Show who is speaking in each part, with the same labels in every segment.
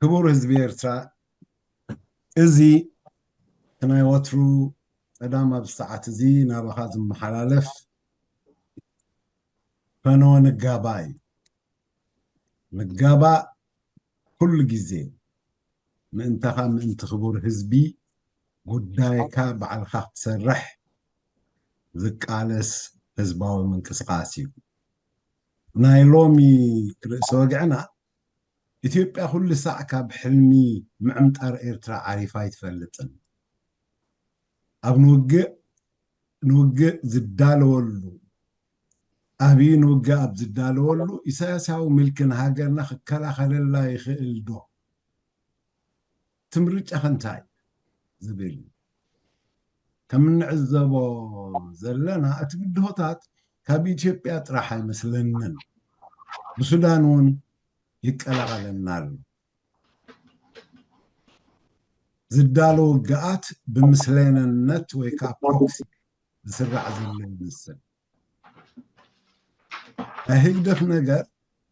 Speaker 1: ክቡር ህዝቢ ኤርትራ እዚ ናይ ወትሩ ቀዳም ኣብ ሰዓት እዚ ናባኻ ዝመሓላለፍ ፈነወ ንጋባ እዩ ንጋባ ኩሉ ግዜ ምእንተኻ ምእንቲ ክቡር ህዝቢ ጉዳይካ ባዕልካ ክትሰርሕ ዝቃለስ ህዝባዊ ምንቅስቃስ እዩ ናይ ሎሚ ርእሰ ወግዕና ኢትዮጵያ ኩሉ ሳዕ ካብ ሕልሚ ምዕምጣር ኤርትራ ዓሪፋ ኣይትፈልጥን ኣብ ንውግእ ዝዳለወሉ ኣብይ ንውግእ ኣብ ዝዳለወሉ ኢሳያሳዊ ምልኪ ንሃገርና ክከላኸለላ ይኽእል ዶ ትምርጫ እንታይ ዝብል ከም እንዕዘቦ ዘለና እቲ ግድሆታት ካብ ኢትዮጵያ ጥራሕ ኣይመስለንን ብሱዳን እውን ይቀላቀለና ኣሎ ዝዳለው ውግኣት ብምስለነነት ወይ ከዓ ፕሮክሲ ዝስራዕ ዘሎ ይመስል ናይ ህግደፍ ነገር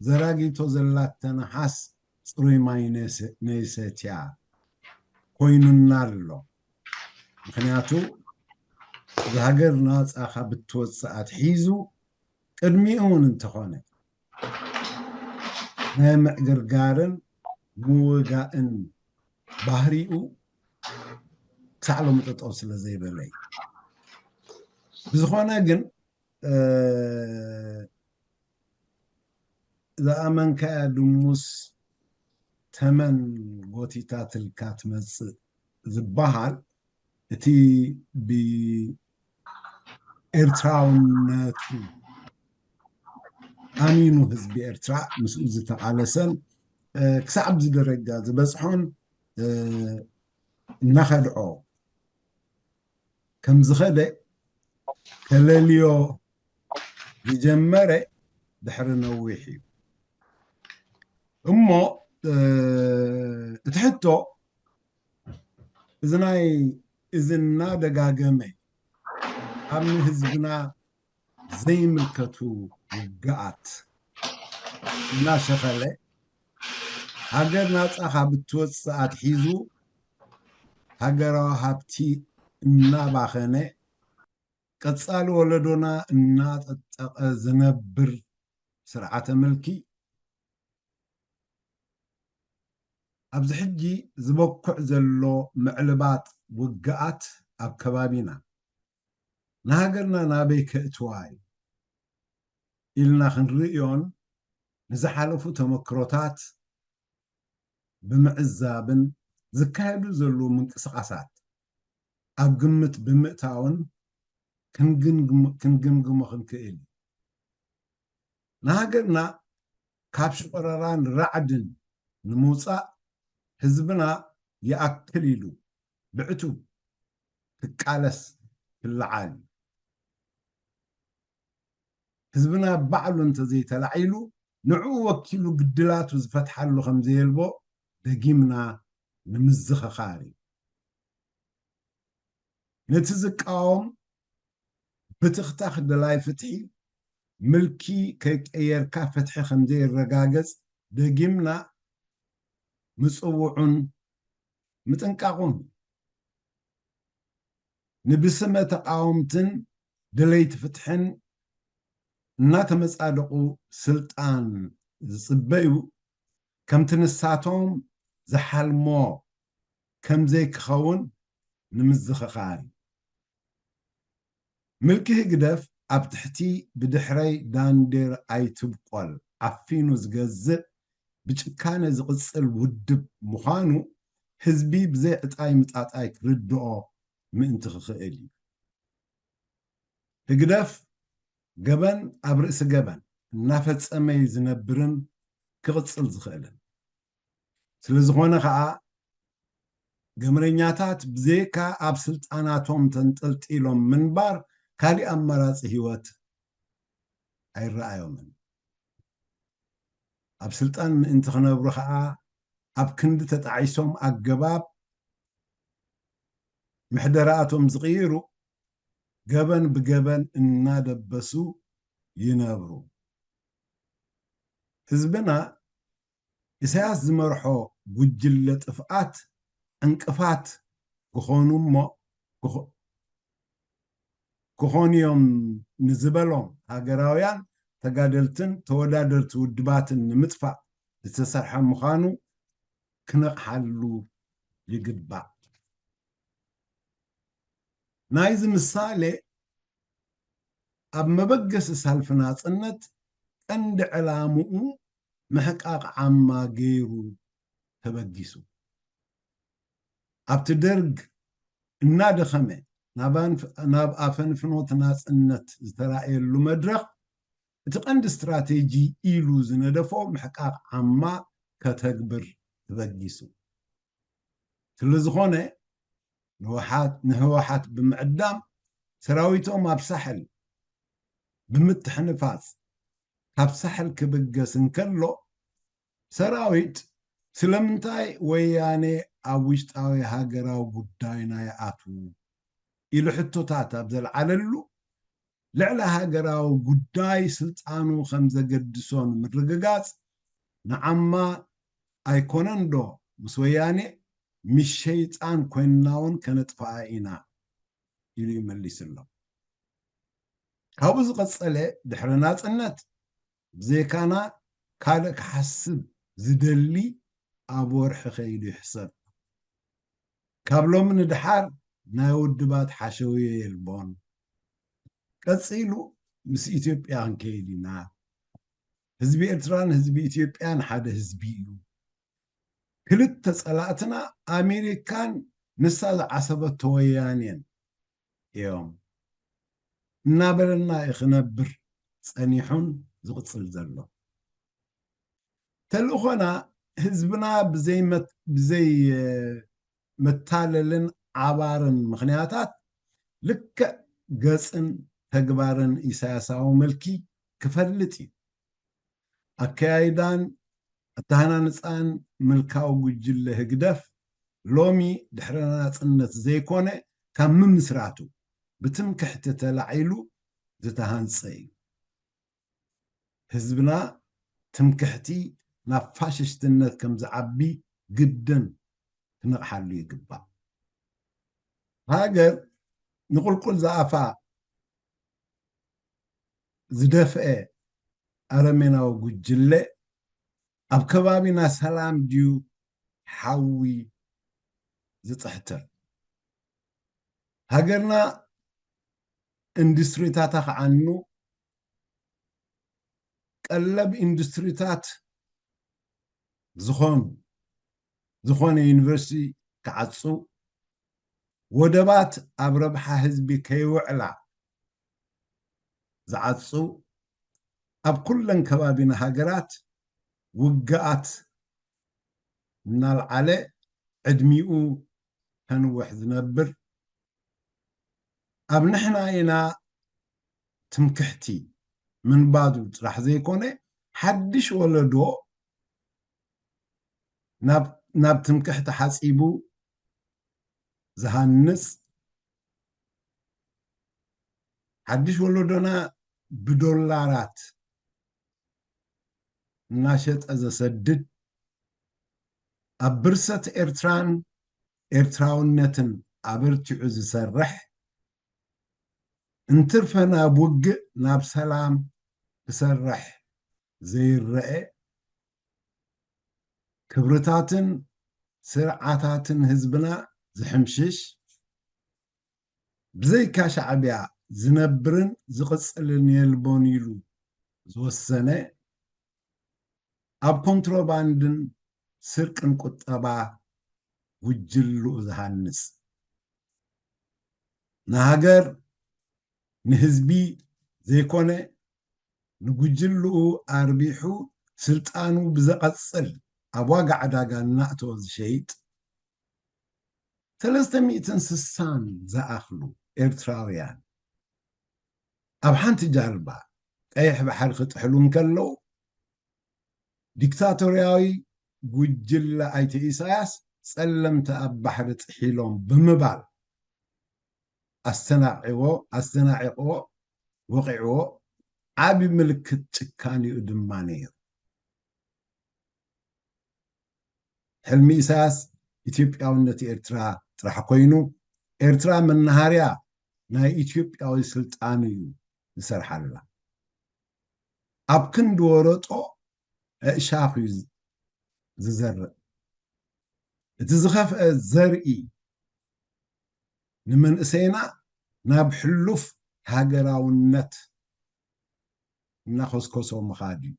Speaker 1: ዘራጊቶ ዘላተ ነሓስ ፅሩይ ማይ ነይሰትያ ኮይኑና ኣሎ ምክንያቱ ዝሃገር ናፃኻ ብትወፅእ ኣትሒዙ ቅድሚኡ እውን እንተኾነ ናይ ምዕግርጋርን ምውጋእን ባህሪኡ ክሳዕ ሎሚ ጠጠው ስለ ዘይበለ እዩ ብዝኾነ ግን ዝኣመንካያ ድሙስ ተመን ጎቲታ ትልካ ትመፅእ ዝበሃል እቲ ብኤርትራውነቱ ኣሚኑ ህዝቢ ኤርትራ ምስኡ ዝተቃለሰን ክሳዕ ኣብዚ ደረጃ ዝበፅሖን እናኸድዖ ከም ዝኸደ ከለልዮ ዝጀመረ ድሕሪ ነዊሕ እዩ እሞ እቲ ሕቶ እዚ ናይ እናደጋገመ ኣብ ንህዝብና ዘይምልከቱ ውግኣት እናሸኸለ ሃገር ናፃኻ ብትወፅእ ኣትሒዙ ሃገራዊ ሃብቲ እናባኸነ ቀፃሊ ወለዶና እናጠጠቐ ዝነብር ስርዓተ ምልኪ ኣብዚ ሕጂ ዝበኩዕ ዘሎ ምዕልባጥ ውግኣት ኣብ ከባቢና ንሃገርና ናበይ ከእትዋ እዩ ኢልና ክንርእዮን ንዝሓለፉ ተመክሮታት ብምዕዛብን ዝካየዱ ዘሎ ምንቅስቃሳት ኣብ ግምት ብምእታውን ክንግምግሞ ክንክእል ንሃገርና ካብ ሽቆረራን ራዕድን ንምውፃእ ህዝብና ይኣክል ኢሉ ብዕቱብ ክቃለስ ክለዓል ህዝብና ባዕሉ እንተዘይተላዒሉ ንዕኡ ወኪሉ ግድላቱ ዝፈትሓሉ ከም ዘየልቦ ደጊምና ንምዝኽኻር እዩ ነቲ ዝቃወም ብትኽታኽ ደላይ ፍትሒ ምልኪ ከይቀየርካ ፍትሒ ከም ዘይረጋገፅ ደጊምና ምፅውዑን ምጥንቃቁን ንብስመ ተቃወምትን ድለይቲ ፍትሕን እናተመፃደቁ ስልጣን ዝፅበዩ ከምቲ ንሳቶም ዝሓልሞ ከም ዘይክኸውን ንምዝኽኻር ምልኪ ህግደፍ ኣብ ትሕቲ ብድሕረይ ዳንዴር ኣይትብቆል ዓፊኑ ዝገዝእ ብጭካነ ዝቕፅል ውድብ ምዃኑ ህዝቢ ብዘይ ዕጣይ ምጣጣይ ክርድኦ ምእንቲ ክኽእል እዩ ህግደፍ ገበን ኣብ ርእሲ ገበን እናፈፀመይ ዝነብርን ክቕፅል ዝኽእልን ስለዝኾነ ከዓ ገምረኛታት ብዘይካ ኣብ ስልጣናቶም ተንጠልጢሎም ምንባር ካሊእ ኣማራፂ ሂወት ኣይረኣዮምን ኣብ ስልጣን ምእንቲ ክነብሩ ከዓ ኣብ ክንዲ ተጣዒሶም ኣገባብ ምሕደራኣቶም ዝቕይሩ ገበን ብገበን እናደበሱ ይነብሩ ህዝብና ኢሳያስ ዝመርሖ ጉጅለ ጥፍኣት እንቅፋት ክኾኑ እዮም ንዝበሎም ሃገራውያን ተጋደልትን ተወዳደርቲ ውድባትን ንምጥፋእ ዝተሰርሐ ምዃኑ ክነቕሓሉ ይግባእ። ናይዚ ምሳሌ ኣብ መበገሲ ሰልፊ ናጽነት ቀንዲ ዕላምኡ ምሕቃቕ ዓማ ገይሩ ተበጊሱ ኣብቲ ደርግ እናደኸመ ናብ ኣፈንፍኖት ናጽነት ዝተራእየሉ መድረኽ እቲ ቀንዲ እስትራቴጂ ኢሉ ዝነደፎ ምሕቃቕ ዓማ ከተግብር ተበጊሱ ስለ ዝኾነ ንህወሓት ብምዕዳም ሰራዊቶም ኣብ ሳሕል ብምትሕንፋጽ ካብ ሳሕል ክብገስ እንከሎ ሰራዊት ስለምንታይ ወያኔ ኣብ ውሽጣዊ ሃገራዊ ጉዳይና ይኣትዉ ኢሉ ሕቶታት ኣብ ዘለዓለሉ ልዕሊ ሃገራዊ ጉዳይ ስልጣኑ ከም ዘገድሶን ምርግጋጽ ንዓማ ኣይኮነን ዶ ምስ ወያኔ ምስ ሸይጣን ኮይንና እውን ከነጥፍኣ ኢና ኢሉ ይመሊስ ኣሎ። ካብኡ ዝቐጸለ ድሕሪ ናጽነት ብዘይካና ካልእ ክሓስብ ዝደሊ ኣብ ወርሒ ኸይዱ ይሕሰብ። ካብ ሎሚ ንድሓር ናይ ውድባት ሓሸውየ የልቦን ቀጺሉ ምስ ኢትዮጵያ ክንከይድ ኢና ህዝቢ ኤርትራን ህዝቢ ኢትዮጵያን ሓደ ህዝቢ እዩ ክልተ ጸላእትና ኣሜሪካን ንሳ ዝዓሰበቶ ወያኔን እዮም እናበለና ይኽነብር ጸኒሑን ዝቕጽል ዘሎ ተልእኾና ህዝብና ብዘይ መታለልን ዓባርን ምኽንያታት ልክዕ ገጽን ተግባርን ኢሳያሳዊ መልኪ ክፈልጥ እዩ ኣከያይዳን ኣተሃናንፃን ምልካዊ ጉጅለ ህግደፍ ሎሚ ድሕሪ ናጽነት ዘይኮነ ካብ ምምስራቱ ብትምክሕቲ ተላዒሉ ዝተሃንፀ እዩ ህዝብና ትምክሕቲ ናብ ፋሽስትነት ከም ዝዓቢ ግድን ክንቕሓሉ ይግባእ ሃገር ንቁልቁል ዝኣፋ ዝደፍአ ኣረሜናዊ ጉጅለ ኣብ ከባቢና ሰላም ድዩ ሓዊ ዝፅሕተር ሃገርና ኢንዱስትሪታታ ክዓኑ ቀለብ ኢንዱስትሪታት ዝኾነ ዩኒቨርሲቲ ክዓፁ ወደባት ኣብ ረብሓ ህዝቢ ከይውዕላ ዝዓፁ ኣብ ኩለን ከባቢና ሃገራት ውግኣት እናልዓለ ዕድሚኡ ከንውሕ ዝነብር ኣብ ንሕና ኢና ትምክሕቲ ምንባዱ ጥራሕ ዘይኮነ ሓድሽ ወለዶ ናብ ትምክሕቲ ሓፂቡ ዝሃንጽ ሓድሽ ወለዶና ብዶላራት እናሸጠ ዘሰድድ ኣብ ብርሰት ኤርትራን ኤርትራውነትን ኣበርቲዑ ዝሰርሕ እንትርፈ ናብ ውግእ ናብ ሰላም ክሰርሕ ዘይረአ ክብርታትን ስርዓታትን ህዝብና ዝሕምሽሽ ብዘይካ ሻዕብያ ዝነብርን ዝቕጽልን የልቦን ኢሉ ዝወሰነ ኣብ ኮንትሮባንድን ስርቅን ቁጠባ ጉጅሉ ዝሃንጽ ንሃገር ንህዝቢ ዘይኮነ ንጉጅልኡ ኣርቢሑ ስልጣኑ ብዘቐጽል ኣብ ዋጋ ዕዳጋ እናእተወ ዝሸይጥ 360 ዝኣኽሉ ኤርትራውያን ኣብ ሓንቲ ጃልባ ቀይሕ ባሕሪ ክጥሕሉ እንከለዉ ዲክታቶርያዊ ጉጅለ ኣይተ ኢሳያስ ጸለምቲ ኣብ ባሕሪ ጥሒሎም ብምባል ኣስተናዒቕዎ ወቂዕዎ ዓብዪ ምልክት ጭካንኡ ድማ ነይሩ حلمي إساس إثيوبياوነት إرترا ጥራሕ ኮይኑ ኤርትራ መናሃርያ ናይ ኢትዮጵያዊ ስልጣን እዩ ዝሰርሓላ ኣብ ክንዲ ወረጦ እሻኽ እዩ ዝዘርእ እቲ ዝኸፍአ ዘርኢ ንመንእሰይና ናብ ሕሉፍ ሃገራውነት እናኸስከሶ ምኻድ እዩ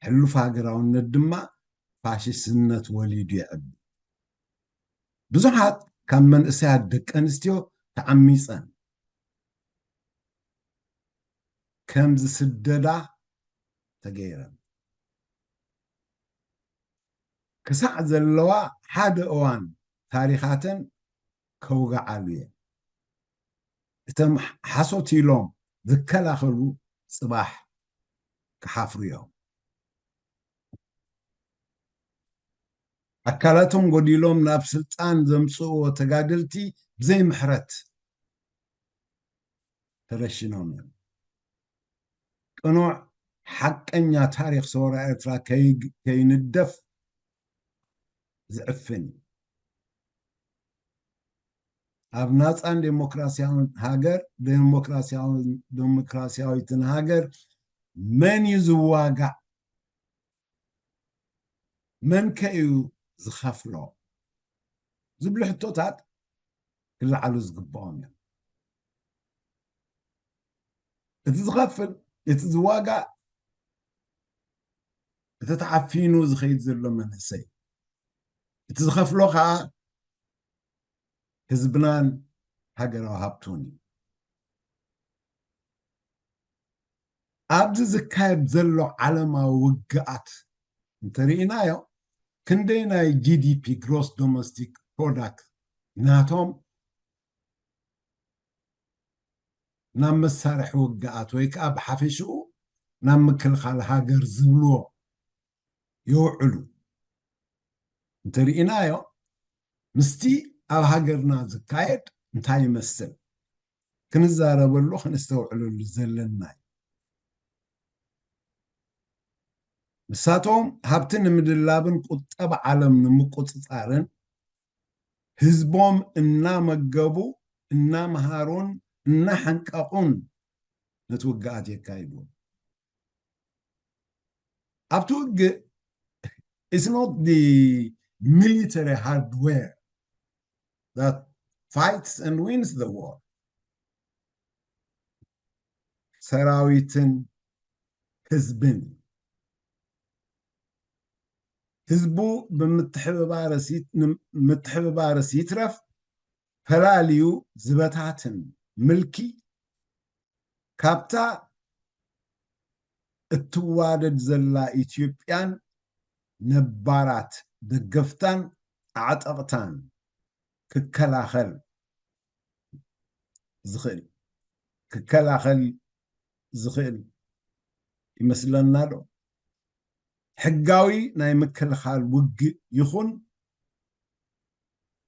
Speaker 1: ሕሉፍ ሃገራውነት ድማ ፋሽስትነት ወሊዱ ይዕቢ ብዙሓት ካብ መንእሰያት ደቂ ኣንስትዮ ተዓሚፀን ከም ዝስደዳ ተገይረን ክሳዕ ዘለዋ ሓደ እዋን ታሪኻተን ከውግዓሉ እየን እቶም ሓሶት ኢሎም ዝከላኸሉ ፅባሕ ክሓፍሩ እዮም ኣካላቶም ጎዲሎም ናብ ስልጣን ዘምፅእዎ ተጋደልቲ ብዘይ ምሕረት ተረሽኖም እዮም ቅኑዕ ሓቀኛ ታሪክ ሰወራ ኤርትራ ከይንደፍ ዝዕፍን ኣብ ናፃን ዴሞክራሲያዊን ሃገር ዴሞክራሲያዊትን ሃገር መን እዩ ዝዋጋዕ መን ከ እዩ ዝኸፍሎ ዝብሉ ሕቶታት ክለዓሉ ዝግብኦም እዮም እቲ ዝኸፍል እቲ ዝዋጋዕ እቲ ተዓፊኑ ዝኸይድ ዘሎ መንእሰይ እቲ ዝኸፍሎ ከዓ ህዝብናን ሃገራዊ ሃብቱን እዩ ኣብዚ ዝካየድ ዘሎ ዓለማዊ ውግኣት እንተሪእናዮ ክንደይ ናይ ጂዲፒ ግሮስ ዶሜስቲክ ፕሮዳክት ናቶም ናብ መሳርሒ ውግኣት ወይ ከዓ ብሓፈሽኡ ናብ ምክልኻል ሃገር ዝብልዎ ይውዕሉ እንተሪእናዮ ምስቲ ኣብ ሃገርና ዝካየድ እንታይ ይመስል ክንዛረበሉ ክንስተውዕለሉ ዘለና ንሳቶም ሃብቲ ንምድላብን ቁጠባ ዓለም ንምቁፅፃርን ህዝቦም እናመገቡ እናመሃሩን እናሓንቀቑን ነቲ ውግኣት የካይዱ ኣብቲ ውግእ it's not the military hardware that fights and wins the war ሰራዊትን ህዝብን ህዝቡ ብምትሕብባር ይትረፍ ፈላልዩ ዝበታትን ምልኪ ካብታ እትዋደድ ዘላ ኢትዮጵያን ነባራት ደገፍታን ዓጠቕታን ክከላኸል ዝኽእል ይመስለና ዶ ሕጋዊ ናይ ምክልኻል ውግእ ይኹን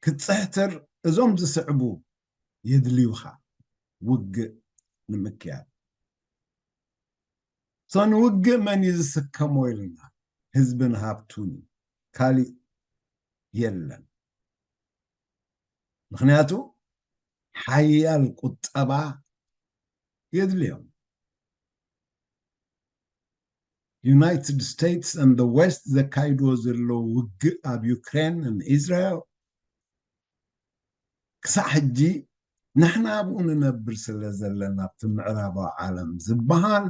Speaker 1: ክትፅሕትር እዞም ዝስዕቡ የድልዩኻ ውግእ ንምክያድ ሶን ውግእ መን እዩ ዝስከሞ ኢልና ህዝብን ሃብቱን ካሊእ የለን ምክንያቱ ሓያል ቁጠባ የድልዮም United States and the West ዘካይድዎ ዘሎ ውግእ ኣብ ዩክሬን and Israel ክሳዕ ሕጂ ንሕና ኣብኡ ንነብር ስለ ዘለና ኣብቲ ምዕራባዊ ዓለም ዝበሃል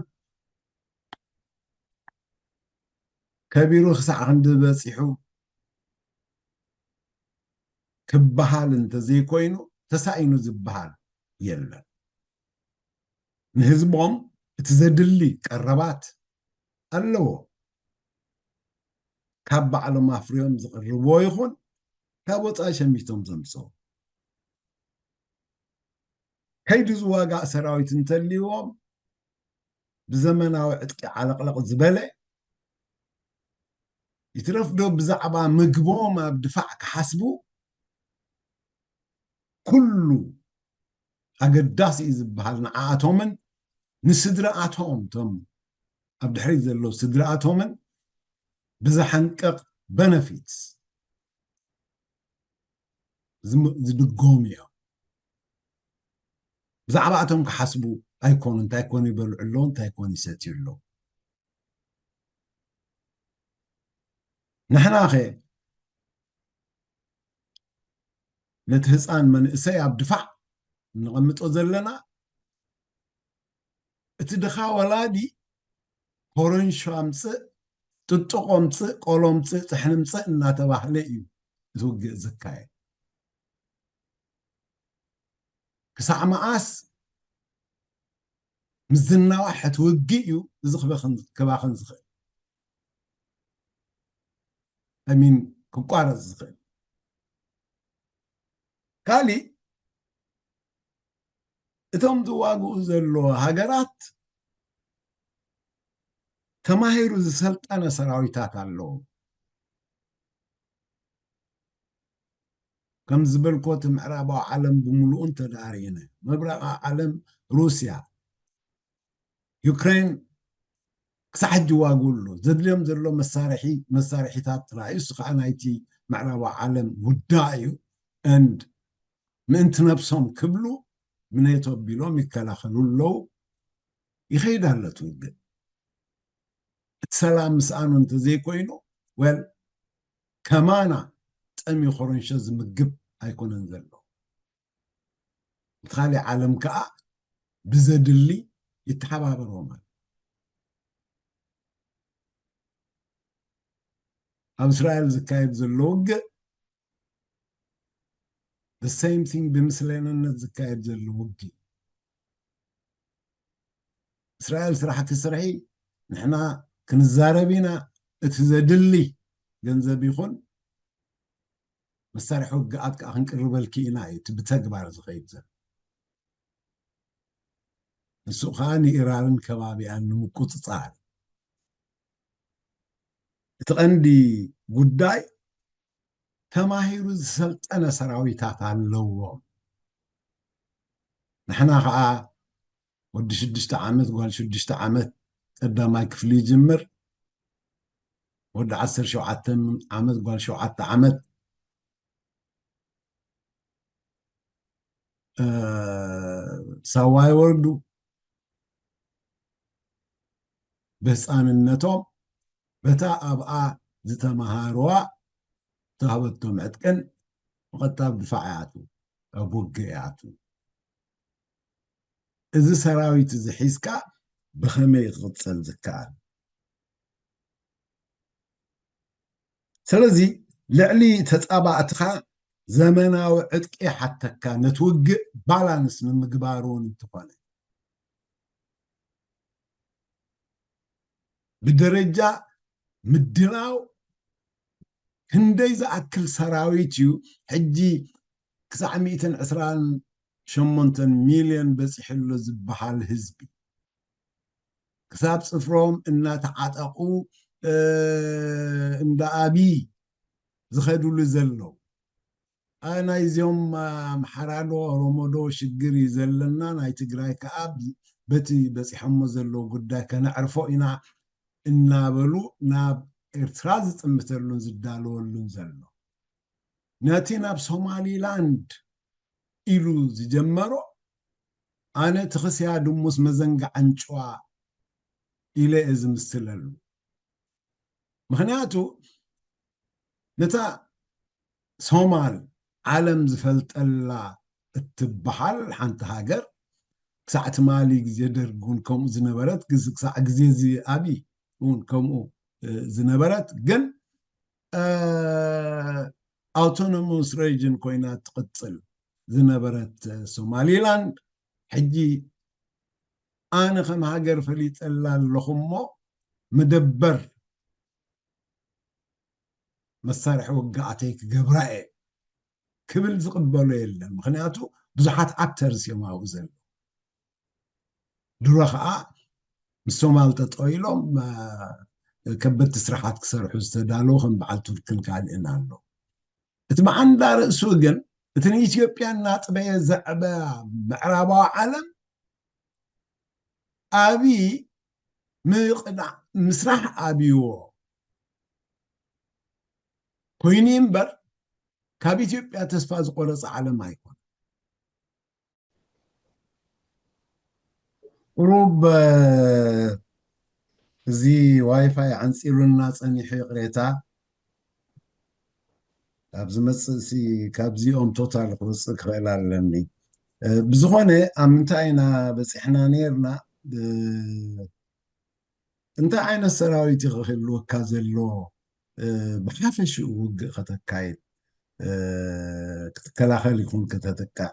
Speaker 1: ከቢሩ ክሳዕ ክንዲ በፂሑ ክበሃል እንተዘይኮይኑ ተሳኢኑ ዝበሃል የለን ንህዝቦም እቲ ዘድሊ ቀረባት ኣለዎ ካብ ባዕሎም ኣፍርዮም ዝቕርብዎ ይኹን ካብ ወፃኢ ሸሚቶም ዘምፅኦ ከይዲ ዝዋጋእ ሰራዊት እንተልይዎም ብዘመናዊ ዕጥቂ ዓለቕለቕ ዝበለ ይትረፍዶ ብዛዕባ ምግቦም ኣብ ድፋዕ ክሓስቡ ኩሉ ኣገዳሲ እዩ ዝበሃል ንዓኣቶምን ንስድራኣቶም ቶም ኣብ ድሕሪት ዘሎ ስድራኣቶምን ብዘሓንቀቕ benefits ዝድጎም እዮም ብዛዕባ እቶም ክሓስቡ ኣይኮኑ እንታይ ኮኑ ይበልዑ ኣለዉ እንታይ ኮኑ ይሰትዩ ኣለዉ ንሕና ኸ ነቲ ህፃን መንእሰይ ኣብ ድፋዕ ንቐምጦ ዘለና እቲ ድኻ ወላዲ ኮረንሾ ኣምፅእ ጥጥቆ ምፅእ ቆሎ ምፅእ ጥሕኒ ምፅእ እናተባህለ እዩ እቲ ውግእ ዝካየድ ክሳዕ መዓስ ምስ ዝናዋሕ እቲ ውግእ እዩ እዚ ክባኽን ዝኽእል ኣሚን ክቋረፅ ዝኽእል ካሊእ እቶም ዝዋግኡ ዘለዎ ሃገራት ተማሂሩ ዝሰልጠነ ሰራዊታት ኣለዎ ከም ዝበልኮት ምዕራባዊ ዓለም ብምሉኡ እንተዳርየነ ምብራቃዊ ዓለም ሩስያ ዩክሬን ክሳዕ ሕጂ ይዋግኡ ኣሎ ዘድልዮም ዘሎ መሳርሒታት ጥራይ እሱ ከዓ ናይቲ ምዕራባዊ ዓለም ጉዳይ እዩ እንድ ምእንቲ ነብሶም ክብሉ ብኔቶ ኣቢሎም ይከላኸሉ ኣለዉ ይኸይድ ኣሎ እቲ ውግእ እቲ ሰላም ምስኣኑ እንተዘይኮይኑ ወል ከማና ጠሚ ኮረንሾ ዝምግብ ኣይኮነን ዘሎ እቲ ካሊእ ዓለም ከዓ ብዘድሊ ይተሓባበሮም ኣብ እስራኤል ዝካየድ ዘሎ ውግእ the same thing ብምስለነነት ዝካየድ ዘሎ ውግእ እስራኤል ስራሕ ክስርሒ ንሕና ክንዛረብ ኢና እቲ ዘድሊ ገንዘብ ይኹን መሳርሒ ውግኣት ከዓ ክንቅርበልኪ ኢና እዩ እቲ ብተግባር ዝኸይድ ዘሎ ንሱ ከዓ ንኢራንን ከባቢኣን ንምቁፅፃር እቲ ቀንዲ ጉዳይ ተማሂሩ ዝሰልጠነ ሰራዊታት ኣለዎም ንሕና ከዓ ወዲ 6 ዓመት ጓል 6 ዓመት ቀዳማይ ክፍሊ ይጅምር ወዲ 17 ዓመት ጓል 7 ዓመት ሰዋይ ወርዱ በህፃንነቶም በታ ኣብኣ ዝተመሃርዋ ተሃበቶም ዕጥቅን መቐጣብ ድፋዕ ይኣቱ ኣብ ውግእ ይኣቱ እዚ ሰራዊት እዚ ሒዝካ ብኸመይ ክቕፅል ዝከኣል ስለዚ ልዕሊ ተፃባእትኻ ዘመናዊ ዕጥቂ ሓተካ ነቲ ውግእ ባላንስ ንምግባር እውን እንትኾነ ብደረጃ ምድላው ክንደይ ዝኣክል ሰራዊት እዩ ሕጂ ክሳዕ 128 ሚልዮን በፂሕሎ ዝበሃል ህዝቢ ክሳብ ፅፍሮም እናተዓጠቑ እንዳ ኣብይ ዝኸድሉ ዘለው ናይዚኦም ኣምሓራዶ ኦሮሞዶ ሽግር እዩ ዘለና ናይ ትግራይ ከዓ በቲ በፂሖሞ ዘለዎ ጉዳይ ከነዕርፎ ኢና እናበሉ ናብ ኤርትራ ዝጥምተሉን ዝዳለወሉን ዘሎ ነቲ ናብ ሶማሊላንድ ኢሉ ዝጀመሮ ኣነ ትኽስያ ድሙስ መዘንጋዕ ኣንጭዋ ኢለ እየ ዝምስለሉ ምክንያቱ ነታ ሶማል ዓለም ዝፈልጠላ እትበሃል ሓንቲ ሃገር ክሳዕ ትማሊ ግዜ ደርግ እውን ከምኡ ዝነበረት ክሳዕ ግዜ እዚ ኣብይ እውን ከምኡ ዝነበረት ግን ኣውቶኖመስ ሬጅን ኮይና ትቕፅል ዝነበረት ሶማሊላንድ ሕጂ ኣነ ከም ሃገር ፈሊጠላ ኣለኹ እሞ መደበር መሳርሒ ውግኣተይ ክገብራ እየ ክብል ዝቕበሎ የለን ምክንያቱ ብዙሓት ኣክተርስ እዮም ኣብኡ ዘሎ ድሮ ከዓ ምስ ሶማል ጠጠው ኢሎም ከበድቲ ስራሓት ክሰርሑ ዝተዳለዉ ከም በዓል ቱርክን ካልእን ኣሎ እቲ መዓንዳ ርእሱ ግን እቲ ንኢትዮጵያ እናጥበየ ዘዕበያ ምዕራባዊ ዓለም ኣብይ ምስራሕ ኣብይዎ ኮይኑ እምበር ካብ ኢትዮጵያ ተስፋ ዝቆረፀ ዓለም ኣይኮነ ቁሩብ እዚ ዋይፋይ ዓንፂሩና ፀኒሑ ቅሬታ ኣብ ዝመፅእ ካብዚኦም ቶታል ክውፅእ ክኽእል ኣለኒ ብዝኾነ ኣብ ምንታይ ኢና በፂሕና ነርና እንታይ ዓይነት ሰራዊት ክህልወካ ዘሎ ብሓፈሽኡ ውግእ ከተካይድ ክትከላኸል ይኹን ከተጥቃዕ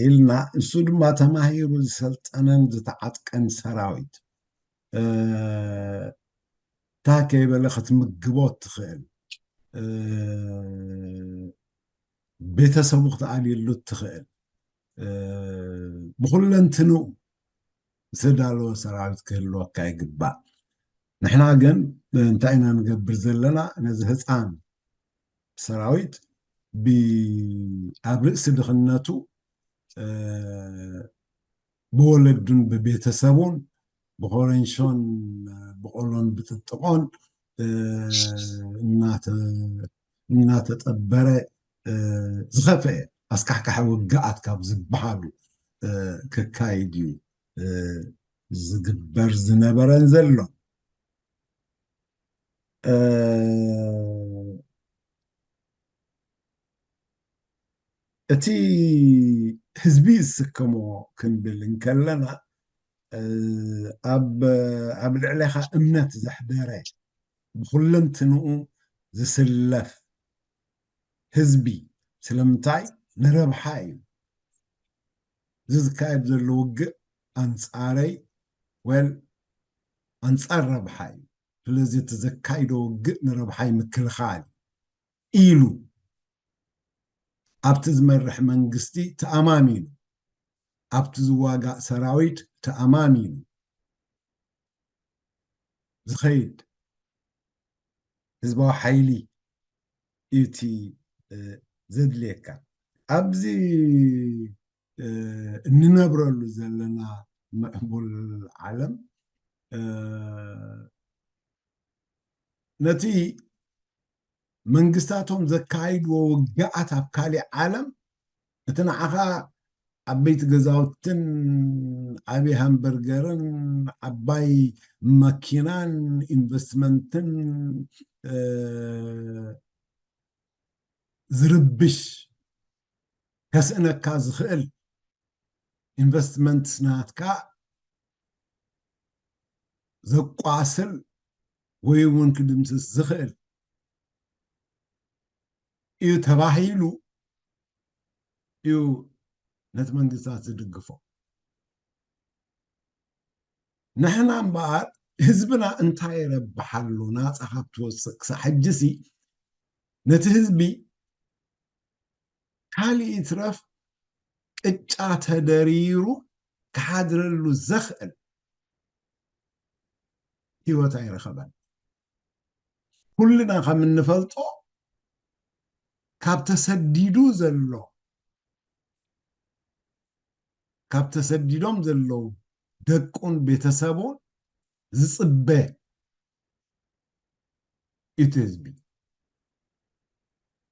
Speaker 1: ኢልና እሱ ድማ ተማሂሩ ዝሰልጠነን ዝተዓጥቀን ሰራዊት ታከ ይበለ ክትምግቦ ትኽእል ቤተሰቡ ክትኣልየሉ ትኽእል ብኩለንትንኡ ዝተዳለወ ሰራዊት ክህልወካ ይግባእ ንሕና ግን እንታይ ኢና ንገብር ዘለና ነዚ ህፃን ሰራዊት ኣብ ርእሲ ድኽነቱ ብወለዱን ብቤተሰቡን ብኮረንሾን ብቆሎን ብጥጥቆን እናተጠበረ ዝኸፈየ ኣስካሕካሕ ውግኣት ካብ ዝበሃሉ ክካይድ እዩ ዝግበር ዝነበረን ዘሎ እቲ ህዝቢ ዝስከሞ ክንብል እንከለና ኣብ ልዕሊኻ እምነት ዘሕደረ ብኩለንትንኡ ዝስለፍ ህዝቢ ስለምንታይ ንረብሓ እዩ እዚ ዝካየድ ዘሎ ውግእ ኣንፃረይ ወል ኣንፃር ረብሓ እዩ ስለዚ እቲ ዘካይዶ ውግእ ንረብሓይ ምክልኻል ኢሉ ኣብቲ ዝመርሕ መንግስቲ ተኣማሚኑ ኣብቲ ዝዋጋእ ሰራዊት ተኣማሚኑ ዝኸይድ ህዝባዊ ሓይሊ እዩ እቲ ዘድልየካ ኣብዚ እንነብረሉ ዘለና ምዕቡል ዓለም ነቲ መንግስታቶም ዘካይድዎ ውግኣት ኣብ ካሊእ ዓለም እቲ ንዓኻ ዓበይቲ ገዛውትን ዓብይ ሃምበርገርን ዓባይ መኪናን ኢንቨስትመንትን ዝርብሽ ከስእነካ ዝኽእል ኢንቨስትመንት ናትካ ዘቋስል ወይ እውን ክድምስስ ዝኽእል እዩ ተባሂሉ እዩ ነቲ መንግስታት ዝድግፎ ንሕና እምበኣር ህዝብና እንታይ ይረብሓሉ ናፃ ካብ ትወፅእ ክሳብ ሕጂሲ ነቲ ህዝቢ ካሊእ ትረፍ ቅጫ ተደሪሩ ክሓድረሉ ዘኽእል ሂወት ኣይረኸበን ኩልና ከም እንፈልጦ ካብ ተሰዲዱ ዘሎ ካብ ተሰዲዶም ዘለው ደቁን ቤተሰቡን ዝፅበ እቲ ህዝቢ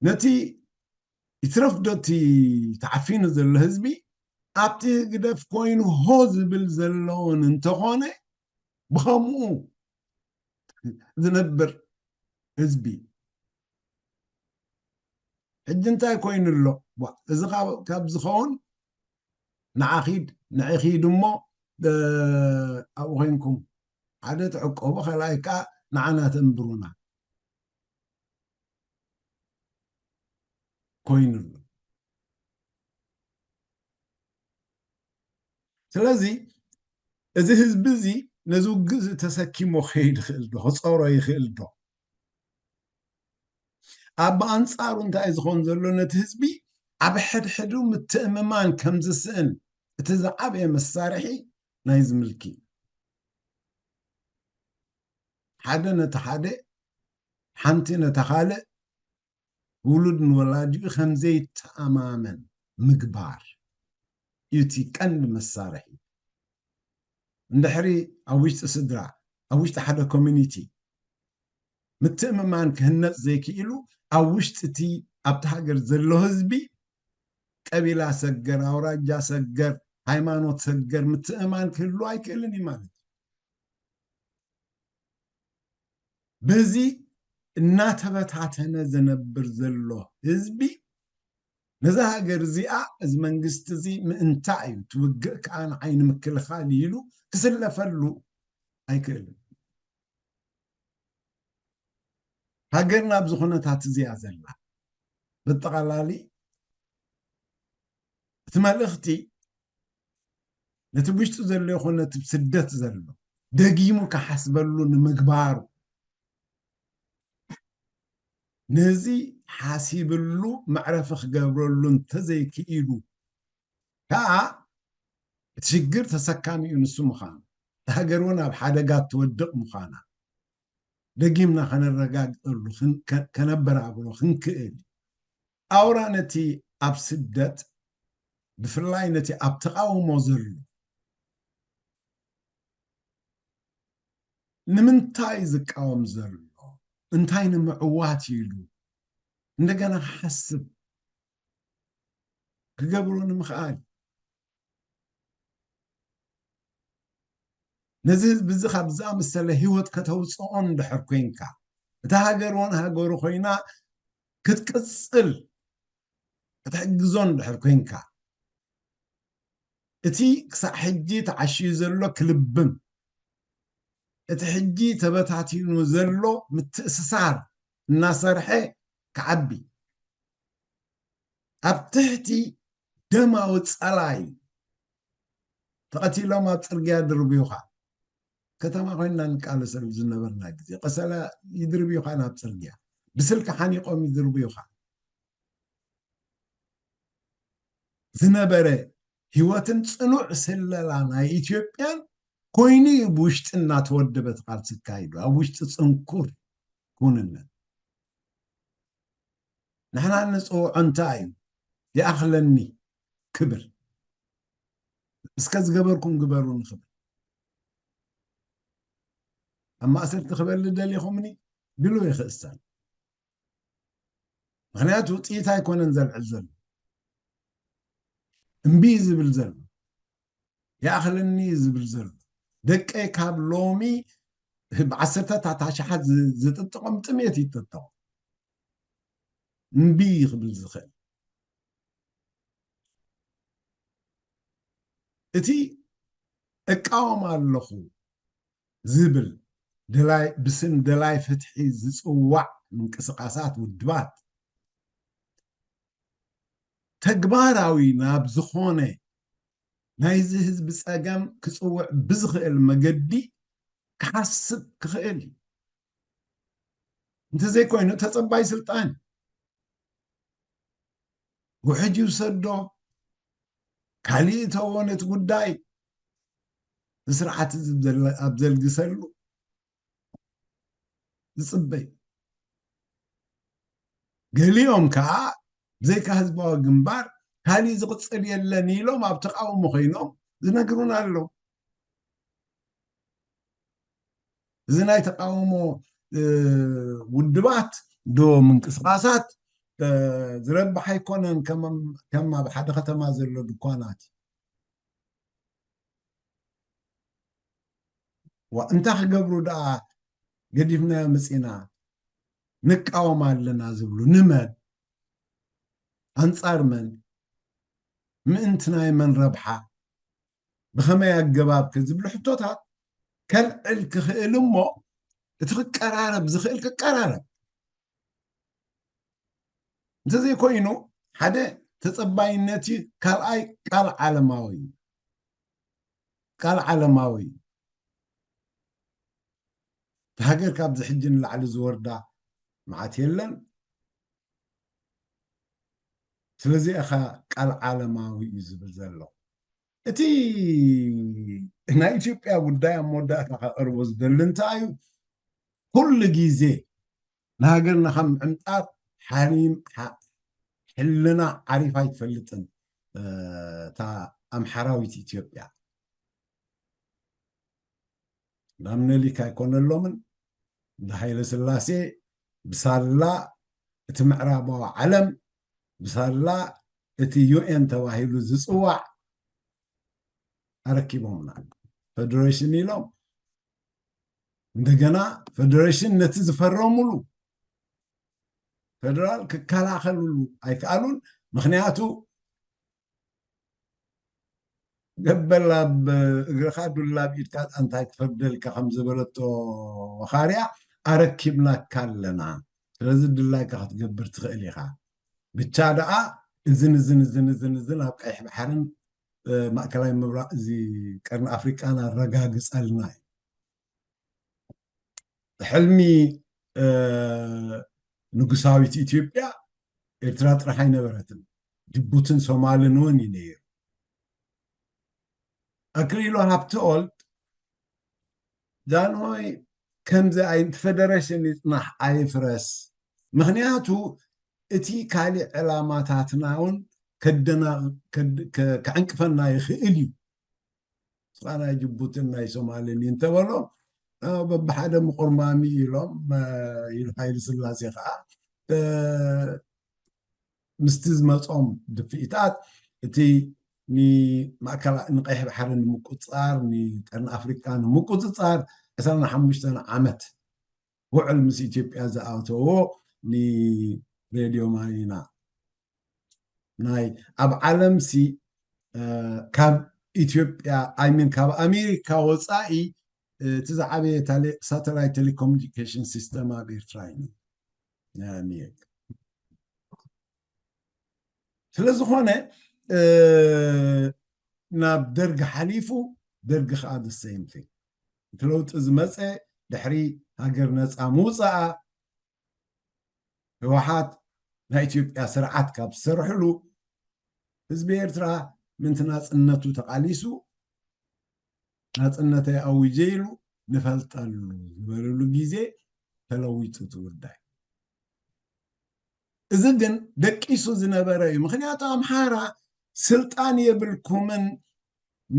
Speaker 1: ነቲ ይትረፍዶቲ ተዓፊኑ ዘሎ ህዝቢ ኣብቲ ግደፍ ኮይኑ ሆ ዝብል ዘለውን እንተኾነ ብኸምኡ ዝነብር ህዝቢ ሕጂ እንታይ ኮይኑ ኣሎ እዚ ካብ ዝኸውን ንዓኺድ ንዕኺድ እሞ ኣብኡ ኮንኩም ሓደ ትዕቀቡ ካልኣይ ከዓ ንዓና ተንብሩና ኮይኑ ኣሎ ስለዚ እዚ ህዝቢ እዚ ነዚ ውግእ ተሰኪሞ ክኸይድ ይኽእል ዶ ክፀውሮ ይኽእል ዶ ኣብ ኣንፃሩ እንታይ ዝኸውን ዘሎ ነቲ ህዝቢ ኣብ ሕድሕዱ ምትእምማን ከም ዝስእን እቲ ዝዓበየ መሳርሒ ናይ ዝምልኪ ሓደ ነቲ ሓደ ሓንቲ ነታ ካልእ ውሉድ ንወላዲኡ ከምዘይተኣማመን ምግባር እዩ እቲ ቀንዲ መሳርሒ እንድሕሪ ኣብ ውሽጢ ስድራ ኣብ ውሽጢ ሓደ ኮሚኒቲ ምትእምማን ክህነፅ ዘይክኢሉ أوشتتي أبتهاجر زلو هزبي قبيلة سجر أوراجا سجر هايمانوت سجر متأمان كله أي كلني مالت بزي ناتبتاتنا زنبر زلو هزبي نزا هاجر زيا از منجست زي منتعي توقع كان عين مكل خاليلو تسلفلو أي كلن هاجرنا بزخونة تاتزيا زلا بالتقلالي تمالختي نتبشت زلو يخونة بسدت زلو دقيمو كحسبلو نمقبارو نزي حاسبلو معرفة خقابرلو انتزي كيلو كا تشجر تسكامي ينسو مخان تهاجرونا بحادقات تودق مخانا دقيمنا خان الرقاق قلو كنبر عبرو خنكئل أورانتي أبسدت بفلاينتي أبتقاو موزرلو نمنتاي زقاوم زرلو انتاي نمعوات يلو እንደገና حسب كقبرون مخال نزل بزخ بزام السله هيوت كتوصون دحركينكا تهاجرون هاجرو خوينا كتقصل كتحجزون دحركينكا اتي كسا حجي تعشي زلو كلبم اتي حجي تبتاتينو زلو متأسسار الناصرحي كعبي ابتحتي دما وصلاي تقتيلو ما ترقيا دربيوخا كتما خوينا نقال سلب زنبرنا غزي قسلا يدربيوخا نا ترقيا بسلك حنيقوم يدربيوخا زنبره هيواتن صنوع سللانا إثيوبيان كويني بوشتنا تودبت قال سكايدو أبوشت صنكور كوننا نحنا نصو عنتايم يا أخلني كبر اسكاز قبركم قبرون خبر أما أسرت خبر لدالي خمني بلو يخستان مغنياتو تيتاي كون نزل عزل امبيز بالزل يا أخلني زبالزل دقاي كاب لومي بعسرتا تعتاشحات زتطقم تميت يتطقم نبيغ بالزخل اتي اقاوم اللخو زبل دلاي بسم دلاي فتحي زصوع من قسقاسات ودبات تقباراوي ناب زخونه نايزي حزب صقام كصوع بزخل مقدي كحسب كخيل انت زي كوينو تصباي سلطان وحجي وسدو كالي توونت قداي سرعات ابزل قسلو زصبي قليهم كا زي كهزبوا جنبار كالي زقصل يلني لو ما بتقاوموا خينهم زنقرونا له زنا يتقاوموا ودبات دو من قسقاسات زرب حيكونن كما بحد ختما زلو دكانات وانت خقبرو دا قديفنا مسينا نقاوم لنا زبلو نمن أنصار من من ربحة بخما يقباب كذب حطوتها كالعلك خيل أمه تفك قرارب زخيلك قرارب انت زي كوينو حدا تتصباينتي كالأي قال عالماوي قال عالماوي تهاجر كاب زحجن لعلى زوردا معاتيلن سلازي أخا قال عالماوي يزبل زلو اتي هنا إثيوبيا قدايا مودا أخا أربوز دلنتايو كل جيزي نهاجرنا خم عمتار حريم حلنا عريفة يتفلتن تا أمحراوي إثيوبيا نامن اللي كايكون اللومن ده هاي لسلاسي بسالا ምዕራባዊ ዓለም ብሰላ እቲ ዩኤን ተባሂሉ ዝፅዋዕ ኣረኪቦምና ፌደሬሽን ኢሎም እንደገና ፌደሬሽን ነቲ ዝፈረሙሉ ፌደራል ክከላኸልሉ ኣይከኣሉን ምክንያቱ ገበል ኣብ እግርኻ ዱላ ብኢድካ እንታይ ትፈርደልካ ከም ዝበለቶ ወኻርያ ኣረኪብናካ ኣለና ስለዚ ድላይካ ክትገብር ትኽእል ኢኻ ብቻ ደኣ እዝን ኣብ ቀይሕ ባሕርን ማእከላዊ ምብራቅ እዚ ቀርኒ ኣፍሪቃን ኣረጋግፀልና ሕልሚ ንጉሳዊት ኢትዮጵያ ኤርትራ ጥራሕ ኣይነበረትን ጅቡትን ሶማልን እውን እዩ ነይሩ ኣክሊሉ ሃብተወልድ ጃንሆይ ከምዚ ዓይነት ፌደሬሽን ይፅናሕ ኣይፍረስ ምክንያቱ እቲ ካሊእ ዕላማታትና እውን ከዕንቅፈና ይኽእል እዩ ናይ ጅቡትን ናይ ሶማልን እንተበሎም በብሓደ ምቁርማሚ ኢሎም ሃይለ ስላሴ ከዓ ምስቲ ዝመፆም ድፍኢታት እቲ ንቀይሕ ባሕሪ ንምቁፅፃር ንቀርኒ ኣፍሪቃ ንምቁፅፃር 25 ዓመት ውዕል ምስ ኢትዮጵያ ዝኣተዎ ንሬድዮ ማሪና ናይ ኣብ ዓለም ሲ ካብ ኢትዮጵያ ኣይሚን ካብ ኣሜሪካ ወፃኢ እቲ ዝዓበየ ሳተላይት ቴሌኮሙኒኬሽን ሲስተም ኣብ ኤርትራ እዩ ናይ ኣሜሪካ ስለዝኾነ ናብ ደርጊ ሓሊፉ ደርጊ ከዓ the same thing እቲ ለውጢ ዝመፀ ድሕሪ ሃገር ነፃ ምውፃኣ ህወሓት ናይ ኢትዮጵያ ስርዓት ካብ ዝሰርሕሉ ህዝቢ ኤርትራ ምንቲ ናፅነቱ ተቃሊሱ ናፅነተይ ኣውጀ ኢሉ ንፈልጠሉ ዝበለሉ ግዜ ተለዊጡ ትውዳይ እዚ ግን ደቂሱ ዝነበረ እዩ ምክንያቱ ኣምሓራ ስልጣን የብልኩምን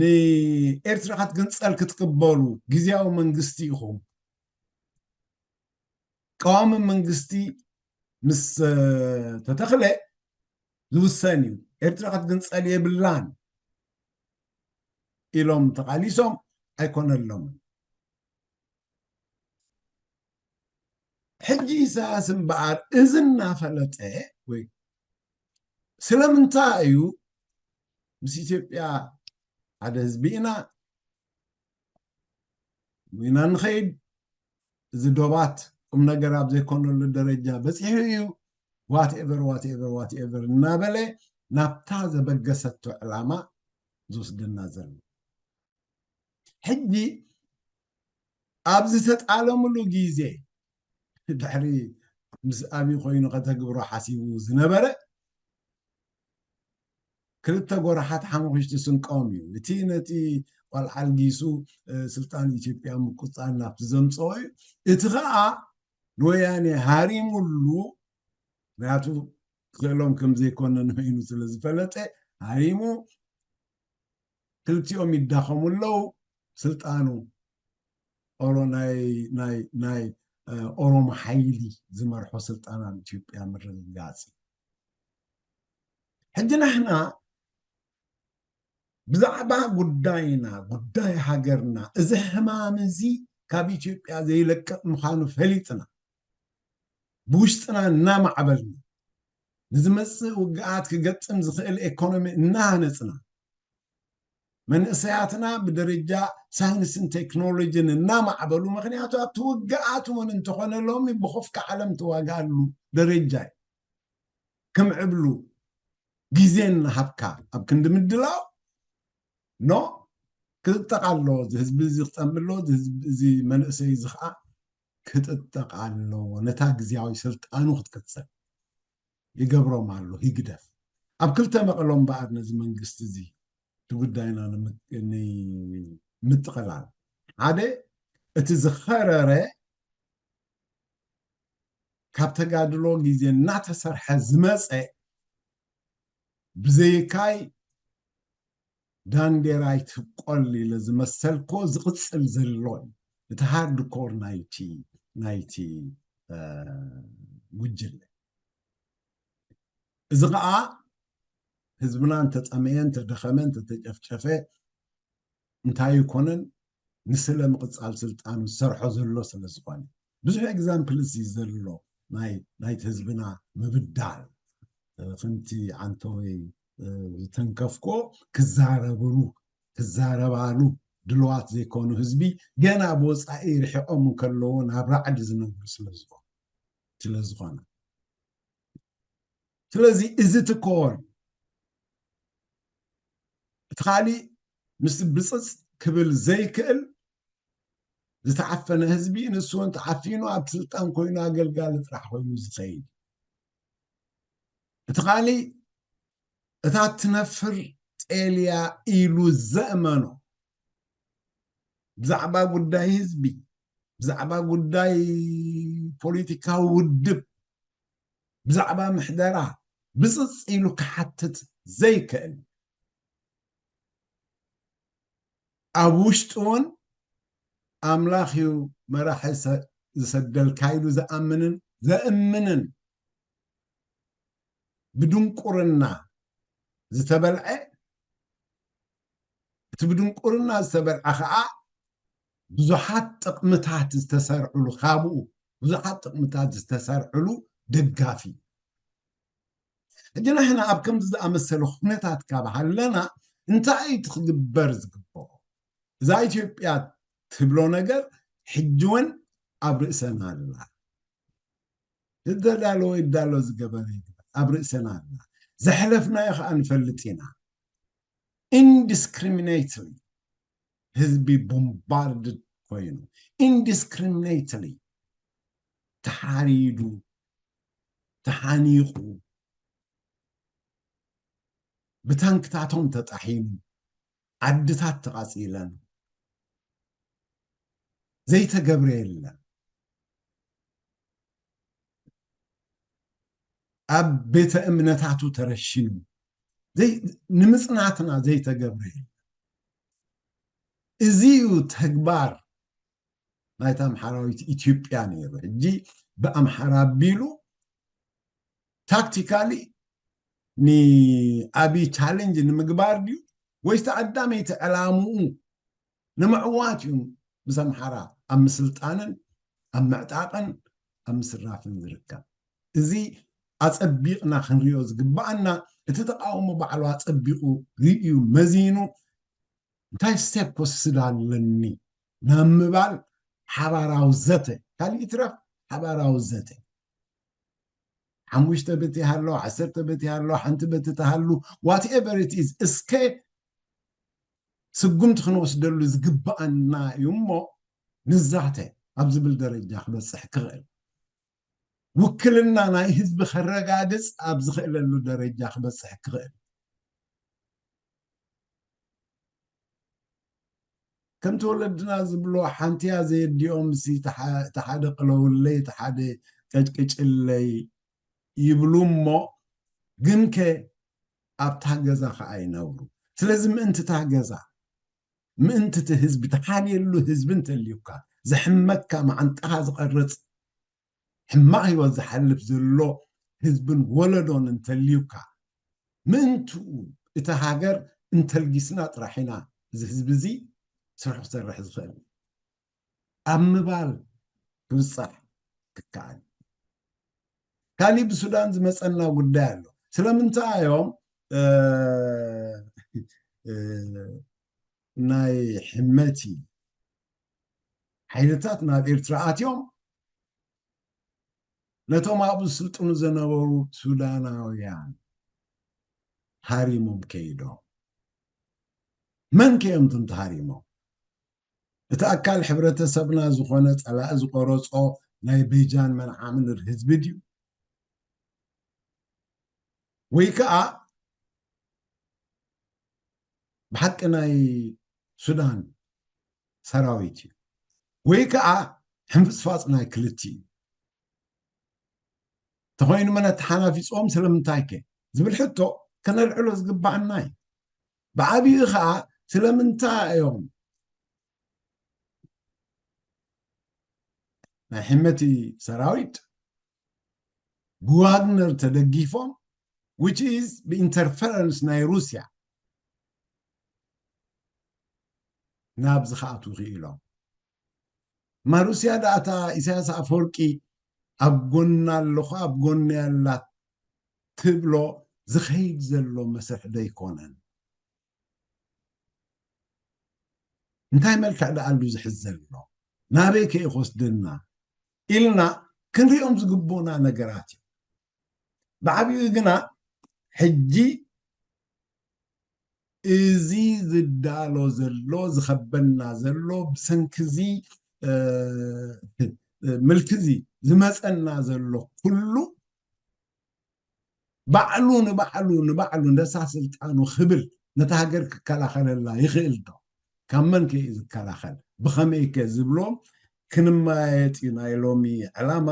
Speaker 1: ንኤርትራ ክትግንፀል ክትቅበሉ ግዝያዊ መንግስቲ ኢኹም ቀዋሚ መንግስቲ ምስ ተተኽለ ዝውሰን እዩ ኤርትራ ክትግንፀል የብላን ኢሎም ተቃሊሶም ኣይኮነሎም ሕጂ ኢሳያስ እምበኣር እዚ እናፈለጠ ወይ ስለምንታይ እዩ ምስ ኢትዮጵያ ሓደ ህዝቢ ኢና ኢና ንኸይድ እዚ ዶባት ቁም ነገር ኣብ ዘይኮነሉ ደረጃ በፂሑ እዩ ዋትኤቨር እናበለ ናብታ ዘበገሰቶ ዕላማ ዝወስደና ዘሎ ሕጂ ኣብዚ ተጣለምሉ ግዜ ድሕሪ ምስ ኣብይ ኮይኑ ከተግብሮ ሓሲቡ ዝነበረ ክልተ ጎራሓት ሓሙሽተ ስንቆም እዩ እቲ ነቲ ቆልዓ ኣልጊሱ ስልጣን ኢትዮጵያ ምቁፅፃር ናብቲ ዘምፅኦ እዩ እቲ ከዓ ንወያኔ ሃሪሙሉ ምክንያቱ ክእሎም ከምዘይኮነን ኮይኑ ስለዝፈለጠ ሃሪሙ ክልቲኦም ይዳኸሙ ኣለው ስልጣኑ ናይ ኦሮሞ ሓይሊ ዝመርሖ ስልጣን ኣብ ኢትዮጵያ ምርግጋፅ ሕጂ ንሕና ብዛዕባ ጉዳይና ጉዳይ ሃገርና እዚ ሕማም እዚ ካብ ኢትዮጵያ ዘይለቅቕ ምዃኑ ፈሊጥና ብውሽጥና እናማዕበልና ንዝመፅእ ውግኣት ክገጥም ዝኽእል ኢኮኖሚ እናሃነፅና መንእሰያትና ብደረጃ ሳይንስን ቴክኖሎጂን እናማዕበሉ ምክንያቱ ኣብቲ ውግኣት እውን እንተኾነሎም ብኸፍካ ዓለም ተዋግኣሉ ደረጃ ከምዕብሉ ግዜ እናሃብካ ኣብ ክንዲ ምድላው ኖ ክጥጠቕ ኣለዎ እዚ ህዝቢ እዚ ክፀምእ ኣለዎ እዚ መንእሰይ እዚ ከዓ ክጥጠቕ ኣለዎ ነታ ግዝያዊ ስልጣኑ ክትቅፅል ይገብሮም ኣሎ ይግደፍ ኣብ ክልተ መቕሎም በኣር ነዚ መንግስቲ እዚ ጉዳይና ንምጥቕላል ሓደ እቲ ዝኸረረ ካብ ተጋድሎ ግዜ እናተሰርሐ ዝመፀ ብዘይካይ ዳንዴራይ ትቆል ኢለ ዝመሰልኮ ዝቕፅል ዘሎ እቲ ሃርድ ኮር ናይቲ ጉጅለ إذا قاع حزبنا أنت تأمين تدخمن تتجفجفه انتهى يكونن نسلم قصال سلطان سرحو زلو سلسقاني بزح اكزامبلز يزلو نايت حزبنا مبدال فهمتي عنتوي تنكفكو كزاربالو دلوات زي كونو حزبي جانا بوصاي رحقهم كلو نابرا عد زنبر سلزقانا سلازي إذا تكون تخالي مس بصص كبل زي كل زتعفن حزبي نسون تعفينو اب سلطان كوينو اገልጋሊ ጥራሕ ኮይኑ ዝኸይድ تخالي እታ ትነፍር ጤልያ ኢሉ ዘእመኖ ብዛዕባ ጉዳይ ህዝቢ ብዛዕባ ጉዳይ ፖለቲካዊ ውድብ ብዛዕባ ምሕደራ ብፅፅ ኢሉ ክሓትት ዘይክእል ኣብ ውሽጡ እውን أملاخ يو مراحل زسدل كايلو زأمنن بدون قرنا زتبلع بدون قرنا زتبلع خاء بزحات تقمتات زتسرعلو خابو بزحات تقمتات زتسرعلو دقافي جنا هنا أبكم زأمسلو خنتات كابها لنا انت أي تخدبر زقبو زي إثيوبيا تبلو نجر حجون أبرئسنا الله الدلالو يدالو زقبني أبرئسنا الله زحلفنا يا أخي أنفلتينا indiscriminately حزبي bombarded كوينو indiscriminately تحاريدو تحانيقو بتانكتاتهم تطحين عدتات تقاسيلان زي تجبريل أب بيت أمنتاتو ترشينو زي نمصنعتنا زي تجبريل إزيو تكبار نايتام حراويت إثيوبياني جي بأم حرابيلو تاكتيكالي ني أبي تشالنج نمقبار ديو ويستعدامي تعلامو نمعواتيو بسمحرا أم سلطانا أم معتاقا أم سرافن زركا إزي أصبيقنا خنريوز قبعنا اتتقاومو بعلو أصبيقو ريئيو مزينو انتاي ستيبو سدالني نمبال حباراو زته كالي اترف حباراو زته حموش تبتي هالو عسر تبتي هالو حنت بتي هالو whatever it is اسكي سقمت خنوس دلو زقبعنا يمو نزعته أبزبل درجة بس حكرل وكلنا ناي حزب خرجادس أبزخل له درجة بس حكرل كم تولدنا زبلو حنتيا زي اليوم سي تحدق له اللي تحد كج اللي يبلومو جنك أبتحجزا خاينورو سلازم أنت تحجزا ما أنت تهزب تحالي له هزب أنت اللي يوكا زحمك مع أنتها زقرت حما يوزع حلف زلو هزب ولدون أنت اللي يوكا ما أنتو إتهاجر أنت الجسنات راحنا هزب زي سرح سرح زخل أم بال بصح كان كالي بسودان زمسألنا قدالو سلام أنت يوم ناي حمتي حيلتاتنا بإرتراعات يوم نتوم أبو السلطان زنورو سوداناويان هاريمو بكيدو من كيمتن تهاريمو اتأكل حبرة سبنا زخونت على أزقورصو ناي بيجان من عامل الحزب ديو ويكا بحق ناي سودان سراويتي ويكا حنفس فاصنا كلتي تخوين من التحانا في صوم سلم تايكي زبل حتو كان العلوز قبعناي بعابي إخاء سلم انتا يوم حمتي سراويت بواغنر تدقيفهم which is بinterference ናይ ሩስያ ናብዚ ከኣቱ ክኢሎም ማ ሩስያ ዳእታ ኢሳያስ ኣፈወርቂ ኣብ ጎና ኣለኹ ኣብ ጎኒ ያላ ትብሎ ዝኸይድ ዘሎ መስርሕ ደይኮነን እንታይ መልክዕ ደኣሉ ዝሕዝ ዘሎ ናበይ ከ ይወስደና ኢልና ክንሪኦም ዝግቡና ነገራት እዩ ብዓብዩ ግና ሕጂ እዚ ዝዳሎ ዘሎ ዝኸበና ዘሎ ብሰንኪዚ ምልክዚ ዝመፀና ዘሎ ኩሉ ባዕሉ ንባዕሉ ነሳ ስልጣኑ ክብል ነታ ሃገር ክከላኸለላ ይኽእል ዶ ካብ መን ከ እዩ ዝከላኸል ብኸመይ ከ ዝብሎም ክንመያየጥ እዩ ናይ ሎሚ ዕላማ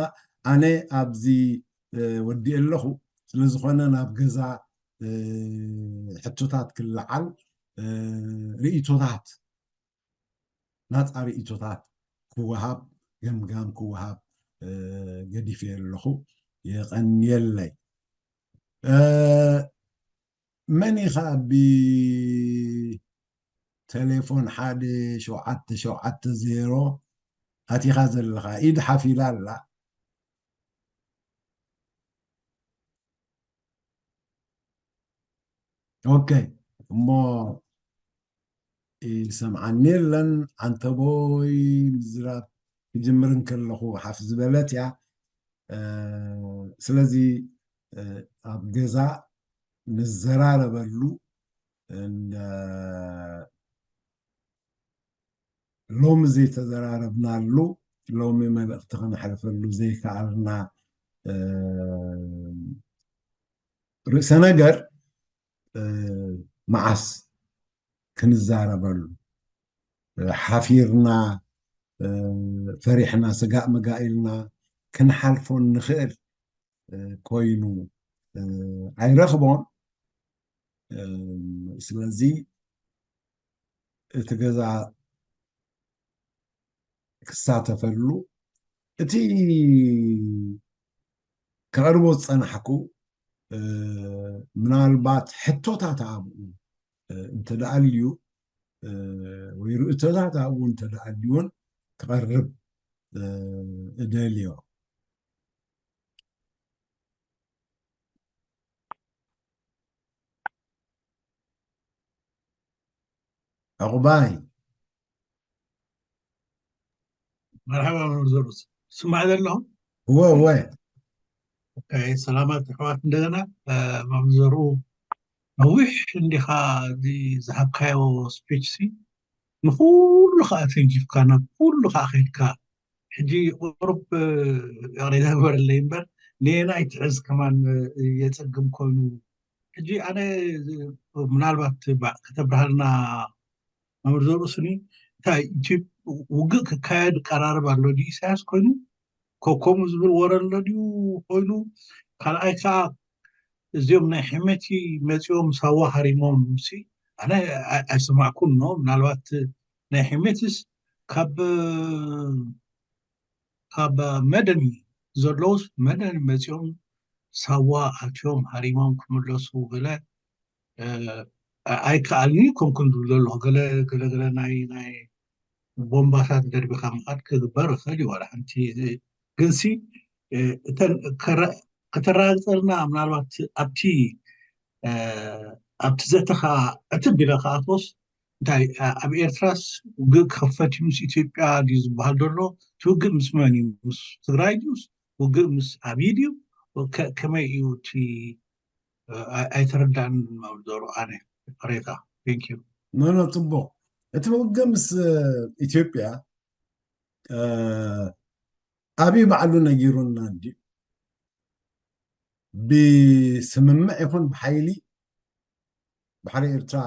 Speaker 1: ኣነ ኣብዚ ወዲእ ኣለኹ ስለዝኾነ ናብ ገዛ ሕቶታት ክለዓል ርእቶታት ናፃ ርእቶታት ክወሃብ ገምጋም ክወሃብ ገዲፈ ኣለኹ የቐንየለይ መን ኢኻ ብቴሌፎን 1770 ኣቲኻ ዘለኻ ኢድ ሓፊላ ኣላ ኦኬ እሞ ይሰምዓኒ የለን ኣንተ ቦይ ምዝራብ ክጅምር ከለኹ ሓፍ ዝበለት እያ ስለዚ ኣብ ገዛ ንዘራረበሉ ሎሚ ዘይተዘራረብናሉ ሎሚ መልእኽቲ ክነሕልፈሉ ዘይከኣልና ርእሰ ነገር መዓስ ክንዛረበሉ ሓፊርና ፈሪሕና ስጋእ መጋእ ኢልና ክንሓልፎ ንኽእል ኮይኑ ኣይረኽቦን ስለዚ እቲ ገዛ ክሳተፈሉ እቲ ከቕርቦ ዝፀናሕኩ ምናልባት ሕቶታት ኣብኡ እንተደኣልዩ ወይ ርእቶታት ኣብኡ እንተደኣልዩን ክቐርብ እደልዮ عقباي
Speaker 2: مرحبا منزوروس سمع لهم
Speaker 1: هو
Speaker 2: اوكي سلامات اخوات عندنا منزورو نويح عندي دي ذهب كايو سبيتشي نقول لك اتنجيب كان نقول لك اخيد كا حجي قرب يعني دابر اللي ينبر لينا يتعز كمان يتقم كونو حجي انا منالبات كتبها لنا منزوروسني እንታይ ውግእ ክካየድ ቀራርብ ኣሎ ድዩ ኢሳያስ ኮይኑ ከምኡ ዝብል ወረ ኣሎ ድዩ ኮይኑ ካልኣይ ከዓ እዚኦም ናይ ሕመቲ መፂኦም ሳዋ ሃሪሞም ሲ ኣነ ኣይሰማዕኩን ኖ ምናልባት ናይ ሕመትስ ካብ መደኒ ዘለውስ መደኒ መፂኦም ሳዋ ኣትዮም ሃሪሞም ክምለሱ ገለ ኣይከኣልኒ ከምኩን ዝብል ዘለኹ ገለ ናይ ቦምባታት ደርቢኻ ምኻድ ክግበር ይኽእል እዩ ዋላ ሓንቲ ግንሲ እተን ከተረጋግፀልና ምናልባት ኣብቲ ዘተኻ ዕትብ ኢለ ከኣትወስ እንታይ ኣብ ኤርትራስ ውግእ ክኽፈት ምስ ኢትዮጵያ ድዩ ዝበሃል ዘሎ እቲ ውግእ ምስ መን እዩ ምስ ትግራይ ድዩስ ውግእ ምስ ዓብዪ ድዩ ከመይ እዩ እቲ ኣይተረዳእን መብዘሩ ኣነ ሬታ ቴንክ ዩ
Speaker 1: ኖ ፅቡቅ እቲ ውግእ ምስ ኢትዮጵያ ኣብይ ባዕሉ ነጊሩና ድዩ ብስምምዕ ይኹን ብሓይሊ ባሕሪ ኤርትራ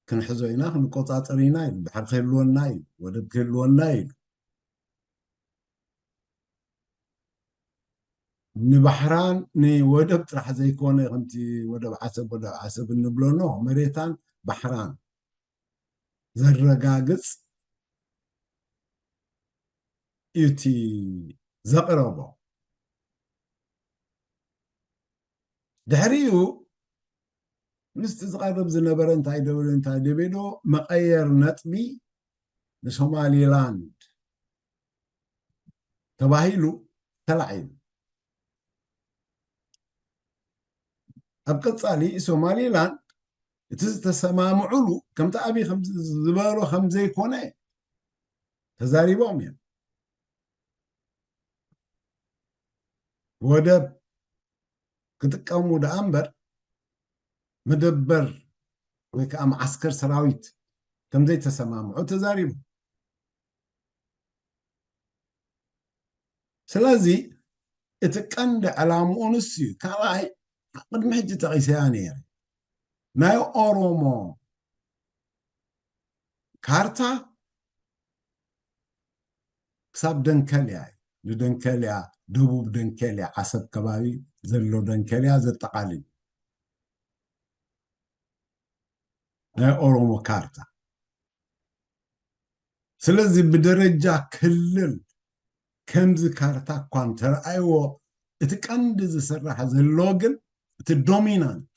Speaker 1: ክንሕዞ ኢና ክንቆፃፀር ኢና ኢሉ ባሕሪ ክህልወና ኢሉ ወደብ ክህልወና ኢሉ ንባሕራን ንወደብ ጥራሕ ዘይኮነ ከምቲ ወደብ ዓሰብ እንብሎ ኖ መሬታን ባሕራን ዘረጋግፅ እዩ እቲ ዘቕረቦ ድሕሪኡ ምስቲ ዝቐርብ ዝነበረ እንታይ ደብሉ እንታይ ደቢዶ መቐየር ነጥቢ ንሶማሊላንድ ተባሂሉ ተላዒሉ ኣብ ቀጻሊ ሶማሊላንድ እቲ ዝተሰማምዑሉ ከምቲ ኣብይ ዝበሎ ከም ዘይኮነ ተዛሪቦም እዮም ወደብ ክጥቀሙ ደኣ እምበር መደበር ወይ ከዓ ማዓስከር ሰራዊት ከም ዘይተሰማምዑ ተዛሪቡ ስለዚ እቲ ቀንዲ ዕላምኡ ንሱ እዩ ካልኣይ ቅድሚ ሕጂ ተቂሰያ ነይረ ናይ ኦሮሞ ካርታ ክሳብ ደንከልያ እዩ ንደንከልያ ደቡብ ደንከልያ ዓሰብ ከባቢ ዘሎ ደንከልያ ዘጠቃልል ናይ ኦሮሞ ካርታ ስለዚ ብደረጃ ክልል ከምዚ ካርታ እኳ እንተረኣይዎ እቲ ቀንዲ ዝስራሕ ዘሎ ግን እቲ ዶሚናንት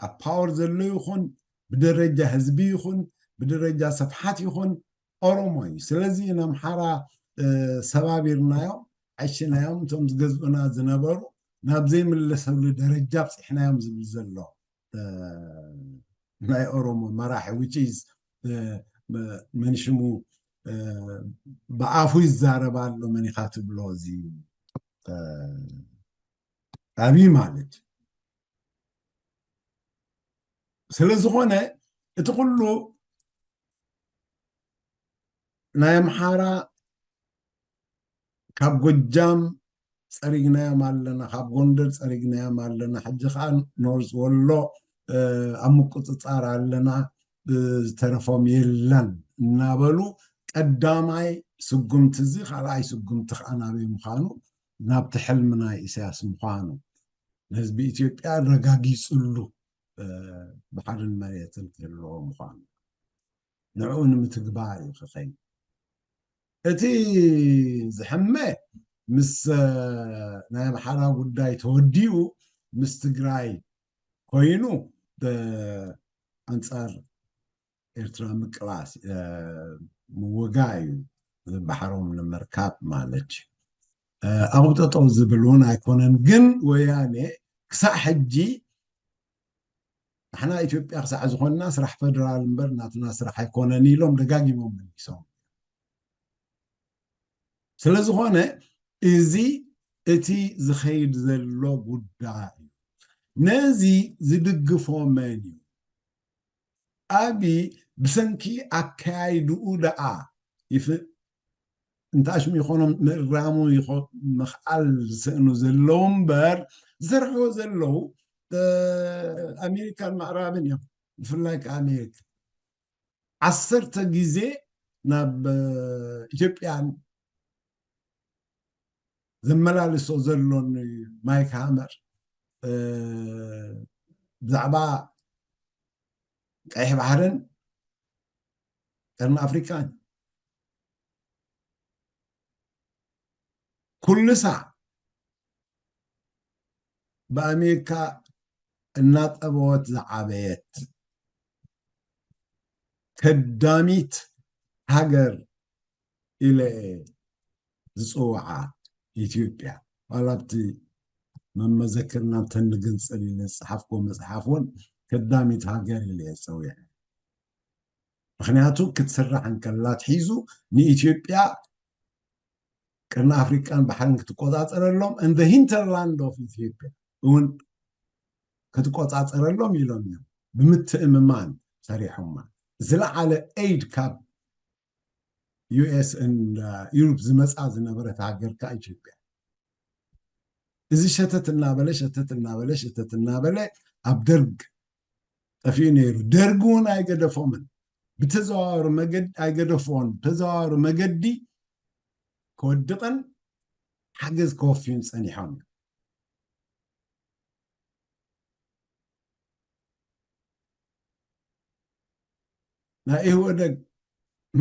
Speaker 1: ኣብ ፓወር ዘሎ ይኹን ብደረጃ ህዝቢ ይኹን ብደረጃ ሰፍሓት ይኹን ኦሮሞ እዩ ስለዚ ናምሓራ ሰባቢርናዮም ዓይሽናዮም እቶም ዝገዝኡና ዝነበሩ ናብ ዘይምለሰሉ ደረጃ በፂሕናዮም ዝብል ዘሎ ናይ ኦሮሞ መራሒ which is መን ሽሙ ብኣፉ ይዛረባሎ መን ኢኻ ትብሎ እዚ ኣብይ ማለት ስለዝኾነ እቲ ኩሉ ናይ ኣምሓራ ካብ ጎጃም ፀሪግናዮም ኣለና ካብ ጎንደር ፀሪግናዮም ኣለና ሕጂ ከዓ ኖርዝ ወሎ ኣብ ምቁፅፃር ኣለና ዝተረፎም የለን እናበሉ ቀዳማይ ስጉምቲ እዚ ካልኣይ ስጉምቲ ከዓ ናበይ ምዃኑ ናብቲ ሕልሚ ናይ ኢሳያስ ምዃኑ ንህዝቢ ኢትዮጵያ ረጋጊፅሉ ብሓደን መሬትን ክህልዎ ምዃኑ ንዕኡ ንምትግባር እዩ ክኸይድ እቲ ዝሕመ ምስ ናይ ኣምሓራ ጉዳይ ተወዲኡ ምስ ትግራይ ኮይኑ ኣንፃር ኤርትራ ምቅላስ ምውጋእ እዩ ዝባሕሮም ንምርካብ ማለት እዩ ኣብኡ ጠጠው ዝብል እውን ኣይኮነን ግን ወያኔ ክሳብ ሕጂ ንሕና ኢትዮጵያ ክሳዕ ዝኾንና ስራሕ ፌደራል እምበር ናትና ስራሕ ኣይኮነን ኢሎም ደጋጊሞም መሊሶም ስለዝኾነ እዚ እቲ ዝኸይድ ዘሎ ጉዳይ እዩ ነዚ ዝድግፎ መን እዩ ኣብይ ብሰንኪ ኣካያይድኡ ደኣ እንታሽሙ ይኾኖም ምእራሙ ምኽኣል ዝስእኑ ዘለዉ እምበር ዝሰርሕዎ ዘለዉ ኣሜሪካን ምዕራብን እዮም ብፍላይ ከዓ ኣሜሪካ 10 ግዜ ናብ ኢትዮጵያን ዘመላልሶ ዘሎን ማይክ ሃመር ብዛዕባ ቀይሕ ባሕርን ቀርኒ ኣፍሪካን ኩሉ ሳዕ ብኣሜሪካ እናጠበወት ዝዓበየት ከዳሚት ሃገር ኢለ ዝፅውዓ ኢትዮጵያ ዋላብቲ መመዘክርና እንተንግንፅል ኢለ ዝፅሓፍኮ መፅሓፍ እውን ከዳሚት ሃገር ኢለ የፀውዐ ምክንያቱ ክትስራሕ እንከላ ትሒዙ ንኢትዮጵያ ቀርኒ ኣፍሪካን ባሕርን ክትቆፃፀረሎም እንደ ሂንተርላንድ ኦፍ ኢትዮጵያ እውን ክትቆፃፀረሎም ኢሎም እዮም ብምትእምማን ሰሪሖማ ዝለዓለ ኤድ ካብ ዩኤስ ዩሮፕ ዝመፃ ዝነበረት ሃገርካ ኢትዮጵያ እዚ ሸተት እናበለ ሸተት እናበለ ሸተት እናበለ ኣብ ደርግ ጠፊኡ ነይሩ ደርግ እውን ኣይገደፎምን ብተዘዋዋሪ መገዲ ኣይገደፎን ብተዘዋዋሪ መገዲ ክወድቕን ሓገዝ ከወፍዩን ፀኒሖም ናይ ኢህወደግ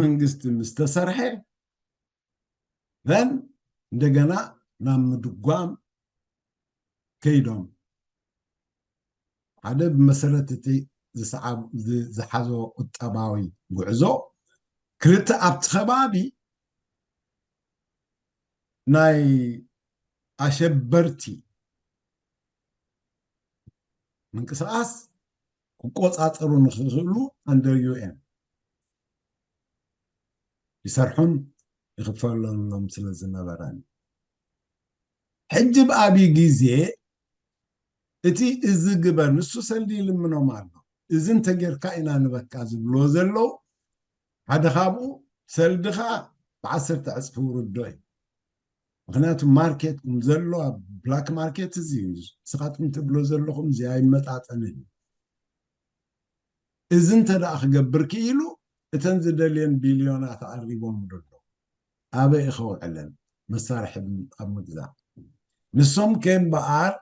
Speaker 1: መንግስቲ ምስ ተሰርሐ then እንደገና ናብ ምድጓም ከይዶም ሓደ ብመሰረት እቲ ዝሓዞ ቁጠባዊ ጉዕዞ ክልተ ኣብቲ ከባቢ ናይ ኣሸበርቲ ምንቅስቃስ ክቆፃፀሩ ንክኽእሉ ኣንደር ዩኤን ይሰርሑን ይኽፈለሎም ስለ ዝነበረን ሕጂ ብኣብይ ግዜ እቲ እዚ ግበር ንሱ ሰልዲ ይልምኖም ኣሎ እዚ እንተጌርካ ኢና ንበካ ዝብሎ ዘለው ሓደ ካብኡ ሰልድኻ ብ10 ዕፅፊ ውርዶ እዩ ምክንያቱ ማርኬት ዘሎ ብላክ ማርኬት እዚ ንስኻትኩም ትብሎ ዘለኹም እዚ ኣይመጣጠንን እዚ እንተደኣ ክገብር ክኢሉ እተን ዝደልየን ቢልዮናት ኣቅሪቦም ደሎ ኣበይ ይኸውዕለን መሳርሒ ኣብ ምግዛእ ንሶም ከም በኣር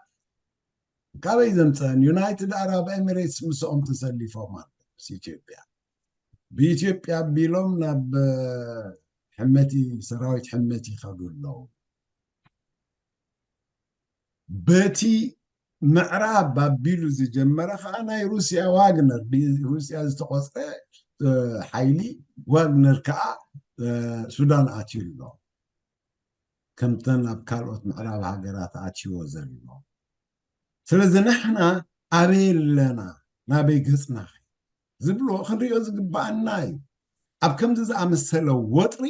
Speaker 1: ካበይ ዘምፀን ዩናይትድ አረብ ኤሚሬትስ ምስኦም ተሰሊፎም ኣሎ ኢትዮጵያ ብኢትዮጵያ ቢሎም ናብ ሕመቲ ሰራዊት ሕመቲ ይኸዱ ኣለዉ በቲ ምዕራብ ባቢሉ ዝጀመረ ከዓ ናይ ሩስያ ዋግነር ሩስያ ዝተቆፅረ ሓይሊ ዋግነር ከዓ ሱዳን ኣትዩ ኣሎ ከምተን ኣብ ካልኦት ምዕራብ ሃገራት ኣትይዎ ዘሎ ስለዚ ንሕና ኣበይ ኣለና ናበይ ገፅና ዝብሎ ክንሪኦ ዝግባአና እዩ ኣብ ከምዚ ዝኣመሰለ ወጥሪ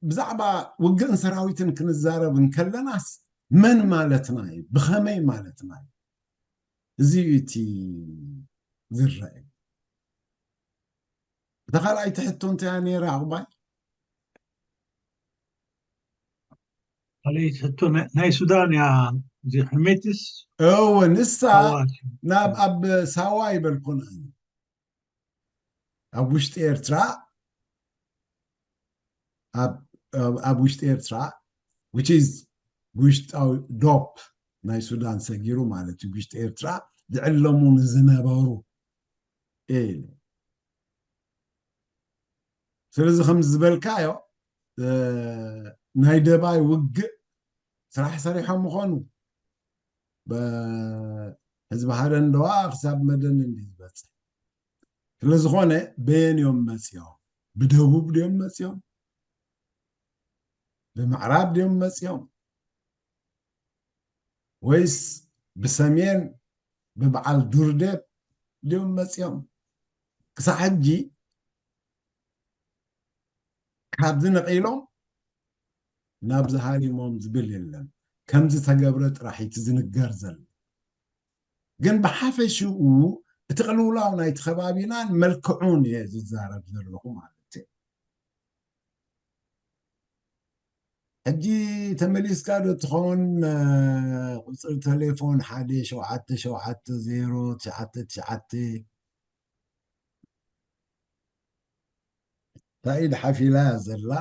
Speaker 1: ብዛዕባ ውግእን ሰራዊትን ክንዛረብ እንከለናስ መን ማለትና እዩ ብኸመይ ማለትና እዩ እዚ እቲ ዝረአ እታ ካልኣይቲ ሕቶ እንታይ ነይራ ኣቕባይ
Speaker 2: ካልኣይቲ ሕቶ ናይ ሱዳን እያ እዚ ሕሜትስ
Speaker 1: ንሳ ናብ ኣብ ሳዋ ይበልኩን ኣብ ውሽጢ ኤርትራ ኣብ ውሽጢ ኤርትራ which is ውሽጣዊ ዶፕ ናይ ሱዳን ሰጊሩ ማለት እዩ ውሽጢ ኤርትራ ዝዕለሙ ዝነበሩ ስለዚ ከም ዝበልካዮ ናይ ደባይ ውግእ ስራሕ ሰሪሖም ምኾኑ ህዝቢ ሃረንደዋ ክሳብ መደን እንዲዝበፅሕ ስለዝኾነ በየን እዮም መፅኦም ብደቡብ ድዮም መፅኦም ብምዕራብ ድዮም መፅኦም ወይስ ብሰሜን ብበዓል ዱርደብ ድዮም መፅኦም ክሳብ ሕጂ ካብዚ ነቒሎም ናብዚ ሃሪሞም ዝብል የለን ከምዚ ተገብረ ጥራሒት ዝንገር ዘሎ ግን ብሓፈሽኡ እቲ ቅልውላው ናይቲ ከባቢናን መልክዑን እየ ዝዛረብ ዘለኹ ማለት እዩ ሕጂ ተመሊስካ ዶ ትኸውን ቁፅሪ ቴሌፎን 1770999 ታኢድ ሓፊላ ዘላ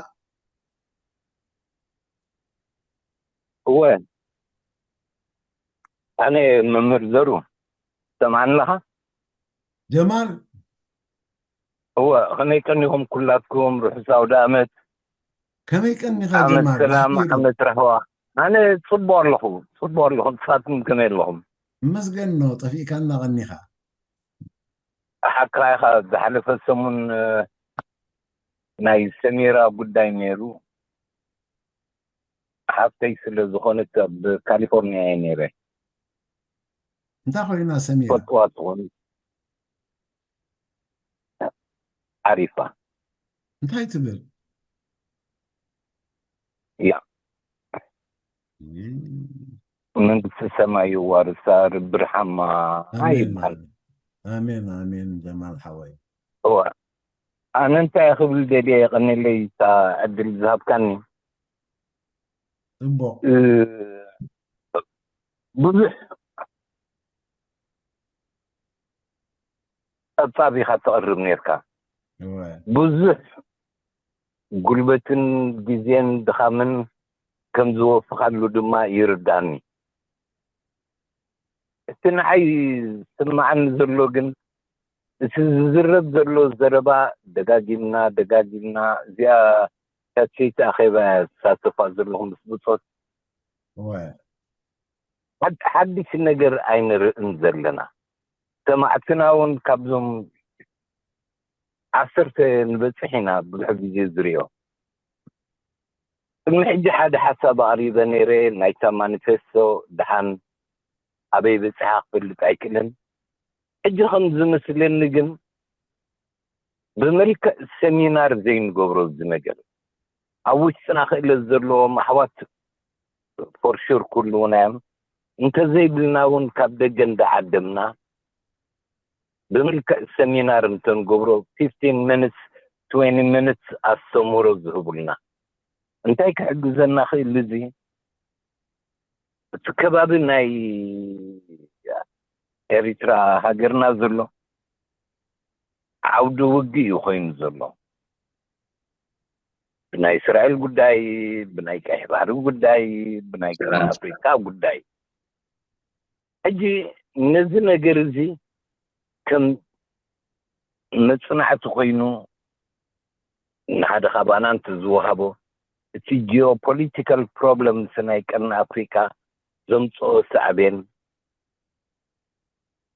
Speaker 3: وين أنا ممر ذرو سمعنا لها
Speaker 1: جمال
Speaker 3: هو خليني كنيهم كلاتكم روحوا سودامت
Speaker 1: كم يكني جمال
Speaker 3: السلام محمد رهوة أنا صبور لهم فاتم كمين لهم
Speaker 1: مسجنو طفي كان غنيها
Speaker 3: حكرايها بحلف السمون ناي سميرة قداي ميرو حتى يصير زخونة بكاليفورنيا يعني رأي.
Speaker 1: أنت أخوينا سميرة.
Speaker 3: خطوات عارفة.
Speaker 1: أنت هاي تبل.
Speaker 3: يا. من السماء يوارث برحمة.
Speaker 1: آمين. آمين آمين جمال حواي.
Speaker 3: هو أنا أنت يا أخي بالدليل يغني لي تعدل الذهب كاني. بزح الطابخة تقرب نيركا بزح قلبتن جزين دخامن كم زو فخلو دما يرداني تنعي سمعن زرلوغن زرب زرلو زربا دقاجينا زيا كاتشي تأخيبا ساتفا زرلهم بسبوتوت ሓድሽ ነገር ኣይንርእን ዘለና ሰማዕትና እውን ካብዞም 10 ንበፅሕ ኢና ብዙሕ ግዜ ዝርዮ ቅድሚ ሕጂ ሓደ ሓሳብ ኣቕሪበ ነይረ ናይታ ማኒፌስቶ ድሓን ኣበይ በፂሓ ክፈልጥ ኣይክእልን ሕጂ ከም ዝመስለኒ ግን ብመልክዕ ሰሚናር ዘይንገብሮ ዝነገር ኣብ ውሽጥና ክእለት ዘለዎም ኣሕዋት ፎርሹር ኩሉና እዮም እንተዘይብልና እውን ካብ ደገ እንዳዓደምና بملك السمينار متن قبرو 15 minutes 20 minutes أستمروا ذهبنا انتي كحجزنا خيل لذي تكبابنا إريترا هاجرنا زلو عودوا وجي يخين زلو بنا إسرائيل قداي بنا كحبار قداي بنا أفريقيا قداي أجي نزلنا جرزي كم مصنعة خوينو نحد خبانان تزوهبو تي geopolitical problems سناي كان أفريقيا زمصو سعبين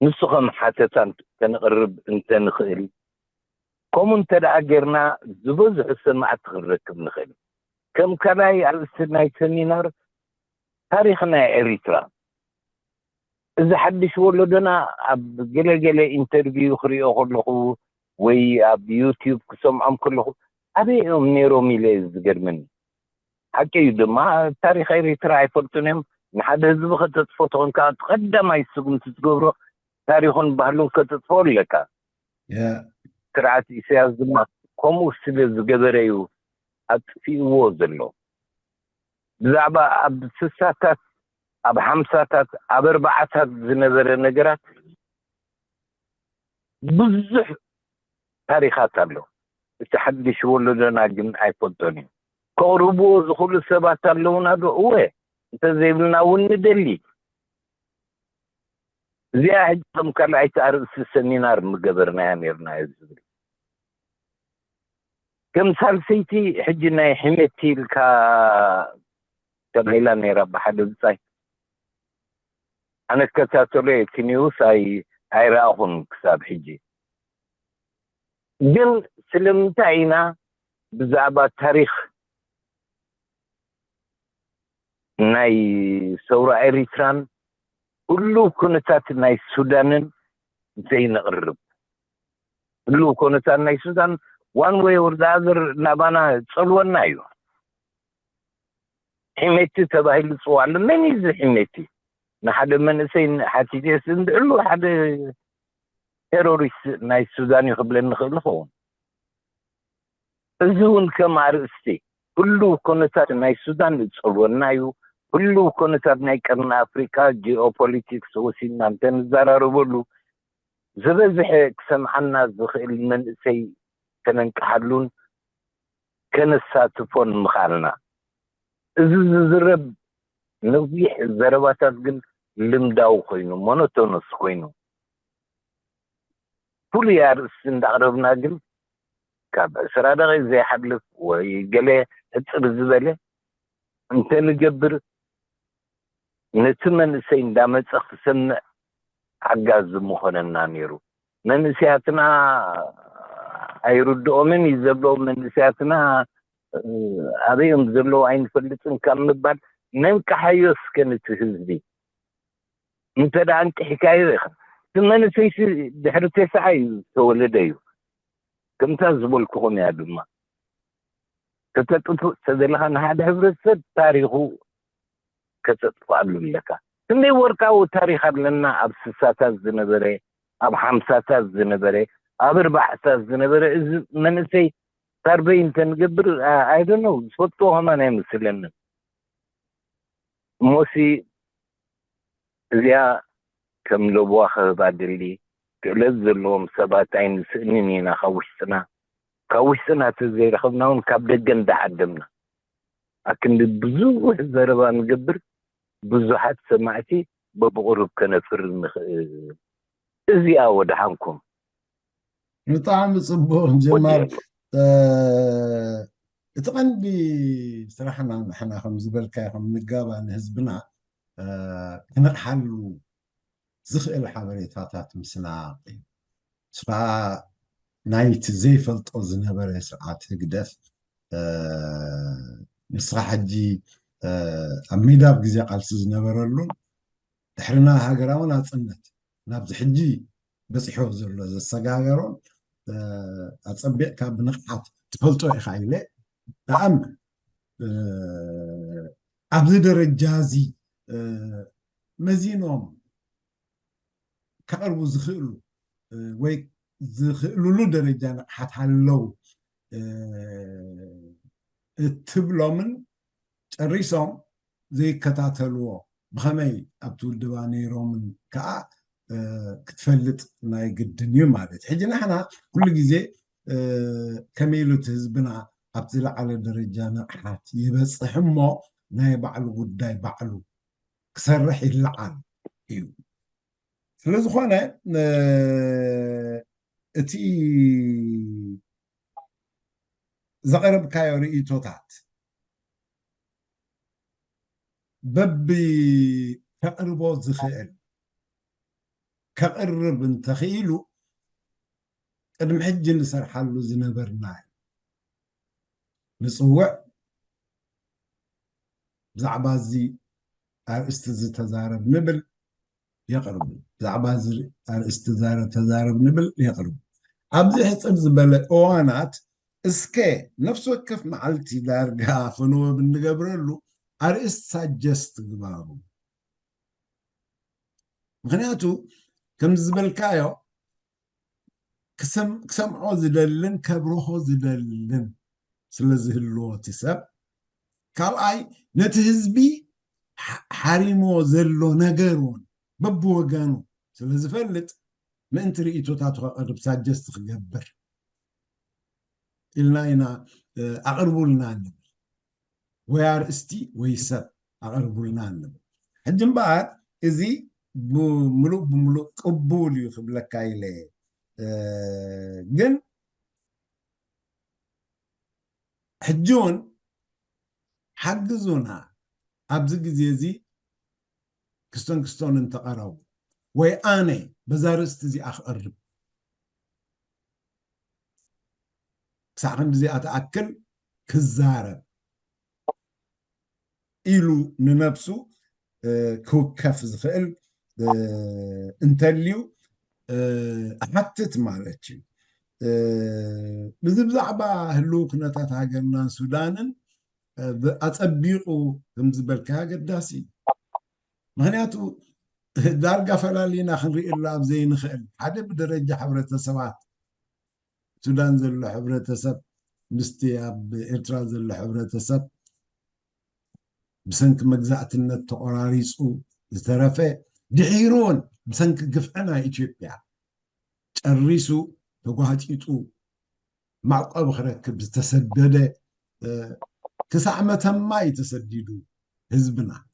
Speaker 3: نسخم حاتتان تنقرب انت نخيل كم انت دعجرنا زبوز السماعة تغركب نخيل كم كلاي على السناي سمينار تاريخنا إريترا إذا حدش ولدنا أب جل إنترفيو خريو كله وي أب يوتيوب كسمعهم كله أبي يوم نيرو ميليز جرمني حكي يدما تاريخ إريترا يفرتنهم نحد هزب خطط فوتون كات قدم يسقون تتجبرو تاريخون بحلون كتطفول لك ترعت إسياز دما كمو سلز جبريو أتفي وزلو زعبا أب سساتات أب حمساتات أب 4 زنبر نجرات بزح تاريخات له التحدي شو لنا جم أيفوتوني كوربو زخول السبات اللون هذا هو أنت زي لنا وندلي زي أحد كان عايز أعرف السمينار مقبرنا أميرنا يزبر كم سال سيتي حجنا حميتي الكا تبهيلا نيرا بحد الزاي أنا كتاتولي تنيوس أي راهن كساب حجي جل سلمتعينا بزعبة تاريخ ناي ثورة إريتران كله كونتات ناي السودان زي نقرب كله كونتات ناي السودان one way or the other نبانا تصلوا نايو حميتي تباهي الصوال من يزي حميتي نحد من سين حتيجي سند له حد تيروريست ناي السودان يقبل نخلفون زون كما رأستي كله كونتات ناي السودان تصلوا نايو كله كونتات ناي كرنا أفريقيا جيوبوليتيكس وسين نامتن زرارو بلو زبزح سمعنا زخيل من سي كننكحلون كنساتفون مخالنا زرب نوبيح الزرباتات قل لمداو خوينو مونوتونس خوينو كل يار سندعربنا قل كاب سرادة غي زي حدلف ويقلي اتسر الزبالة انت نقبر نتمن سين دامت اخسن عقاز مخوننا نيرو من سياتنا ayruddoo min ይዘብለው ምን ሲያትና አበይም ዘሎ አይን ፈልጥን ከምባል ነንከ ሓዮስ ከንት ህዝቢ እንተዳንክ ሕካዩ ትመን ሰይስ ድሕሪ ተሳይ ተወለደዩ ከምታ ዝበልኩኹም ያ ድማ ከተጥቱ ተዘለኻን ሓደ ህብረተሰብ ታሪኹ ከተጥፋሉ ለካ እንዴ ወርቃው ታሪኽ አለና ኣብ 60ታት ዝነበረ ኣብ 50ታት ዝነበረ ኣብ 4 ዝነበረ መንሰይ ተርበይን ተንገብር I don't know ሶቶ ሆማና ይመስለን ሞሲ እዚያ ከም ለቦ ከባድሊ ለዘሎም ሰባት አይን ስንኒና ካውሽትና ተዘይረኽብናውን ካብ ደገ እንዳዓደምና አክን ብዙሕ ዘረባ ንገብር ብዙሓት ሰማዕቲ በብቁርብ ከነፍር እዚኣ ወድሓንኩም
Speaker 1: بطعم صبور جمال اتقندي صراحة نحن خم زبالكا خم نقابة نهزبنا كنحلو زخيل حبريتاتات مسناقي سفا نايت زي فلطو زنبر سرعات هقدف نسخة حجي أميدا بجزي قالس زنبر اللون تحرنا هاقراون أتصنت نابز حجي بس يحوز اللو زي السقاقرون أتصبع كاب نقحات تفلطو إخايلة أم أبزي درجازي مزينهم كأربو زخيلو ወይ ዝኽእልሉ ደረጃ ንቕሓት ሃለው እትብሎምን ጨሪሶም ዘይከታተልዎ ብኸመይ ኣብቲ ውድባ ነይሮምን ከዓ ክትፈልጥ ናይ ግድን እዩ ማለት ሕጂ ንሕና ኩሉ ግዜ ከመይ ኢሉ እቲ ህዝብና ኣብቲ ዝለዓለ ደረጃ ንቕሓት ይበፅሕ እሞ ናይ ባዕሉ ጉዳይ ባዕሉ ክሰርሕ ይለዓል እዩ ስለዝኾነ እቲ ዘቕረብካዮ ርእይቶታት በቢ ከቕርቦ ዝኽእል ከቕርብ እንተኽኢሉ ቅድሚ ሕጂ ንሰርሓሉ ዝነበርና ንፅውዕ ብዛዕባ እዚ ኣርእስቲ ዝተዛረብ ንብል يقرب زعما الاستزارة تزارب نبل يقرب أبزي حسب زبالة أوانات اسكي نفس وكف معلتي دارقها فنوه بالنقبرلو أرئيست ساجست قبارو مغنياتو كم زبالكايو كسمعو زدلن كبروحو زدلن سلزه اللو تسب كالعاي نتهزبي حريمو زلو نقرون ببوغانو سلزفلت ما انت رئيتو تاتو قرب ساجست خجبر إلنا إنا أقربوا لنا النبي ويار استي ويسب أقربوا لنا النبي حجم بعد إذي بملوك قبول يخبلك كايلي جن حجون حجزونا أبزق زيزي كستون انت قراو وي اني بزارست زي اقرب ساعن زي اتاكل كزارب إلو ننفسو كوكف زخيل انتليو أحتت مالتي بزي بزعبا هلو كنتات هاجرنا سودانن أتطبيقو كمزبالكا قداسي مهنياتو دارقا فلالينا خنري إلا بزي نخيل حدا بدرجة حبرة سبات سودان زلو حبرة سب مستياب إرترا زلو حبرة سب بسنك مجزعة النت قراريسو زترفة دحيرون بسنك قفعنا إثيوبيا تقريسو تقوهات إيتو معقب خركب تسدد كسعمة ما يتسددو حزبنا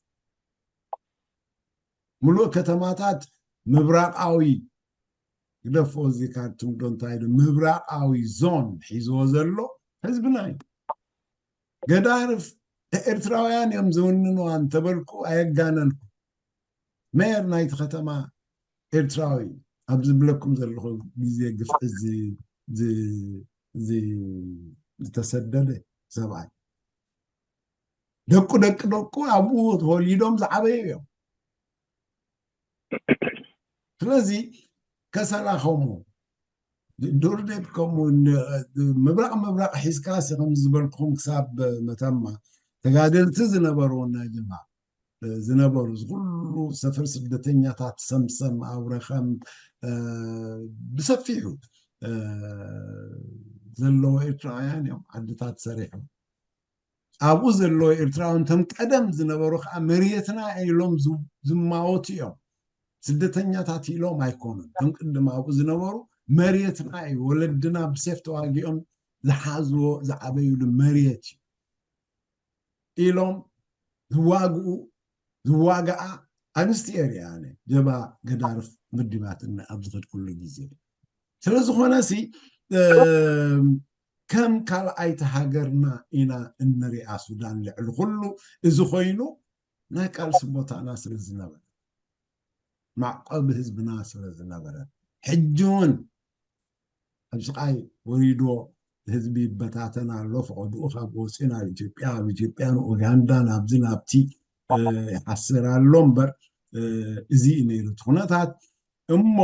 Speaker 1: ملوك كتماتات مبراقاوي يدفو زي كارتم دون تايدو مبراقاوي زون حيزو زلو حزبناي قد عارف إرتراويان يوم زوننو عن تبلكو أيقاننكو مير نايت ختما إرتراوي أبز بلكم زلو بيزي قفع زي تسدد سبعي دكو أبوه هوليدوم زعبيو ስለዚህ ከሰላኸሙ دور ديبكم مبرق حسكاس هم زبلكم كساب متما تقادلت زنبرونا يا جماعه زنبرو كله سفر سدتنيا تاع سمسم او رخم بسفيحو زلو إرترايان يوم عدتات سريحو ابو زلو إرتراون تم قدم زنبرو مريتنا ايلوم زماوت يوم سدتنيا تاتيلو ما يكونن تنقدم ابو زنبرو مريت معي ولدنا بسيف تواقيهم زحازو زعبيو مريت إيلوم زواقع أنستير يعني جبا قدارف مدبات إن أبزغد كل جزيرة سلسو خناسي كم كال أي تهاجرنا إنا النري السودان لعلو كله إذا خوينو ናይ ቃልሲ ቦታና ስለ ዝነበረ معقب حزبنا ስለዝነበረ ሕጂ እውን ኣብ ስቃይ ወሪዶ ህዝቢ በታተና ኣሎ ፍቅድኡ ካብ ወፂና ኢትዮጵያን ኡጋንዳን ኣብዚ ናብቲ ይሓስር ኣሎ እምበር እዚ ነይሩ ኩነታት እሞ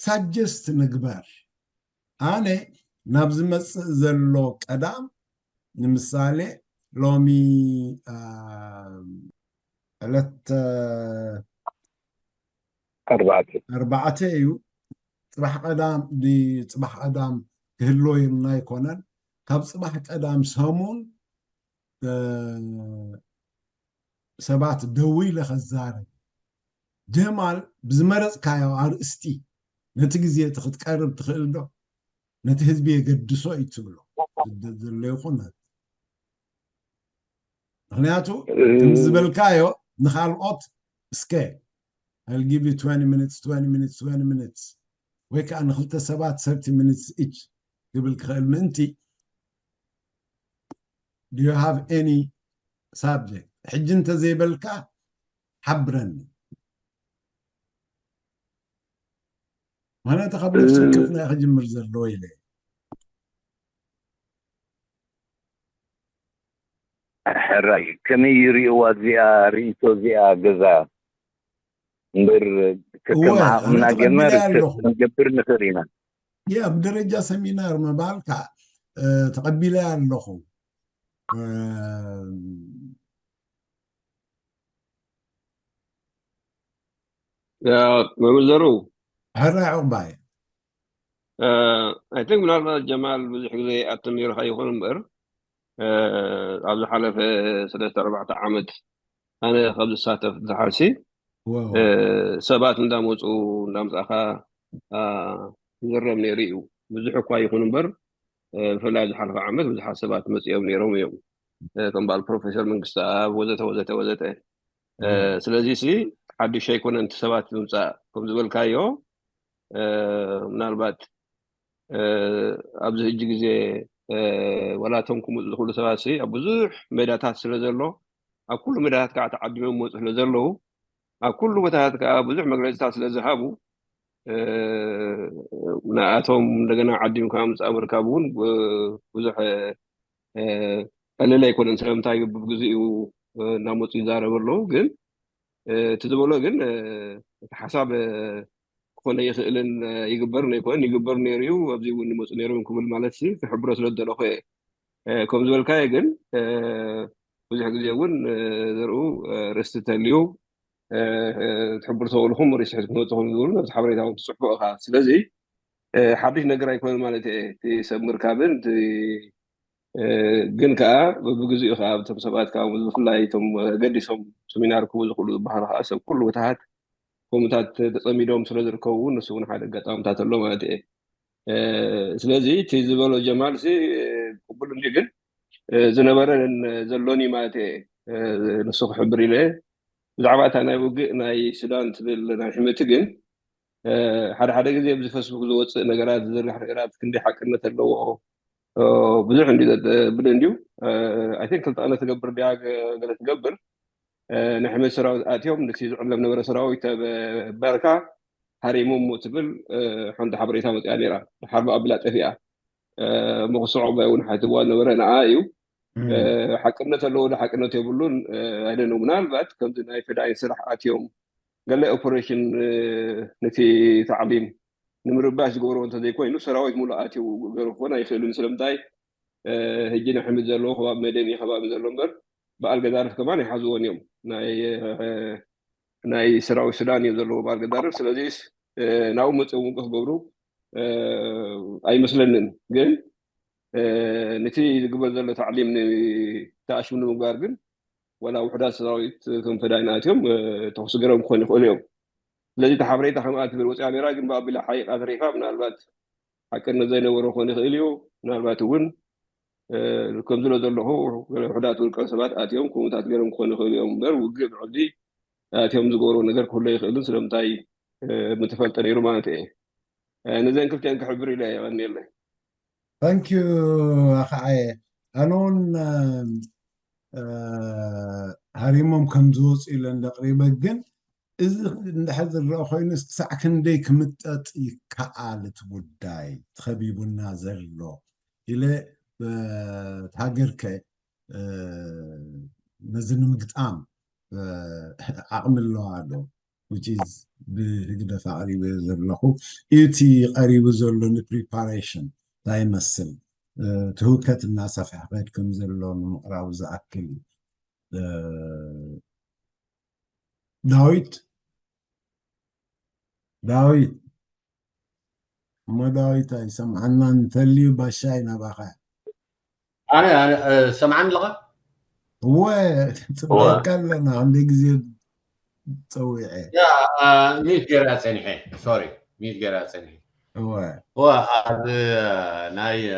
Speaker 1: ሳጀስት ንግበር ኣነ ናብ ዝመፅእ ዘሎ ቀዳም ንምሳሌ ሎሚ ዕለት 4 እዩ صباح قدام كهلو يمناي كونن كاب صباح قدام سمون سبات دوي لخزار جمال بزمرص كايو ارستي نتي غزي تخقرب تخيل دو نتي حزبي يقدسو يتبلو دل يخون مخنياتو تمزبلكايو نخالقوت سكي I'll give you 20 minutes وكأن خلت سبات 30 minutes each قبل كلمنتي do you have any subject حج انت زي بالكا حبرني وانا تقبلت كيفنا يا جمر زلويلي
Speaker 3: حراي كم يريوا زيا ريتو زيا غزا مبر كما من جمر نجبر نخرينا
Speaker 1: يا بدرجة سمينار ما بالك تقبلها اللخو
Speaker 4: يا ممزرو
Speaker 1: هرا عقباي
Speaker 4: I think من هذا جمال بزح زي التمير هاي يكون مبر عبد الحلف 3-4 عامد أنا قبل الساعة في الحرسي سبات نداموس وندامس أخا جربني ريو بزح كواي يكون مبر فلاج حلف عامد بزح سبات مسيو نيروم يوم كم بالبروفيسور من قصاب وزته سلازي سي حد شيء يكون أنت سبات نمسا كم زبل كايو منالبات أبز هجي زي ولا تنكم كل سباسي أبزح مداتات سلازلو أكل مداتات قاعد تعدي من موت سلازلو أكل مداتات أبزح مجلسات سلازهابو ناتهم لجنا عدي من كامس أمريكا بون بزح أنا لا يكون إنسان تايب بجزء ناموس إدارة برلو جن تدبلو جن حسب كون يخلن يقبرني ريو أبزي ونموس نيرو كمل مالتي في حبر سلطة الأخوة كم زول كايجن وزح جزيون ذرو رستتاليو تحبر صولهم وريش حسبهم تقولون بس حبري تاون تصحبوا خاص لذي حدش نقرأ يكون مالتي تسمر كابن جن كا بجزء خاب تبصبات كا وزفلاي تم قديسهم سمينار كوز كل بحر حاسب كل وتحت كومتات تصميدهم سلازر كون نسون حدا قطام تاتلو مالتي سلازي تيزبلو جمال سي قبل نجن زنبرن زلوني مالتي نسوق حبري له زعبات انا وقي ناي سودان تبل ناي حمتجن حدا غزي بز فيسبوك زوص نغرات زري حرقرات كندي حقنت لو بزح عندي بدنديو اي ثينك انا تقبر بيا قال تقبر نحمل سراو اتيوم نكسي علم نبر سراو بركه هريمو متبل حند حبريتا متيانيرا حرب ابلا طفيا مخصوع باون حتوا نبرنا ايو حقنت لو حقنت يبلون انا منالبات كنت ناي فداي سرح اتيوم قال لي اوبريشن نتي تعليم نمرباش غورو انت زي كوين سراويت مولاتي وغيرو هنا يخلون سلمتاي هجينا حمد زلو خباب مدني خباب زلو مبر بالقدار كمان يحزون يوم ناي سراوي سوداني زلو بالقدار سلازيس ناو مصو مقف غورو اي مسلنن ግን نتي قبل زلو تعليم تاشم مغار ግን ولا وحدات سراويت كم فدايناتهم توسغرم كون يخوليهم لذي تحبريت خمات بالوصي على راجل باب بلا حقيقه ظريفه من البات حكنا زي نورو كون يخيليو من البات ون كم زلو زلو هو وحدات والكسبات اتيوم كومتات غيرهم كون يخيليهم بر وقب عدي اتيوم زغورو ነገር كله يخيلون سلمتاي متفلتر يرومانتي نزين كنت انك حبري لا يعني الله
Speaker 1: ثانك يو اخي انون هريمهم كم زوز إلى النقريبا جن إذا نحذ الرأخين استسع كندي كمتت يكالت بداي تخبيب النازل له إلى تهاجر كي نزل مقطعم أعمل له هذا which is بهجدة فقريبة زلخو إيتي قريبة زلون preparation لا يمثل تهوكت الناس في حبيتكم زلون مقراو زأكل داويت ما داويت أي سمعنا نتلي بشاي نبغى
Speaker 5: أنا سمعان لغة
Speaker 1: هو تبكلنا عندك زيد تسوي
Speaker 5: يا ميت جرا سنحي سوري ميت جرا سنحي هو ناي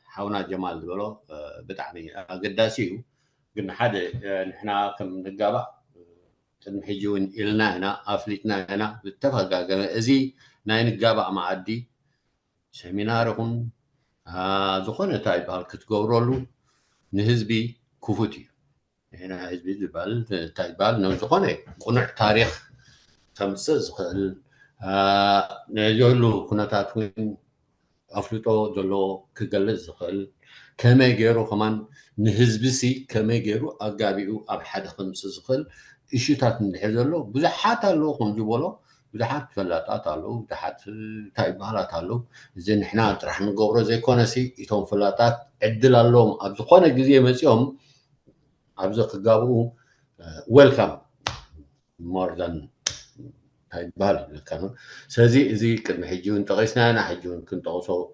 Speaker 5: حونا جمال دولو بتعني قداسيو قلنا حدا نحنا كم نقابة تنحجون إلنا هنا أفلتنا هنا باتفق إزي ناي نقابة مع عدي سيمينارهم زخونة تايب هالكتقورولو نهزبي كوفوتي هنا حزبي زبال تايبال نوزخوني قنع تاريخ تمسز خل نجولو كناتات وين أفلتو دلو كجلز خل كما يجرو كمان نهزبسي كما يجرو أجابيو أبحد خمسة خل إشيتات نحزلو بزحات اللو خنجبولو بزحات فلاتات اللو بزحات تايبالات اللو زين إحنا راح نقبره زي كونسي يتون فلاتات عدل اللوم أبزخونة جزية مسيهم أبزخ جابو welcome more than هايبال كانوا سازي زي كم حجون تغيسنا أنا حجون كنت أوصل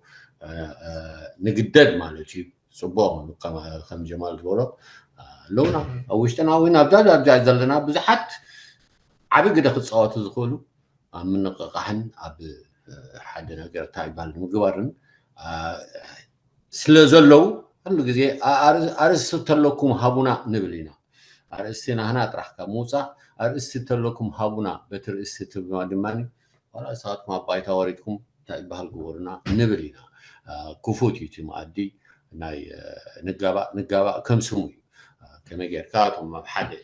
Speaker 5: نجدد مالتي صباح كما خم جمال دولة لونا أو اشتنا وين أبدا زلنا بزحت عبي قد أخذ صوت زخولو من قحن أب حد نقدر تايبال مقبرن سلزلو هلو جزء أرسلتلكم هابونا نبلينا أرسلنا هنا ترح كموسى أرسلتلكم هابونا بتر أرسلتلكم دماني ولا ساعات ما بايت أوريكم تايب هالجورنا نبلينا كفوتي تمادي ناي نجابا كم سمي كم يجر كاتهم ما بحد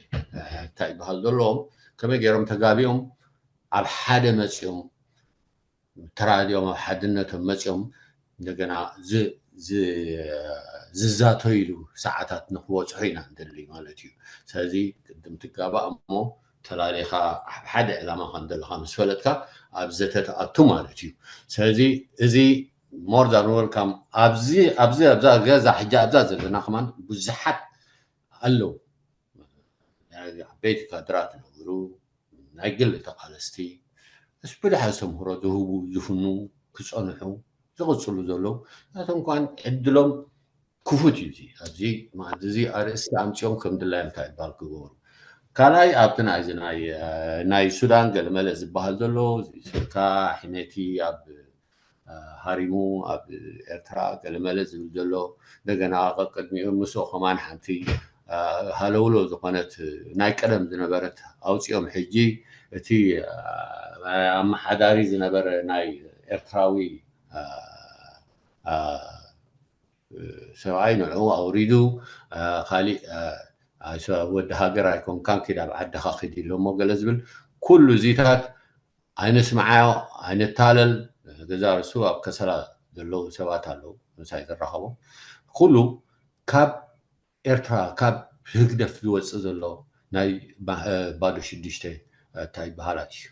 Speaker 5: تايب هالدلهم كم يجرهم تجابيهم على حد مسيهم ترى اليوم حدنتهم مسيهم نجنا زاتو يلو ساعات نخوص حينا ندلي مالتيو سازي قدم تقابا أمو تلاليخا حد إذا ما خندل خامس فلتك أبزتت أتو مالتيو سازي إزي more than welcome أبزي غازا حجا أبزا زلنا كمان بزحت قالو يعني بيت كادرات نورو نقل تقالستي بس بدي حسم هردو يفنو كسأنحو زغصلو زلو هاتم كان عدلهم كفوتي زي هذي ما زي أرس أمشيهم كم دلهم تايب بالكور كلاي أبتنا عايزين ناي السودان قال ما لازم بهالدلو سكا حنيتي أب هاريمو أب إرترا قال ما لازم دلو دجنا قد مسو كمان حنتي هالولو زقنت ناي كلام زنبرت أو يوم حجي تي أم حداري زنبر ناي إرتراوي سواعين هو أريدو خالي ود هاجر يكون كان كده بعد خاخدي لو ما جلزبل كل زيتات عين سمعه عين تالل جزار سوا كسرة دلو سوات هالو مسايد الرخبو كله كاب إرترا كاب هكذا في وسط دلو ناي بعد شديشته تاي بحالاتي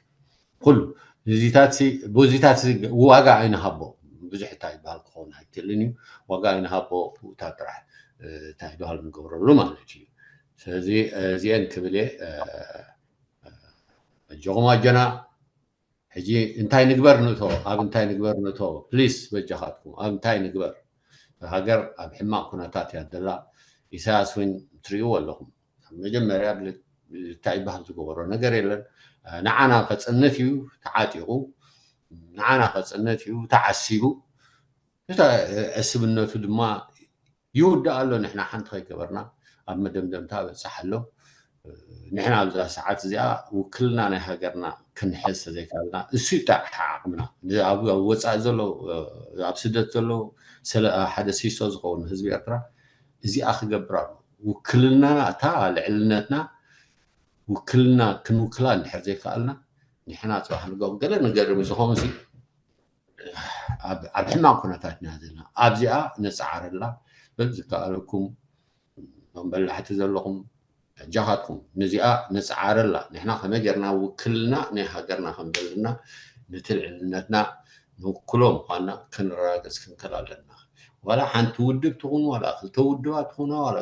Speaker 5: كله زيتاتي بوزيتاتي واقع عين هبو بزح تاي بالكون هاي تلني وقاين هابو تطرح تاي بالنقبر له مالتي زي انت بلي جوما جنا حجي انتاي نقبر نتو اب انتاي نقبر نتو بليز وجهاتكم اب انتاي نقبر هاجر اب حما كناتات يدلا اساس وين تريو لهم مجمريا بل تاي بالنقبر نغير يلن نعنا قصنتيو تعاتيو نعنا قصنتيو تعسيبو أسبنا تدما يود قالوا نحنا حنت خي كبرنا أما دم تابع صح له نحنا على ساعات زيا وكلنا نهجرنا كنحس زي كلنا السيطة حقنا أبو وصع زلو أبسدت زلو سلا حدا سيسوز قون هزبي أترى زي أخ جبران وكلنا تا لعلنتنا وكلنا كنوكلا نحر زي كالنا نحنا صراحة نقول قال نقرب زخومسي عبحنا كنتات نازلنا أبزع نسعر الله بذكركم من بلحت زلهم جهاتكم نزيا نسعر الله نحنا خم جرنا وكلنا نهجرنا خم بلنا نتلعنتنا نكلهم قلنا كنراقص كنكلالنا ولا حن تودب تكون ولا تودبات تكون ولا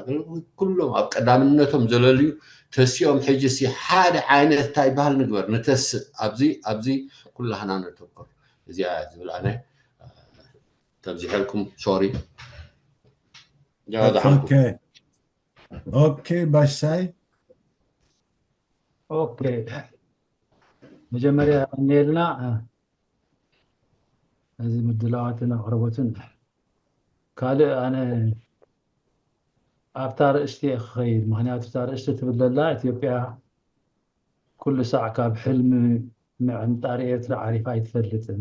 Speaker 5: كلهم قدامنتهم زلليو تسيوم حجسي حاد عينه تايبال نقبر نتس ابزي كلها نتفكر زي زبل انا تبزي لكم سوري
Speaker 1: اوكي باشاي
Speaker 6: اوكي مجمريا نيلنا هذه مدلواتنا غربتنا كالي انا ابتار اشتي خير مهنيات ابتار اشتي تبدل اثيوبيا كل ساعه كاب حلم عن طريقه عارفه يتفلت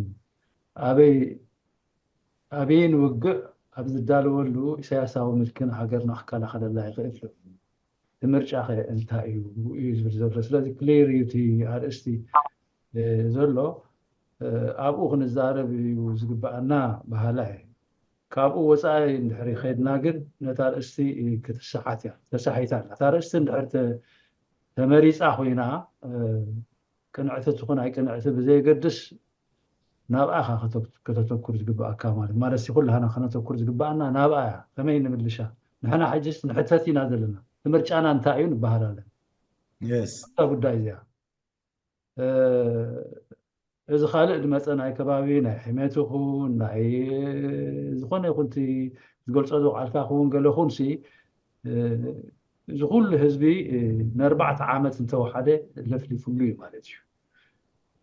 Speaker 6: ابين وقع ابز دالولو سياساو ملكن هاجرنا حكاله خد الله يغفر تمرج اخي انت يزبر ስለዚህ ክሊሪቲ አርእስቲ ዘሎ ኣብኡ ክንዛረብ እዩ ዝግባአና ባህላይ ካብኡ ወፃኢ እንድሕር ኸድና ግን ነታ አርእስቲ ተሳሒታ ነታ አርእስቲ እንድሕር ተመሪፃ ኮይና ቅንዕቲ ትኹን ኣይቅንዕቲ ብዘይገድስ ናብኣኻ ከተተኩር ዝግባአካ ማለት ኩላና ከነተኩር ዝግባአና ናብኣ እያ ከመይ ንምልሻ ንሕና ሕጅስ ንሕተት ኢና ዘለና ትምርጫና እንታይ እዩ ንበሃል ኣለና እታ ጉዳይ እዚኣ እዚ ካልእ ድመፀ ናይ ከባቢ ናይ ሕሜት ይኹን ናይ ዝኾነ ይኹንቲ ዝገልፆ ዝውዓልካ ክውን ገለ ይኹንሲ እዚ ኩሉ ህዝቢ ን4 ዓመት እንተወሓደ ለፍሊፉሉ እዩ ማለት እዩ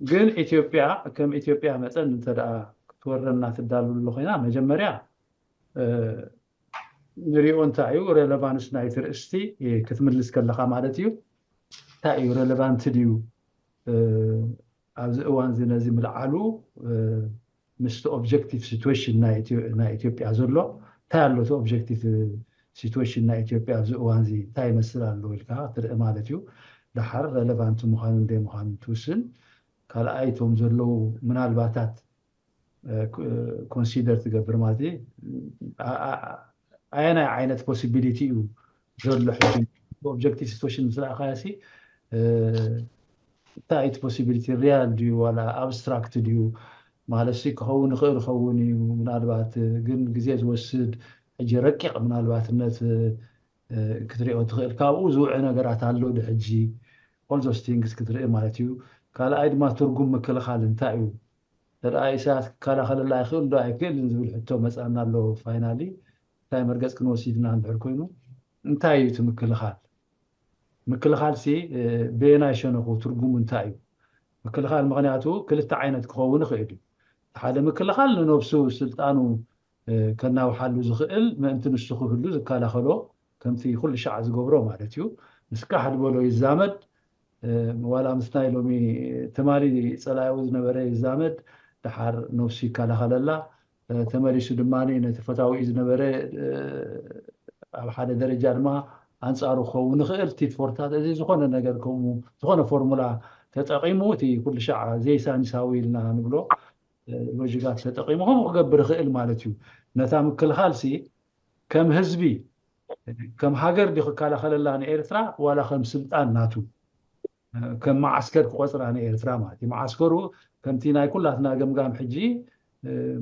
Speaker 6: ግን ኢትዮጵያ ከም ኢትዮጵያ መፀን እንተደኣ ክትወረና ትዳልውሉ ኮይና መጀመርያ ንሪኦ እንታይ እዩ ሬሌቫንስ ናይቲ ርእስቲ ክትምልስ ከለካ ማለት እዩ እንታይ እዩ ሬሌቫንት ድዩ ኣብዚ እዋን ነዚ ምልዓሉ ምስቲ ኦብጀክቲቭ ሲትዌሽን ናይ ኢትዮጵያ ዘሎ እንታይ ኣሎ እቲ ኦብጀክቲቭ ሲትዌሽን ናይ ኢትዮጵያ ኣብዚ እዋን እዚ እንታይ ይመስል ኣሎ ኢልካ ትርኢ ማለት እዩ ድሓር ሬሌቫንት ምዃኑ እንደምዃኑ ትውስን ካልኣይ እቶም ዘለው ምናልባታት ኮንሲደር ትገብር ማለት እዩ ኣየናይ ዓይነት ፖሲቢሊቲ እዩ ዘሎ ሕጂ ኦብጀክቲቭ ሲትዌሽን ምስ ረኣኻያሲ እንታይ እቲ ፖሲቢሊቲ ሪያል ድዩ ዋላ ኣብስትራክት ድዩ ማለትሲ ክኸውን ይኽእል ክኸውን እዩ ምናልባት ግን ግዜ ዝወስድ ሕጂ ረቂቕ ምናልባትነት ክትሪኦ ትኽእል ካብኡ ዝውዕ ነገራት ኣሎ ድሕጂ ኦል ዞስ ቲንግስ ክትርኢ ማለት እዩ ካልኣይ ድማ ትርጉም ምክልኻል እንታይ እዩ ተደኣ ኢሳያስ ክከላኸለላ ይኽእል ዶ ኣይክእልን ዝብል ሕቶ መፃና ኣሎ ፋይናሊ እንታይ መርገፅ ክንወሲድና እንድሕር ኮይኑ እንታይ እዩ እቲ ምክልኻልሲ ብናይ ሸነኹ ትርጉሙ እንታይ እዩ ምክልኻል ምክንያቱ ክልተ ዓይነት ክኸውን ይኽእል እዩ ሓደ ምክልኻል ንነብሱ ስልጣኑ ከናውሓሉ ዝኽእል ምእንቲ ንሱ ክህሉ ዝከላኸሎ ከምቲ ኩሉ ሻዕ ዝገብሮ ማለት እዩ ምስካሕ ድበሎ ይዛመድ ዋላ ምስ ናይ ሎሚ ተማሊ ፀላዩ ዝነበረ ይዛመድ ድሓር ነብሱ ይከላኸለላ ተመሊሱ ድማ ነቲ ፈታዊ ዝነበረ ኣብ ሓደ ደረጃ ድማ አንጻሩ ክኸውን ይኽእል ቲትፎርታት እዚ ዝኾነ ነገር ከምኡ ዝኾነ ፎርሙላ ተጠቂሙ እቲ ኩሉ ሻዕ ዘይሳይንሳዊ ኢልና ንብሎ ሎጂካት ተጠቂሙ ከምኡ ክገብር ይኽእል ማለት እዩ ነታ ምክልኻልሲ ከም ህዝቢ ከም ሃገር ዲ ክከላኸለላ ንኤርትራ ዋላ ከም ስልጣን ናቱ ከም ማዓስከር ክቆፅራ ንኤርትራ ማለት እዩ ማዓስከሩ ከምቲ ናይ ኩላትና ገምጋም ሕጂ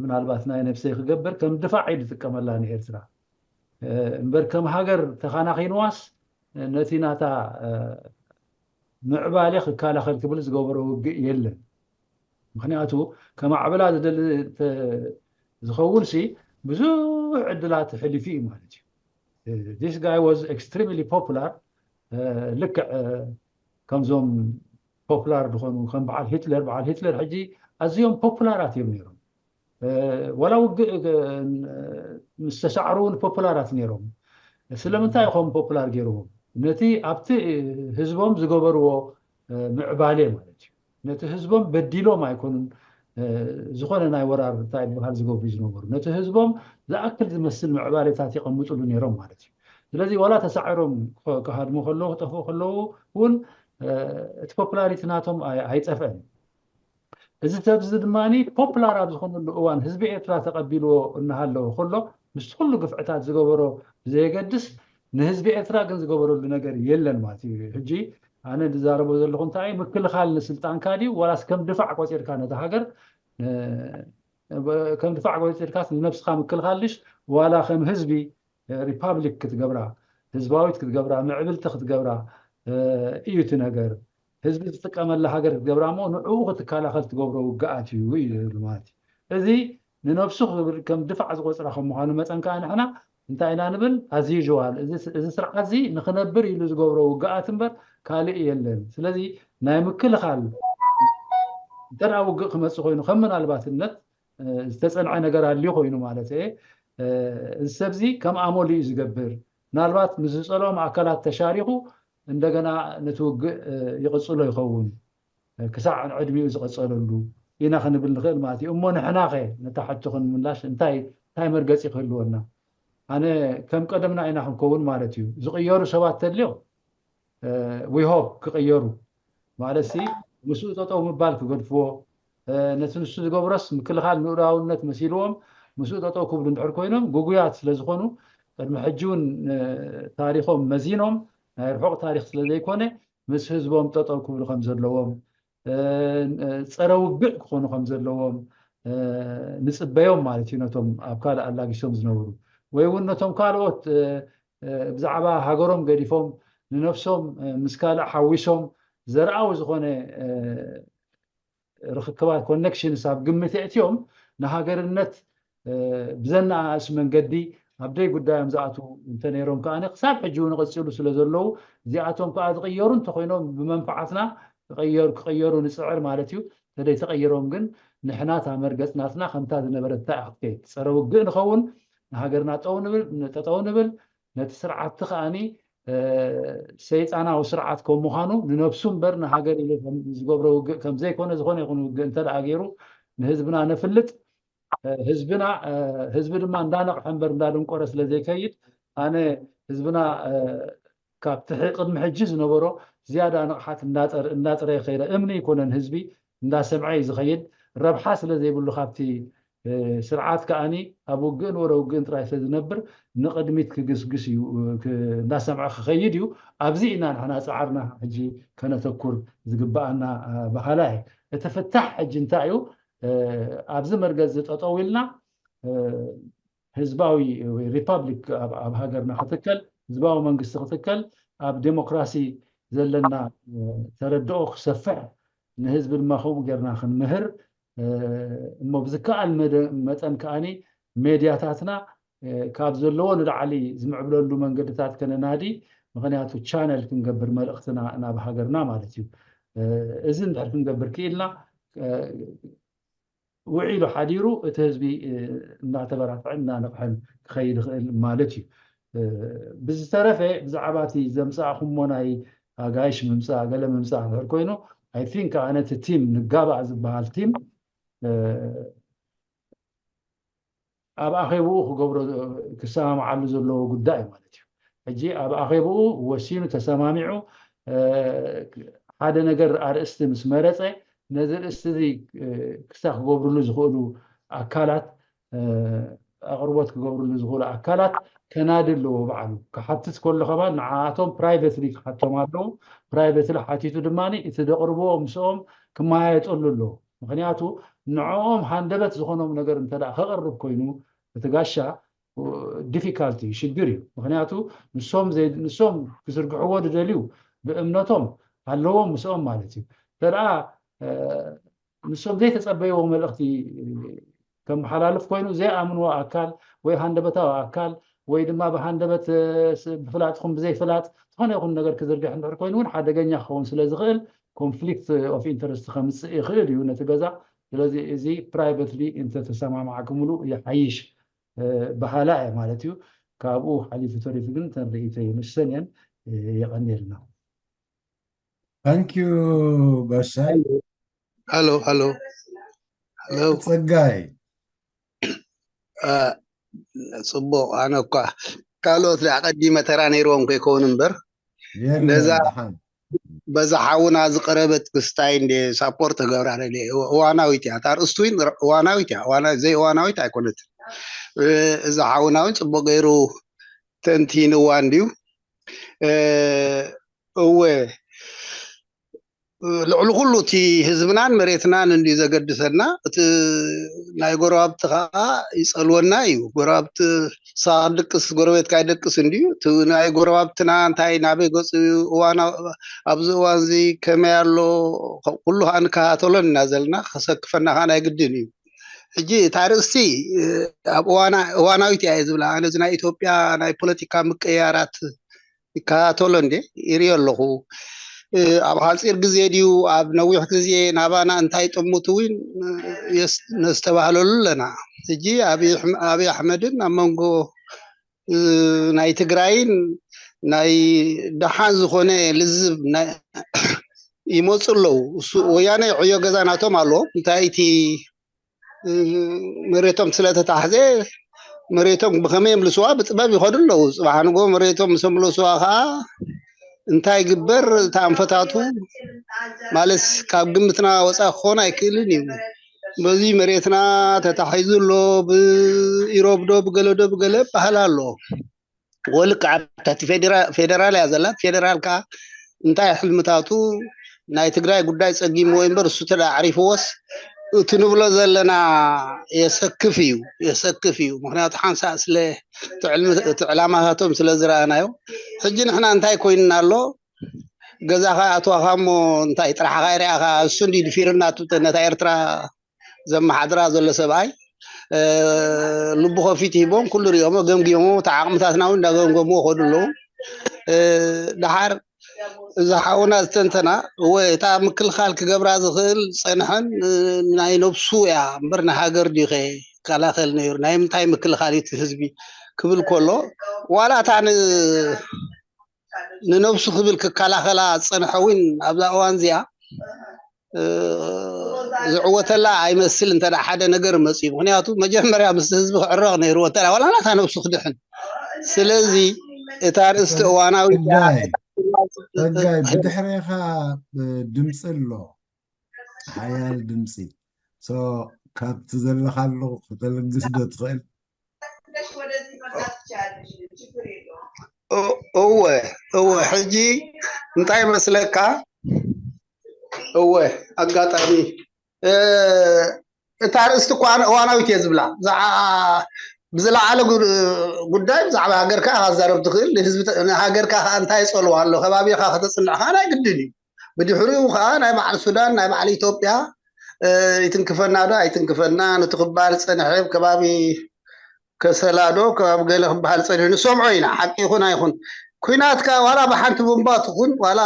Speaker 6: ምናልባት ናይ ነፍሰይ ክገብር ከም ድፋዕ ኢሉ ዝጥቀመላ ንኤርትራ እምበር ከም ሃገር ተኻናኺንዋስ ነቲ ናታ ምዕባለ ክከላኸል ክብል ዝገበሮ ውግእ የለን ምክንያቱ ከማዕበላ ዝደሊ ዝኸውንሲ ብዙሕ ዕድላት ሕሊፉ እዩ ማለት እዩ this guy was extremely popular ልክዕ ከምዞም ፖፑላር ዝኾኑ ከም በዓል ሂትለር ሕጂ ኣዝዮም ፖፑላራት እዮም ነይሮም ወላ ውግእ ምስ ተሳዕሩ እውን ፖፑላራት ነይሮም ስለምንታይ ኢኹም ፖፑላር ገይርዎም ነቲ ኣብቲ ህዝቦም ዝገበርዎ ምዕባለ ማለት እዩ ነቲ ህዝቦም በዲሎም ኣይኮኑን ዝኾነ ናይ ወራር እንታይ ዝበሃል ዝገብሩ ዝነበሩ ነቲ ህዝቦም ዝኣክል ዝመስል ምዕባለታት ይቐምጡሉ ነይሮም ማለት እዩ ስለዚ ዋላ ተሳዒሮም ክሃድሙ ከለዉ ክጠፍኡ ከለዉ እውን እቲ ፖፑላሪቲ ናቶም ኣይፀፍአን እዚ ሰብ እዚ ድማኒ ፖፑላር ኣብ ዝኾነሉ እዋን ህዝቢ ኤርትራ ተቐቢልዎ እናሃለዎ ከሎ ምስ ኩሉ ግፍዕታት ዝገበሮ ብዘየገድስ ንህዝቢ ኤርትራ ግን ዝገበረሉ ነገር የለን ማለት እዩ ሕጂ ኣነ ዝዛረቦ ዘለኹ እንታይ ምክልኻል ንስልጣንካ ድዩ ዋላስ ከም ድፋዕ ቆፂርካ ነቲ ሃገር ከም ድፋዕ ቆፂርካ ንነብስኻ ምክልኻል ድሽ ዋላ ከም ህዝቢ ሪፓብሊክ ክትገብራ ህዝባዊት ክትገብራ ምዕብልቲ ክትገብራ እዩ እቲ ነገር ህዝቢ ዝጥቀመላ ሃገር ክትገብራ እሞ ንዕኡ ክትከላኸል ትገብሮ ውግኣት እዩ ይብሉ ማለት እዩ እዚ ንነብሱ ከም ድፋዕ ዝቆፅራ ከም ምዃኑ መጠን ከዓ ንሕና እንታይ ኢና ንብል as usual እዚ ስርዓት እዚ ንክነብር ኢሉ ዝገብሮ ውግኣት እምበር ካልእ የለን ስለዚ ናይ ምክልኻል እንተደኣ ውግእ ክመፅእ ኮይኑ ከም ምናልባትነት ዝተፀንዐ ነገር ኣልዩ ኮይኑ ማለት እዚ ሰብ እዚ ከም ኣሞል እዩ ዝገብር ምናልባት ምስ ዝፀልኦም ኣካላት ተሻሪኹ እንደገና ነቲ ውግእ ይቕፅሎ ይኸውን ክሳዕ ዕድሚኡ ዝቐፀለሉ ኢና ክንብል ንኽእል ማለት እዩ እሞ ንሕና ኸ ነታ ሕቶ ክንምላሽ እንታይ መርገፂ ክህልወና ኣነ ከም ቀደምና ኢና ክንከውን ማለት እዩ ዝቕየሩ ሰባት ተድልዮም ዊሆፕ ክቕየሩ ማለት ሲ ምስኡ ጠጠው ምባል ክገድፍዎ ነቲ ንሱ ዝገብሮስ ምክልኻል ምእራውነት መሲልዎም ምስኡ ጠጠው ክብሉ እንድሕር ኮይኖም ጉጉያት ስለዝኾኑ ቅድሚ ሕጂ እውን ታሪኾም መዚኖም ናይ ርሑቕ ታሪክ ስለዘይኮነ ምስ ህዝቦም ጠጠው ክብሉ ከም ዘለዎም ፀረ ውግእ ክኾኑ ከም ዘለዎም ንፅበዮም ማለት እዩ ነቶም ኣብ ካልእ ኣላጊሶም ዝነብሩ ወይ እውን ነቶም ካልኦት ብዛዕባ ሃገሮም ገዲፎም ንነፍሶም ምስ ካልእ ሓዊሶም ዘርኣዊ ዝኾነ ርክክባት ኮኔክሽንስ ኣብ ግምት የእትዮም ንሃገርነት ብዘናኣእስ መንገዲ ኣብ ደይ ጉዳዮም ዝኣትዉ እንተነይሮም ከዓነ ክሳብ ሕጂ እውን ይቕፅሉ ስለ ዘለዉ እዚኣቶም ከዓ ዝቕየሩ እንተኮይኖም ብመንፋዓትና ክቕየሩ ንፅዕር ማለት እዩ ተደይ ተቐይሮም ግን ንሕና እታ መርገፅናትና ከምታ ዝነበረት እንታይ ክትከይድ ፀረ ውግእ ንኸውን ንሃገርና ጠጠው ንብል ነቲ ስርዓቲ ከዓኒ ሰይጣናዊ ስርዓት ከም ምዃኑ ንነብሱ እምበር ንሃገር ኢሉ ዝገብሮ ውግእ ከም ዘይኮነ ዝኾነ ይኹን ውግእ እንተደኣ ገይሩ ንህዝብና ነፍልጥ ህዝቢ ድማ እንዳነቕሐ እምበር እንዳደንቆረ ስለዘይከይድ ኣነ ህዝብና ካብቲ ቅድሚ ሕጂ ዝነበሮ ዝያዳ ንቕሓት እንዳጥረ ይኸይደ እምኒ ይኮነን ህዝቢ እንዳሰምዐ እዩ ዝኸይድ ረብሓ ስለዘይብሉ ካብቲ ስርዓት ከዓኒ ኣብ ውግእን ወረ ውግእን ጥራይ ስለዝነብር ንቅድሚት ክግስግስ እዩ እንዳሰምዐ ክኸይድ እዩ ኣብዚ ኢና ንሕና ፃዓርና ሕጂ ከነተኩር ዝግባአና ባህላይ እቲ ፍታሕ ሕጂ እንታይ እዩ ኣብዚ መርገፅ ጠጠው ኢልና ህዝባዊ ሪፓብሊክ ኣብ ሃገርና ክትከል ህዝባዊ መንግስቲ ክትከል ኣብ ዴሞክራሲ ዘለና ተረድኦ ክሰፍሕ ንህዝቢ ድማ ከምኡ ጌርና ክንምህር እሞ ብዝከኣል መጠን ከዓኒ ሜድያታትና ካብ ዘለዎ ንላዕሊ ዝምዕብለሉ መንገድታት ከነናዲ ምክንያቱ ቻነል ክንገብር መልእኽትና ናብ ሃገርና ማለት እዩ እዚ እንድሕር ክንገብር ክኢልና ውዒሉ ሓዲሩ እቲ ህዝቢ እናተበራትዐን እናነቕሐን ክኸይድ ይኽእል ማለት እዩ ብዝተረፈ ብዛዕባ እቲ ዘምፃእኹሞ ናይ ኣጋይሽ ምምፃእ ገለ ምምፃእ ንድሕር ኮይኑ ኣይ ቲንክ ኣነ እቲ ቲም ንጋባእ ዝበሃል ቲም ኣብ ኣኼብኡ ክገብሮ ክሰማምዓሉ ዘለዎ ጉዳይ ማለት እዩ ሕጂ ኣብ ኣኼብኡ ወሲኑ ተሰማሚዑ ሓደ ነገር ኣርእስቲ ምስ መረፀ ነዚ ርእስቲ እዚ ክሳብ ክገብርሉ ዝኽእሉ ኣካላት ኣቕርቦት ክገብርሉ ዝኽእሉ ኣካላት ከናድ ኣለዎ ባዕሉ ክሓትት ከሎ ኸባ ንዓቶም ፕራይቬትሊ ክሓቶም ኣለዎ ፕራይቬትሊ ሓቲቱ ድማኒ እቲ ዘቕርብዎ ምስኦም ክመያየጠሉ ኣለዎ ምክንያቱ ንዕኦም ሃንደበት ዝኾኖም ነገር እንተደኣ ከቕርብ ኮይኑ እቲ ጋሻ ዲፊካልቲ ሽግር እዩ ምክንያቱ ንሶም ክዝርግሕዎ ድደልዩ ብእምነቶም ኣለዎም ምስኦም ማለት እዩ ተደኣ ንሶም ዘይተፀበይዎ መልእኽቲ ከመሓላልፍ ኮይኑ ዘይኣምንዎ ኣካል ወይ ሃንደበታዊ ኣካል ወይ ድማ ብሃንደበት ብፍላጥኩም ብዘይፍላጥ ዝኾነ ይኹን ነገር ክዝርግሕ እንድሕር ኮይኑ እውን ሓደገኛ ክኸውን ስለ ዝኽእል ኮንፍሊክት ኦፍ ኢንተረስት ከምፅእ ይኽእል እዩ ነቲ ገዛ ስለዚ እዚ ፕራይቬትሊ እንተተሰማማዕክምሉ ይሓይሽ ባህላ እየ ማለት እዩ ካብኡ ሓሊፉ ተሪፉ ግን ተንርኢቶ ንሰን እየን የቐኒልና
Speaker 1: ታንኪዩ ባሻይ
Speaker 7: ሃሎ
Speaker 1: ፀጋይ
Speaker 7: ፅቡቅ ኣነ እኳ ካልኦት ቀዲመ ተራ ነይሮም ከይከውን እምበር ነዛ
Speaker 1: የለን ድሓን
Speaker 7: በዛ ሓውና ዝቀረበት ክስታይ እንደ ሳፖርት ተገብራ እዋናዊት እያ ታርእስቱን እዋናዊት እያ ዘይ እዋናዊት ኣይኮነት እዛ ሓውና እውን ፅቡቅ ገይሩ ተንቲንዋ እንድዩ እወ ልዕሊ ኩሉ እቲ ህዝብናን መሬትናን እንዲ ዘገድሰና እቲ ናይ ጎረባብቲ ከዓ ይፀልወና እዩ ጎረባብቲ ሳቅ ድቅስ ጎረቤትካ ይደቅስ እንድዩ እቲ ናይ ጎረባብትና እንታይ ናበይ ገፁ ኣብዚ እዋን እዚ ከመይ ኣሎ ኩሉ ከዓ ንከታተሎን ኢና ዘለና ከሰክፈና ከዓ ናይ ግድን እዩ ሕጂ ታርእስቲ ኣብ እዋናዊት እያ ዝብላ ኣነ እዚ ናይ ኢትዮጵያ ናይ ፖለቲካ ምቅያራት ይከታተሎ እንዴ ይርዮ ኣለኹ ኣብ ሓፂር ግዜ ድዩ ኣብ ነዊሕ ግዜ ናባና እንታይ ጥሙት እውን ነስተባህለሉ ኣለና ሕጂ ኣብይ ኣሕመድን ኣብ መንጎ ናይ ትግራይን ናይ ደሓን ዝኾነ ልዝብ ይመፁ ኣለዉ ወያነ ዕዮ ገዛ ናቶም ኣለዎ እንታይ እቲ መሬቶም ስለተታሕዘ መሬቶም ብከመይ የምልስዋ ብጥበብ ይኸዱ ኣለዉ ፅባሕ ንጎ መሬቶም ምስ ኣምለስዋ ከዓ እንታይ ግበር ተኣንፈታቱ ማለት ካብ ግምትና ወፃኢ ክኾን ኣይክእልን እዩ በዚ መሬትና ተታሒዙ ኣሎ ብኢሮብ ዶ ብገለዶ ብገለ ባህል ኣሎ ወልክዓ ታሕቲ ፌደራል እያ ዘላ ፌደራል ከዓ እንታይ ሕልምታቱ ናይ ትግራይ ጉዳይ ፀጊምዎ እምበር እሱ ተዳዕሪፍዎስ እቲ ንብሎ ዘለና የሰክፍ እዩ ምክንያቱ ሓንሳእ ስለ እቲ ዕላማታቶም ስለ ዝረኣናዮ ሕጂ ንሕና እንታይ ኮይንና ኣሎ ገዛኻ ኣትዋኻ እሞ እንታይ ጥራሕኻ ይርኣኻ እሱ እንዲ ድፊርና ነታ ኤርትራ ዘመሓድራ ዘሎ ሰብኣይ ልቡ ከፊት ሂቦም ኩሉ ሪኦሞ ገምጊሞ ተዓቕምታትና እውን እንዳገምገምዎ ከዱ ኣለዉ ድሓር እዛ ሓውና ዝተንተና እታ ምክልኻል ክገብራ ዝኽእል ፀንሐን ናይ ነብሱ እያ እምበር ንሃገር ድኸ ከላኸል ነይሩ ናይ ምንታይ ምክልኻሊት ህዝቢ ክብል ከሎ ዋላ እታ ንነብሱ ክብል ክከላኸላ ዝፀንሐ እውን ኣብዛ እዋን እዚኣ ዝዕወተላ ኣይመስል እንተ ሓደ ነገር መፅኡ ምክንያቱ መጀመርያ ምስ ህዝቢ ክዕረቕ ነይሩ እንተ ዋላ ናታ ነብሱ ክድሕን ስለዚ እታ ርእስቲ እዋናዊት
Speaker 1: ፀጋይ ብድሕሪኻ ድምፂ ኣሎ ሓያል ድምፂ ካብቲ ዘለካ ኣለኹ ክተለግስ ዶ ትኽእል
Speaker 7: እወ ሕጂ እንታይ መስለካ ኣጋጣሚ እታ ርእስቲ እኳ እዋናዊት እየ ዝብላ ብዝለዓለ ጉዳይ ብዛዕባ ሃገርካ ክዛረብ ትኽእል ንሃገርካ ከዓ እንታይ ፀልዋ ኣሎ ከባቢኻ ከተፅንዕ ከዓ ናይ ግድን እዩ ብድሕሪኡ ከዓ ናይ በዓል ሱዳን ናይ በዓል ኢትዮጵያ ይትንክፈና ዶ ኣይትንክፈና ነቲ ክበሃል ፀንሐ ከባቢ ከሰላዶ ከባቢ ገለ ክበሃል ፀንሐ ንሰምዖ ኢና ሓቂ ይኹን ኣይኹን ኩናትካ ዋላ ብሓንቲ ቦምባ ትኹን ዋላ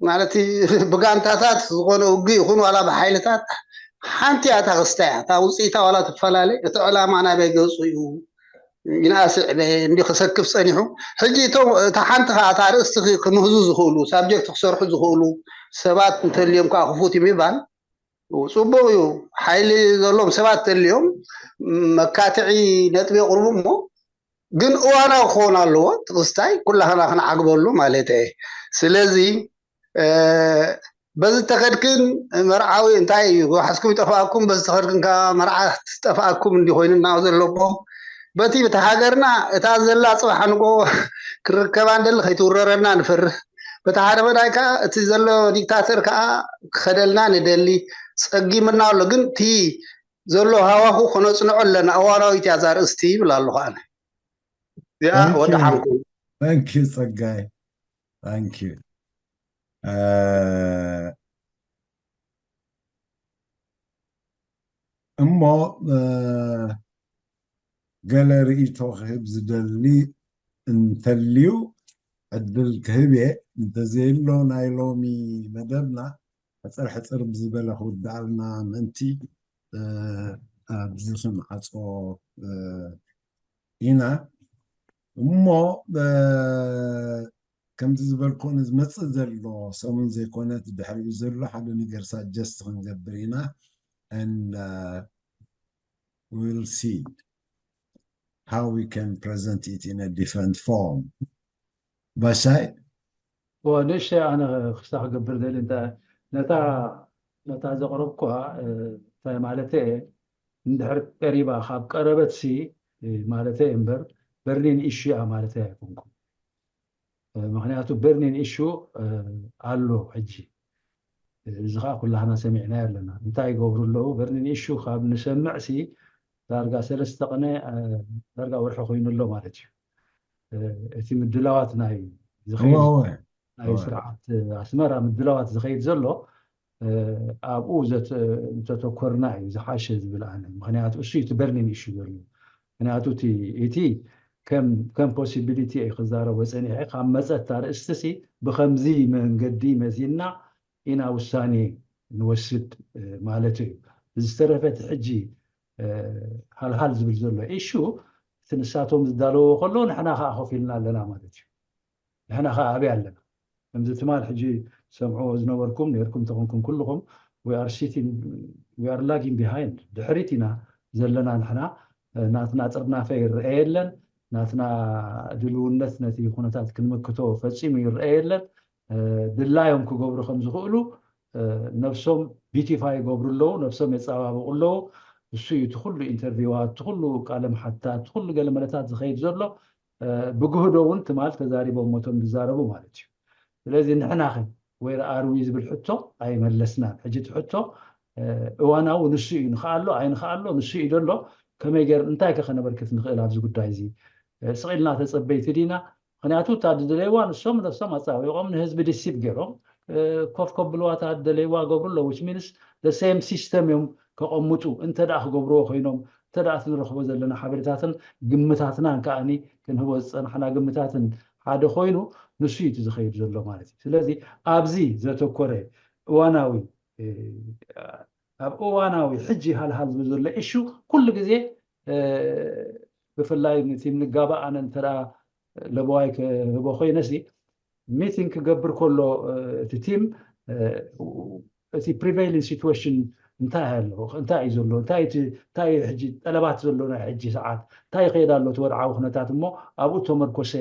Speaker 7: ማለት ብጋንታታት ዝኾነ ውጊ ይኹን ዋላ ብሓይልታት ሓንቲ እያ እታ ክስታይ እያ እታ ውፅኢታ ዋላ ትፈላለየ እቲ ዕላማ ናበይ ገፁ እዩ ይንኣስዕ እንዲ ክሰክፍ ፀኒሑ ሕጂ እቶም እታ ሓንቲ ከዓ እታ ርእስቲ ክምህዙ ዝኽእሉ ሳብጀክት ክሰርሑ ዝኽእሉ ሰባት እንተልዮም ከዓ ክፉት ይምባል ፅቡቅ እዩ ሓይሊ ዘሎም ሰባት ተልዮም መካትዒ ነጥቢ የቕርቡ እሞ ግን እዋናዊ ክኸውን ኣለዎ ትቕስታይ ኩላኸና ክንዓግበሉ ማለት እየ ስለዚ በዚ ተኸድክን መርዓዊ እንታይ እዩ ሓስኩም ይጠፋእኩም በዚ ተኸድክን ከዓ መርዓ ዝጠፋእኩም እንዲ ኮይኑ እናው ዘለዎ በቲ በቲ ሃገርና እታ ዘላ ፅባሕ ንጎ ክርከባ እንደሊ ከይትውረረና ንፈርህ በቲ ሓደ መዳይ ከዓ እቲ ዘሎ ዲክታተር ከዓ ክኸደልና ንደሊ ፀጊምና ኣሎ ግን እቲ ዘሎ ሃዋሁ ክነፅንዖ ኣለና እዋናዊት እያ እዛ ርእስቲ ይብል ኣለኹ ኣነ እዚኣ ወዲ ሓንኩ
Speaker 1: ታንኪዩ ፀጋይ ታንኪዩ እሞ ገለ ርእይቶ ክህብ ዝደሊ እንተልዩ ዕድል ክህብ እየ እንተዘየሎ ናይ ሎሚ መደብና ሕፅር ሕፅር ብዝበለ ክውዳእልና ምእንቲ ኣብዚ ክንዓፆ ኢና እሞ ከምቲ ዝበልኩ ዝመፅእ ዘሎ ሰሙን ዘይኮነት ድሕሪኡ ዘሎ ሓደ ነገር ሳጀስት ክንገብር ኢና and we'll see how we can present it in a different form. بشاي
Speaker 6: ونشي أنا خشتاق قبل ذلك أنت نتا زقربكوا مالتي ندحر قريبا خاب قربت سي مالتي إمبر برلين إيشيا مالتي يكونكم معناته برلين إيشو علو حجي زغا كلنا سمعنا لنا انتاي قبر له برلين إيشو خاب نسمع سي دارقا سلستقني دارقا ورحو خوين له مالتي اتي مدلواتنا هي
Speaker 1: هو
Speaker 6: أي سرعة أسمرة من الدلوات زخيد زلو أبو تتوكرنا إذا حاشز بالآن معناته أشي تبرني إيش يقول معناته تي كم possibility أي خزارة وسأني حق عم مسألة استسي بخمزي من قدي مزينا إنا وساني نوسد مالته استرفت حجي هل زبل زلو إيشو تنساتهم زدالو خلون إحنا خاخو فينا لنا مالته إحنا خا أبي علنا لما تمال حجي سمعوا زنوركم نيركم تغنكم كلهم we are lagging behind دحريتنا زلنا نحنا ناتنا ترنا في الرئيلن ناتنا دلونت نتي خونتات كنمكتو فصيم يرئيلن دلايهم كغبر خمس خلو نفسهم بيتيفاي غبر له نفسهم يصابوا له እሱ ይትخሉ ኢንተርቪዋት ትخሉ ቃለ መሐታት ትخሉ ገለ መለታት ዝኸይድ ዘሎ ብግህዶውን ትማል ተዛሪቦም ሞቶም ዝዛረቡ ማለት እዩ ስለዚህ ንሕና ኸ ወይ አርዊ ዝብል ሕቶ ኣይመለስና ሕጂ ትሕቶ እዋናው ንሱ እዩ ንኻሎ ኣይንኻሎ ንሱ እዩ ደሎ ከመይ ገር እንታይ ከነበርክት ንኽእል ኣብዚ ጉዳይ እዚ ስቂልና ተጸበይቲ ዲና ምክንያቱ ታድደለይዋ ንሶም ነፍሶም ኣፃዊቖም ንህዝቢ ዲሲፕ ገይሮም ኮፍ ከብልዋ ታድደለይዋ ገብሩሎ which means the same system እዮም ከቐምጡ እንተ ደኣ ክገብርዎ ኮይኖም እንተ ደኣ ትንረኽቦ ዘለና ሓበሬታትን ግምታትናን ከኣኒ ክንህቦ ዝፀናሕና ግምታትን ሓደ ኮይኑ ንሱ እዩ ዝኸይድ ዘሎ ማለት እዩ ስለዚ ኣብዚ ዘተኮረ እዋናዊ ኣብ እዋናዊ ሕጂ ሃልሃል ዝብል ዘሎ ኢሹ ኩሉ ግዜ ብፍላይ ነቲ ምንጋባእ ኣነ እንተ ደኣ ለበዋይ ክህቦ ኮይነሲ ሚቲንግ ክገብር ከሎ እቲ ቲም እቲ ፕሪቬይሊንግ ሲትዌሽን እንታይ ኣሎ እንታይ እዩ ዘሎ እንታይ ሕጂ ጠለባት ዘሎ ናይ ሕጂ ሰዓት እንታይ ይኸይድ ኣሎ ተወድዓዊ ኩነታት እሞ ኣብኡ ተመርኮሰ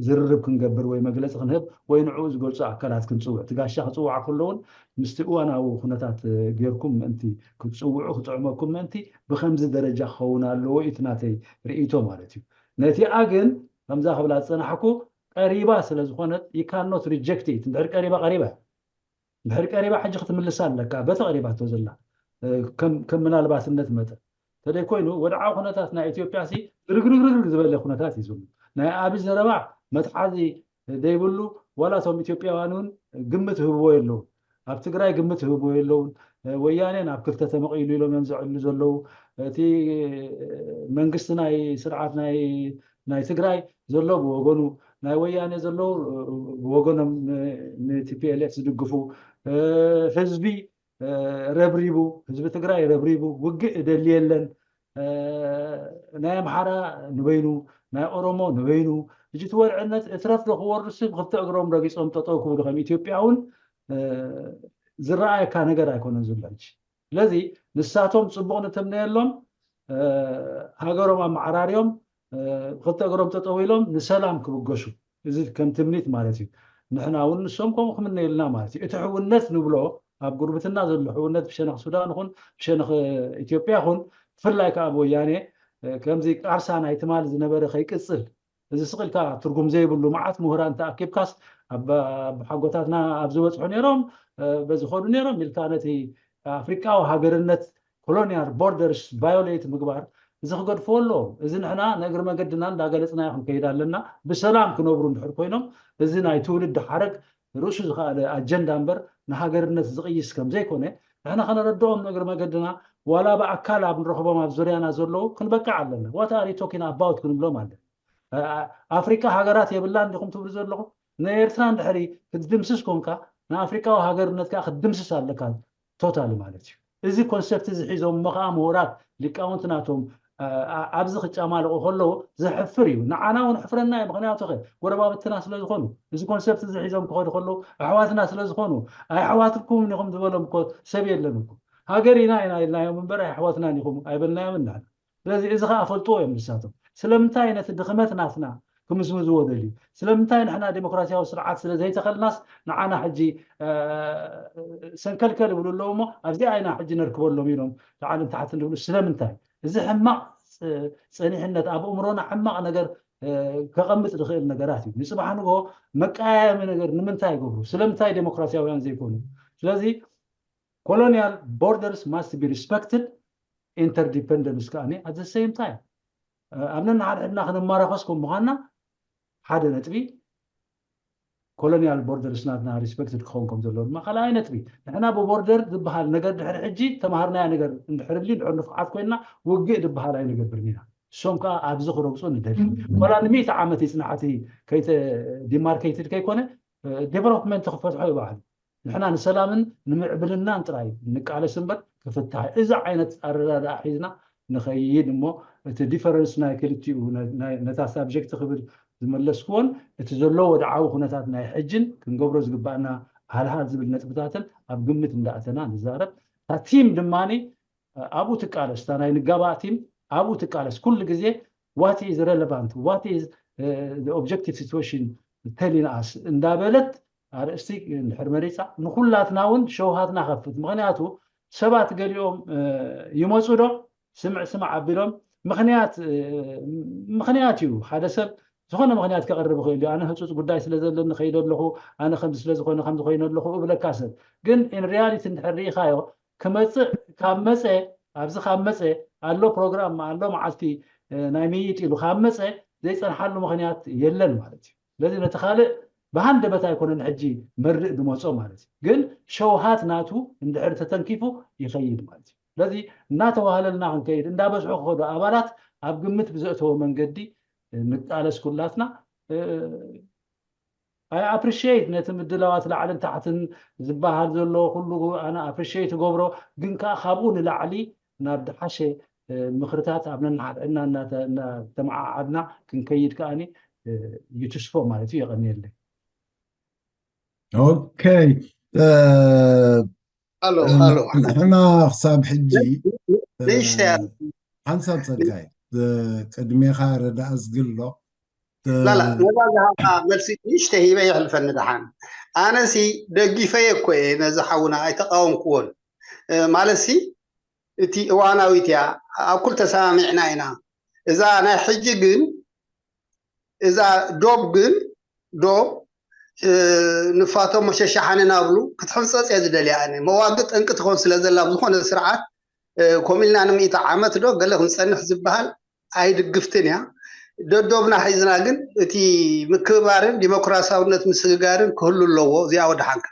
Speaker 6: ዝርርብ ክንገብር ወይ መግለፂ ክንህብ ወይ ንዕኡ ዝገልፁ ኣካላት ክንፅውዕ ትጋሻ ክፅውዓ ከለውን ምስቲ እዋናዊ ኩነታት ጌርኩም ምእንቲ ክትፅውዑ ክጥዕመኩም ምእንቲ ብከምዚ ደረጃ ክኸውን ኣለዎ እቲ ናተይ ርእይቶ ማለት እዩ ነቲኣ ግን ከምዛ ክብላ ዝፀናሕኩ ቀሪባ ስለ ዝኾነት you cannot reject it እንድሕር ቀሪባ ሕጂ ክትምልሳ ኣለካ በቲ ቀሪባቶ ዘላ ከም ምናልባትነት መጠን ተደይ ኮይኑ ወድዓዊ ኩነታት ናይ ኢትዮጵያ ሲ ርግርግርግ ዝበለ ኩነታት እዩ ዘሎ ናይ ኣብይ ዘረባ መትሓዚ ዘይብሉ ዋላቶም ኢትዮጵያውያን እውን ግምት ህብዎ የለውን ኣብ ትግራይ ግምት ህብዎ የለውን ወያኔ ናብ ክልተ ተመቒሉ ኢሎም እዮም ዝዕሉ ዘለው እቲ መንግስቲ ናይ ስርዓት ናይ ትግራይ ዘሎ ብወገኑ ናይ ወያኔ ዘሎ ብወገኖም ንቲፒኤልኤፍ ዝድግፉ ህዝቢ ረብሪቡ ህዝቢ ትግራይ ረብሪቡ ውግእ ደሊ የለን ናይ ኣምሓራ ንበይኑ ናይ ኦሮሞ ንበይኑ ሕጂ ትወርዕነት እትረፍዶ ክወርሱ ብክልተ እግሮም ረጊፆም ጠጠው ክብሉ ከም ኢትዮጵያውን ዝረኣየካ ነገር ኣይኮነን ዘሎ ሕጂ ስለዚ ንሳቶም ፅቡቅ ንተምነየሎም ሃገሮም ኣመዓራርዮም ብክልተ እግሮም ጠጠው ኢሎም ንሰላም ክብገሱ እዚ ከም ትምኒት ማለት እዩ ንሕና እውን ንሶም ከምኡ ክምነየልና ማለት እዩ እቲ ሕውነት ንብሎ ኣብ ጉርብትና ዘሎ ሕውነት ብሸነኽ ሱዳን ይኹን ብሸነኽ ኢትዮጵያ ይኹን ብፍላይ ከዓ ኣብ ወያኔ ከምዚ ቃርሳ ናይ ትማል ዝነበረ ከይቅፅል እዚ ስቕልካ ትርጉም ዘይብሉ መዓት ምሁራን ተኣኪብካስ ኣብ ሓጎታትና ኣብ ዝበፅሑ ነይሮም በዚ ኸዱ ነይሮም ኢልካ ነቲ ኣፍሪቃዊ ሃገርነት ኮሎኒያል ቦርደርስ ቫዮሌት ምግባር እዚ ክገድፎ ኣለዎም እዚ ንሕና ነግሪ መገድና እንዳገለፅና ክንከይድ ኣለና ብሰላም ክነብሩ እንድሕር ኮይኖም እዚ ናይ ትውልዲ ሓረግ ርእሱ ዝኸኣለ ኣጀንዳ እምበር ንሃገርነት ዝቕይስ ከም ዘይኮነ ንሕና ከነረድኦም ነግሪ መገድና ዋላ ብኣካል ኣብ ንረኽቦም ኣብ ዙርያና ዘለው ክንበቃዕ ኣለና ዋት ኣር ዩ ቶኪንግ ኣባውት ክንብሎም ኣለና ኣፍሪካ ሃገራት የብላን ዲኹም ትብሉ ዘለኹም ንኤርትራ እንድሕሪ ክትድምስስ ኮንካ ንኣፍሪካዊ ሃገርነት ከዓ ክትድምስስ ኣለካ ቶታሊ ማለት እዩ እዚ ኮንሰፕት እዚ ሒዞም እሞ ከዓ ምሁራት ሊቃውንቲ ናቶም ኣብዚ ክጫማልቑ ከለዉ ዘሕፍር እዩ ንዓና እውን ሕፍረና እዩ ምክንያቱ ኸ ጎረባብትና ስለዝኾኑ እዚ ኮንሰፕት እዚ ሒዞም ክኸዱ ከለዉ ኣሕዋትና ስለዝኾኑ ኣይኣሕዋትኩም ኢኹም ዝበሎም እኮ ሰብ የለን እኮ ሃገር ኢና ኢልናዮም እምበር ኣይኣሕዋትና ኢኹም ኣይበልናዮም ንሕና ስለዚህ እዚ ከዓ ፈልጥዎ እዮም ንሳቶም ስለምንታይ ነቲ ድኽመት ናትና ክምዝምዝዎ ደልዩ ስለምንታይ ንሕና ዲሞክራሲያዊ ስርዓት ስለ ዘይተኸልናስ ንዓና ሕጂ ሰንከልከል ይብሉ ኣለዎ እሞ ኣብዚኣ ኢና ሕጂ ነርክበሎም ኢሎም ላዕልን ታሕትን ዝብሉ ስለምንታይ እዚ ሕማቕ ፀኒሕነት ኣብ እምሮና ሕማቕ ነገር ከቐምጥ ዝኽእል ነገራት እዩ ንፅባሕ ንግሆ መቃያየሚ ነገር ንምንታይ ይገብሩ ስለምንታይ ዴሞክራሲያውያን ዘይኮኑ ስለዚ colonial borders must be respected interdependence ከኣኒ at the same time ኣብነና ሓድሕድና ክንማራኸስኩም ምዃንና ሓደ ነጥቢ colonial borders ናትና respected ክኸውን ከም ዘለዎ ድማ ካልኣይ ነጥቢ ንሕና ብቦርደር ዝበሃል ነገር ድሕሪ ሕጂ ተማሃርናያ ነገር እንድሕር ድልዩ ድሕር ንፍዓት ኮይንና ውግእ ዝበሃል ኣይንገብርን ኢና እሶም ከዓ ኣብዚ ክረግፁ ንደሊ ወላ ን100 ዓመት ይፅናዕቲ ከይተ ዲማርኬትድ ከይኮነ ዴቨሎፕመንት ክፈትሖ ይበሃል ንሕና ንሰላምን ንምዕብልናን ጥራይ ንቃለስ እምበር ክፍታሕ እዚ ዓይነት ኣረዳድኣ ሒዝና ንኸይድ እሞ እቲ ዲፈረንስ ናይ ክልቲኡ ነታ ሳብጀክት ክብል ዝመለስ ክኾን እቲ ዘለዎ ወድዓዊ ኩነታት ናይ ሕጅን ክንገብሮ ዝግባእና ሃልሃል ዝብል ነጥብታትን ኣብ ግምት እንዳእተና ንዛረብ እታ ቲም ድማኒ ኣብኡ ትቃለስ እታ ናይ ንጋባእ ቲም ኣብኡ ትቃለስ ኩሉ ግዜ what is relevant what is the objective situation telling us እንዳበለት ኣርእስቲ እንድሕር መሪፃ ንኩላትና እውን ሸውሃትና ከፍት ምክንያቱ ሰባት ገሊኦም ይመፁ ዶ ስምዕ ኣቢሎም ምክንያት እዩ ሓደ ሰብ ዝኾነ ምክንያት ከቕርብ ይኽእል እዩ ኣነ ህፁፅ ጉዳይ ስለ ዘለኒ ከይደ ኣለኹ ኣነ ከምዚ ስለ ዝኾነ ከምዚ ኮይኑ ኣለኹ እብለካ ሰብ ግን ኢን ሪያሊቲ እንድሕር ሪኢኻዮ ክመፅእ ካብ መፀ ኣብዚ ካብ መፀ ኣሎ ፕሮግራም ኣሎ መዓልቲ ናይ ምይጥ ኢሉ ካብ መፀ ዘይፀንሓሉ ምክንያት የለን ማለት እዩ ስለዚ ነቲ ካልእ ብሃንደበት ኣይኮነን ሕጂ መርእ ድመፆ ማለት እዩ ግን ሸውሃት ናቱ እንድሕር ተተንኪፉ ይኸይድ ማለት እዩ ስለዚ እናተዋህለልና ክንከይድ እንዳበዝሑ ክኸዱ ኣባላት ኣብ ግምት ብዘእተወ መንገዲ ንቃለስ ኩላትና ኣይ ኣፕሪሺየት ነቲ ምድላዋት ላዕልን ታሕትን ዝበሃል ዘሎ ኩሉ ኣነ ኣፕሪሺየት ገብሮ ግን ከዓ ካብኡ ንላዕሊ ናብ ድሓሸ ምክርታት ኣብ ነናሓድዕና እናተመዓዓድና ክንከይድ ከኣኒ ይትስፎ ማለት እዩ የቐኒየለይ
Speaker 1: اوكي
Speaker 7: الو
Speaker 1: احنا حساب حجي
Speaker 7: ليش
Speaker 1: حنساب صقاي قدميخا ردا اسقلو
Speaker 7: لا نبغى ملسي يشتهي بيح الفندحان انا سي دقيفه كوي نزحونا ايتقاوم كون مالسي تي وانا ويتيا اكل تسامعنا هنا اذا انا حجي جن اذا دوب جن دوب نفاتو مششحانه نابلو كتحصص يزدل يعني مواقت انك تكون سلازلا بزخون سرعات كوميلنا نميت عامت دو قال لهم صنف زبال አይድግፍትን ያ ደዶብና ሒዝና ግን እቲ ምክባርን ዲሞክራሲያውነት ምስጋርን ክህሉ ኣለዎ እዚኣ ወደ ሓንካ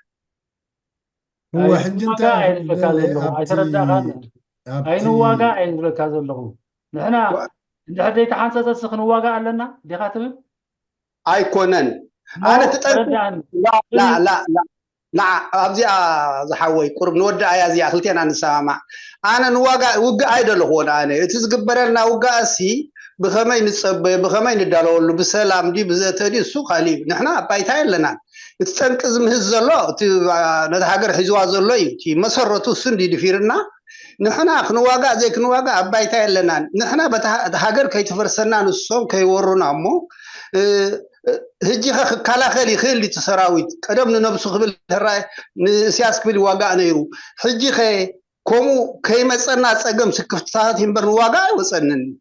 Speaker 1: هو حجنت
Speaker 6: ኣይተረዳእካን ኣይንዋጋ ኣይንብለካ ዘለኹ ንሕና እንድሕር ዘይተሓንፀፀ ክንዋጋ ኣለና ዲኻ ትብል
Speaker 7: ኣይኮነን أنا تتأكد لا لا لا لا أبزي زحوي قرب نودع يا زي أخلتين أنا سامع أنا نواجع وجع أيضا لهون أنا تزقبر لنا وجع سي بخمين الصب بخمين الدلول بسلام دي بزتدي السوق عليه نحنا بايتين لنا تستنقذ من الزلا نتحجر حزواز الله تي مسرته السندي دفيرنا نحنا نواجع زي نواجع بايتين لنا نحنا بتحجر كي تفرسنا نصوم كي ورونا مو هجي كلا خلي خلي تسراويت قدم نفسه قبل الراي سياس قبل واقع نيرو هجي خي كومو كي مصنا صقم سكفتات ينبر واقع وصنن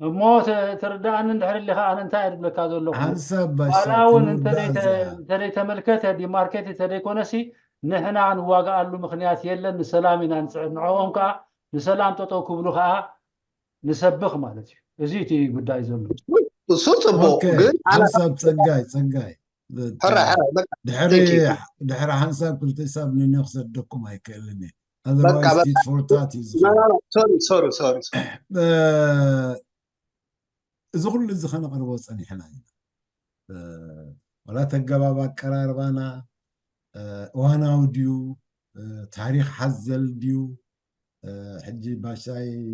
Speaker 6: موت تردان اندحر اللي انا انت لك هذا له
Speaker 1: حسب
Speaker 6: بالاون انت لي تملكت دي ماركت تدي كونسي نحنا عن واقع له مخنيات يلن سلامنا نصعد نعوم كا نسلام تطوكو بلو خا نسبخ مالتي ازيتي قداي زلو
Speaker 7: وصوتبو
Speaker 1: حساب صقاي دحر حساب كنت حساب نخسر دكم هاي كلني هذا ما فورتات
Speaker 7: سوري
Speaker 1: زغل اللي خلنا قربوا صني حنا ولا تجابا قراربانا وانا وديو تاريخ حزل ديو حجي باشاي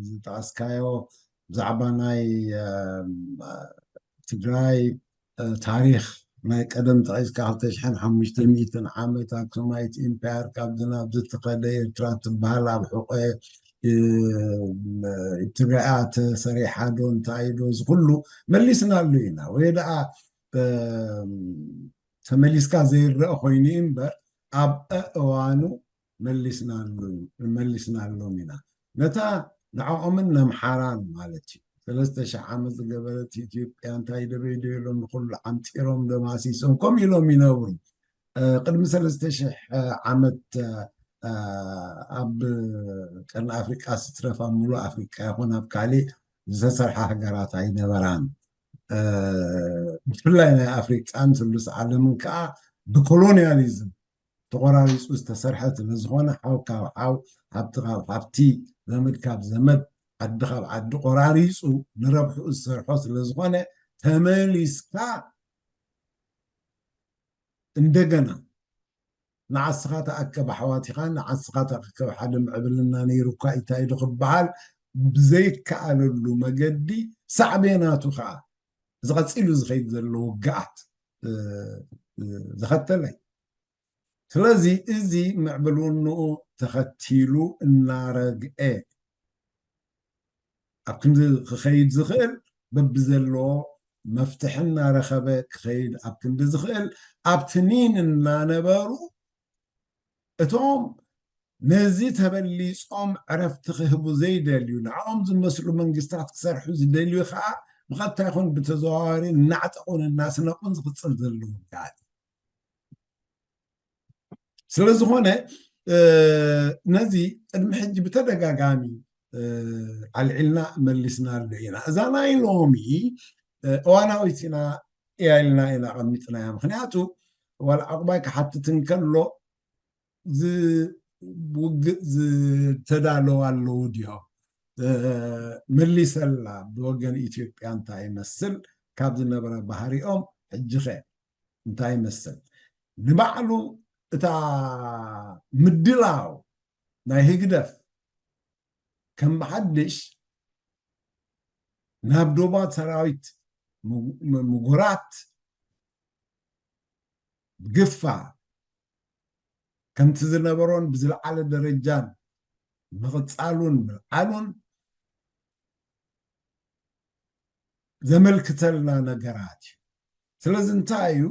Speaker 1: زتاسكايو زعبا ناي تجراي تاريخ ناي قدم تعيش كالتش حن 500 عامة كمايت إمبير كابدنا بزت قدير ترات بهلا بحقوق ትግራይ ተሰሪሓ ዶ እንታይ ዶ ዝኩሉ መሊስናሉ ኢና ወይ ደኣ ተመሊስካ ዘይረአ ኮይኑ እምበር ኣብ እዋኑ መሊስናሎም ኢና ነታ ንዕኦምን ነምሓራን ማለት እዩ 3000 ዓመት ዝገበረት ኢትዮጵያ እንታይ ደበይ ደሎም ንኩሉ ዓምፂሮም ደማሲሶም ከምኡ ኢሎም ይነብሩ ቅድሚ 3000 ዓመት ኣብ ቀርኒ ኣፍሪቃ ስትረፋ ሙሉእ ኣፍሪቃ ይኹን ኣብ ካሊእ ዝተሰርሓ ሃገራት ኣይነበራን ብፍላይ ናይ ኣፍሪቃን ስሉስ ዓለምን ከዓ ብኮሎኒያሊዝም ተቆራሪፁ ዝተሰርሐት ስለዝኾነ ሓው ካብ ሓው ሃብቲ ካብ ሃብቲ ዘመድ ካብ ዘመድ ዓዲ ካብ ዓዲ ቆራሪፁ ንረብሕኡ ዝሰርሖ ስለዝኾነ ተመሊስካ እንደገና ንዓስኻ ተኣከብ ኣሕዋቲኻ ንዓስኻ ተኣከብ ሓደ ምዕብልና ነይሩካ እንታይ ዶ ክበሃል ብዘይከኣለሉ መገዲ ሳዕቤናቱ ከዓ ዝቐፂሉ ዝኸይድ ዘሎ ውግኣት ዝኸተለ ስለዚ እዚ ምዕብልውንኡ ተኸቲሉ እናረግአ ኣብ ክንዲ ክኸይድ ዝኽእል በቢ ዘለዎ መፍትሒ እናረኸበ ክኸይድ ኣብ ክንዲ ዝኽእል ኣብቲ ኒን እናነበሩ እቶም ነዚ ተበሊፆም ዕረፍቲ ክህቡ ዘይደልዩ ንዕኦም ዝመስሉ መንግስታት ክሰርሑ ዝደልዩ ከዓ ብቐጥታ ይኹን ብተዘዋዋሪ እናዕጠቑን እናስነቁን ዝቕፅል ዘለዎ ውግኣት ስለዝኾነ ነዚ ቅድሚ ሕጂ ብተደጋጋሚ ኣልዒልና መሊስናሉ ኢና እዛ ናይ ሎሚ እዋናዊት ኢና እያ ኢልና ኢና ቀሚጥናያ ምክንያቱ ዋላ ዕቁባይ ክሓትት እንከሎ ውግእ ዝተዳለዉ ኣለዉ ድዮም መሊሰላ ብወገን ኢትዮጵያ እንታይ ይመስል ካብ ዝነበረ ባህሪኦም ሕጂ ኸ እንታይ ይመስል ንባዕሉ እታ ምድላው ናይ ህግደፍ ከም ብሓድሽ ናብ ዶባት ሰራዊት ምጉራት ግፋ ከምቲ ዝነበሮን ብዝለዓለ ደረጃን ምቕፃሉን ምልዓሉን ዘመልክተልና ነገራት እዩ ስለዚ እንታይ እዩ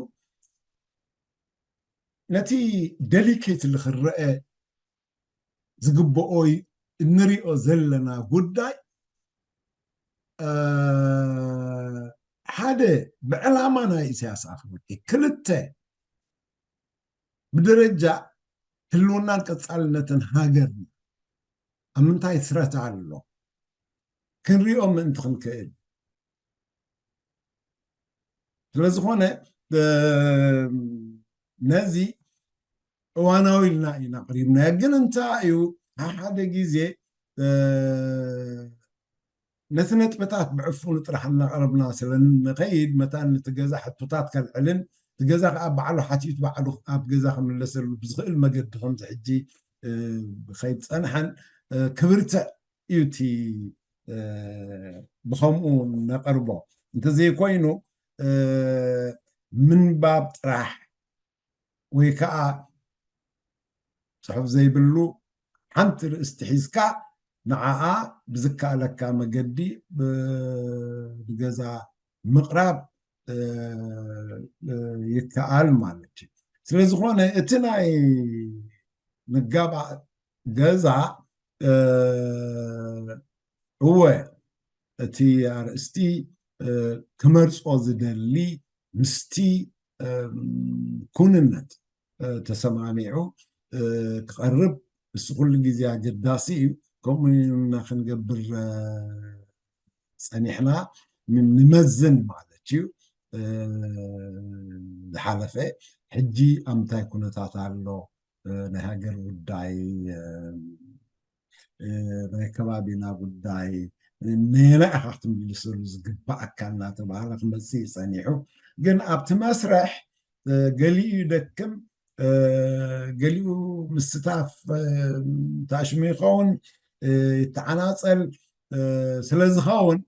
Speaker 1: ነቲ ደሊኬት ዝኽረአ ዝግብኦ እንሪኦ ዘለና ጉዳይ ሓደ ብዕላማ ናይ ኢሳያስ ኣፈወርቂ ክልተ ብደረጃ ህልውናን ቀፃልነትን ሃገር ኣብ ምንታይ ስረታ ኣሎ ክንሪኦም ምእንቲ ክንክእል ስለዝኾነ ነዚ እዋናዊ ኢልና ኢና ቅሪብናዮ ግን እንታይ እዩ ሓደ ግዜ ነቲ ነጥብታት ብዕፉን ጥራሕ እናቐረብና ስለንኸይድ መታ ነቲ ገዛ ሕቶታት ከልዕልን እቲ ገዛ ከዓ ባዕሉ ሓቲቱ ባዕሉ ኣብ ገዛ ክምለሰሉ ብዝኽእል መገዲ ከምዚ ሕጂ ከይፀንሐን ክብርትዕ እዩ እቲ ብከምኡ ነቐርቦ እንተዘይኮይኑ ምንባብ ጥራሕ ወይ ከዓ ፅሑፍ ዘይብሉ ሓንቲ ርእስቲ ሒዝካ ንዓኣ ብዝከኣለካ መገዲ ብገዛ ምቕራብ ይከኣል ማለት እዩ ስለዝኾነ እቲ ናይ ምጋባእ ገዛ እወ እቲ ኣርእስቲ ክመርፆ ዝደሊ ምስቲ ኩንነት ተሰማሚዑ ክቐርብ እሱ ኩሉ ግዜ ኣገዳሲ እዩ ከምኡና ክንገብር ፀኒሕና ንመዝን ማለት እዩ ዝሓለፈ ሕጂ ኣብ ምንታይ ኩነታት ኣሎ ናይ ሃገር ጉዳይ ናይ ከባቢና ጉዳይ ነና ኢኻ ክትምልሰሉ ዝግባእካ እናተባሃለ ክመፅእ ፀኒሑ ግን ኣብቲ መስርሕ ገሊኡ ይደክም ገሊኡ ምስታፍ ተኣሽሙ ይኸውን ይተዓናፀል ስለዝኸውን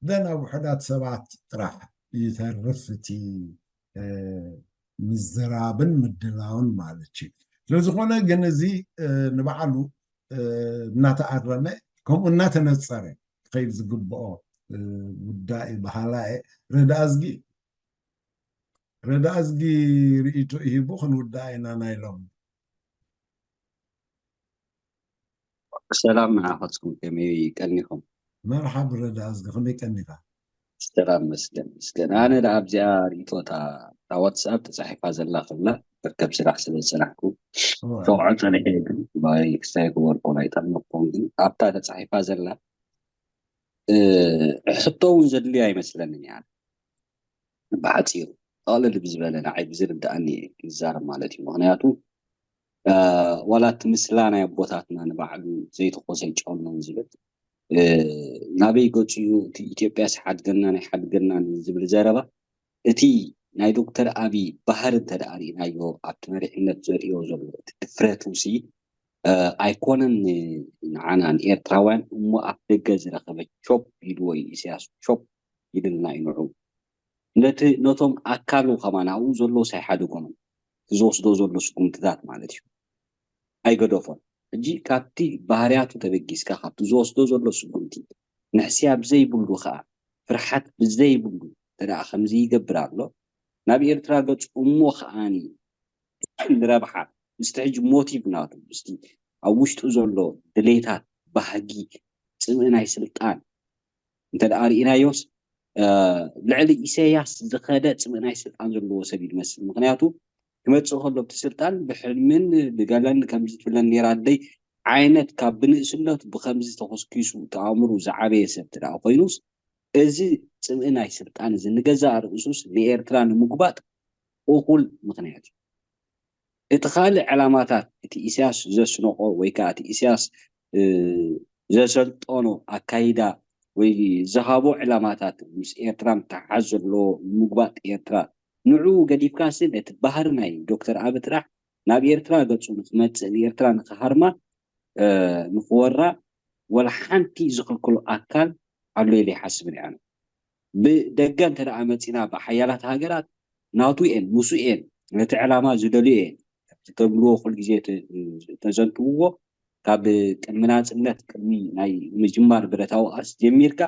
Speaker 1: ደና ውሕዳት ሰባት ጥራሕ ይተርፍ እቲ ምዝራብን ምድላውን ማለት እዩ ስለዝኾነ ግን እዚ ንባዕሉ እናተኣረመ ከምኡና ተነፀረ ከይድ ዝግብኦ ጉዳይ ባህላየ ረዳ ኣዝጊ ርኢቶ ይህቡ ክንውዳእና ናይሎም
Speaker 8: ሰላም معاكم كمي قنيكم
Speaker 1: مرحبا ردا أزغ خمي كنيكا
Speaker 8: سلام مسكن انا لابزا ريتوتا تا واتساب تصحيفا زلا خلا تركب سلاح سلسلحكم توعت انا هيك باي كستايك ورقو لايتا نقوم ابتا تصحيفا زلا حطو زلي اي مثلا يعني بعتير قال اللي بزبالنا عيب زل داني كزار مالتي مغنياتو ولا تمثلانا يبوتاتنا نبعد زي تقوسي جون زبت نابي قوتيو ኢትዮጵያስ ሓድገና ዝብል ዘረባ እቲ ናይ ዶክተር አብይ ባህር ተዳሪናዮ ኣብቲ መሪሕነት ዘርእዮ ዘሎ ድፍረቱሲ ኣይኮነን ንዓና ንኤርትራውያን እሞ ኣብ ደገ ዝረኸበ ቾፕ ኢልዎ ኢሳያስ ቾፕ ይድልና ይንዑ ነቶም ኣካሉ ከማናው ዘሎ ሳይሓድጎም ዝወስዶ ዘሎ ስጉምትታት ማለት እዩ ኣይገደፎን እጂ ካብቲ ባህርያቱ ተበጊስካ ካብቲ ዝወስዶ ዘሎ ስጉምቲ ንሕስያብ ዘይብሉ ከዓ ፍርሓት ብዘይብሉ ተዳ ከምዚ ይገብር ኣሎ ናብ ኤርትራ ገጽ እሞ ከዓኒ ንረብሓ ምስተሕጂ ሞቲቭ ናቱ ምስቲ ኣብ ውሽጡ ዘሎ ድሌታት ባህጊ ፅምእናይ ስልጣን እንተደኣ ርኢናዮስ ልዕሊ ኢሳያስ ዝኸደ ፅምእናይ ስልጣን ዘለዎ ሰብ ይመስል ምክንያቱ ክመጽእ ከሎ ብቲ ስልጣን ብሕልምን ብገለን ከምዚ ትብለን ነይራ ደይ ዓይነት ካብ ብንእስነት ብከምዚ ተኸስኪሱ ተኣምሩ ዝዓበየ ሰብ ትደኣ ኮይኑስ እዚ ፅምእናይ ስልጣን እዚ ንገዛእ ርእሱስ ንኤርትራ ንምጉባጥ እኹል ምክንያት እዩ እቲ ካልእ ዕላማታት እቲ ኢሳያስ ዘስንቆ ወይ ከዓ እቲ ኢሳያስ ዘሰልጦኖ ኣካይዳ ወይ ዝሃቦ ዕላማታት ምስ ኤርትራ ምትሓሓዝ ዘለዎ ንምጉባጥ ኤርትራ ንዑ ገዲፍካስ ነቲ ባህር ናይ ዶክተር አብይ ጥራሕ ናብ ኤርትራ ገጹ ንክመጽእ ኤርትራ ንክሃርማ ንክወራ ወላ ሓንቲ ዝኽልክሎ ኣካል ኣሎ ኢለ ይሓስብ እየ ብደገ እንተደኣ መፂና ብሓያላት ሃገራት ናቱ እየን ሙሱ እየን ነቲ ዕላማ ዝደልዩ እየን ተብልዎ ኩሉ ግዜ ተዘንትውዎ ካብ ቅድሚ ናፅነት ቅድሚ ናይ ምጅማር ብረታዊ ቃልሲ ጀሚርካ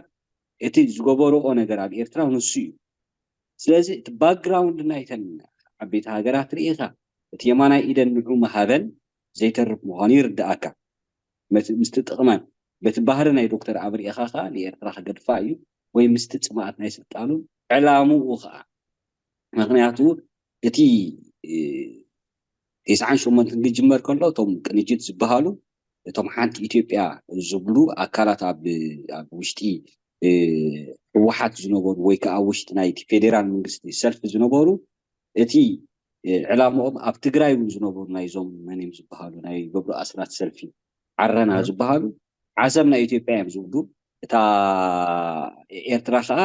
Speaker 8: እቲ ዝገበርኦ ነገር ኣብ ኤርትራ ንሱ እዩ ስለዚ እቲ ባክግራውንድ ናይተን ዓበይቲ ሃገራት ርኢኻ እቲ የማናይ ኢደን ንዑ መሃበን ዘይተርፍ ምዃኑ ይርዳእካ ምስቲ ጥቕመን በቲ ባህሪ ናይ ዶክተር አብይ ርኢኻ ከዓ ንኤርትራ ክገድፋ እዩ ወይ ምስቲ ፅማኣት ናይ ስልጣኑ ዕላምኡ ከዓ ምክንያቱ እቲ 98 ክጅመር ከሎ እቶም ቅንጅት ዝበሃሉ እቶም ሓንቲ ኢትዮጵያ ዝብሉ ኣካላት ኣብ ውሽጢ ህወሓት ዝነበሩ ወይ ከዓ ውሽጢ ናይ ፌደራል መንግስቲ ሰልፊ ዝነበሩ እቲ ዕላምኦም ኣብ ትግራይ ዝነበሩ ናይዞም መንም ዝበሃሉ ናይ ገብሩ ኣስራት ሰልፊ ዓረና ዝበሃሉ ዓሰብ ናይ ኢትዮጵያ እዮም ዝብሉ እታ ኤርትራ ከዓ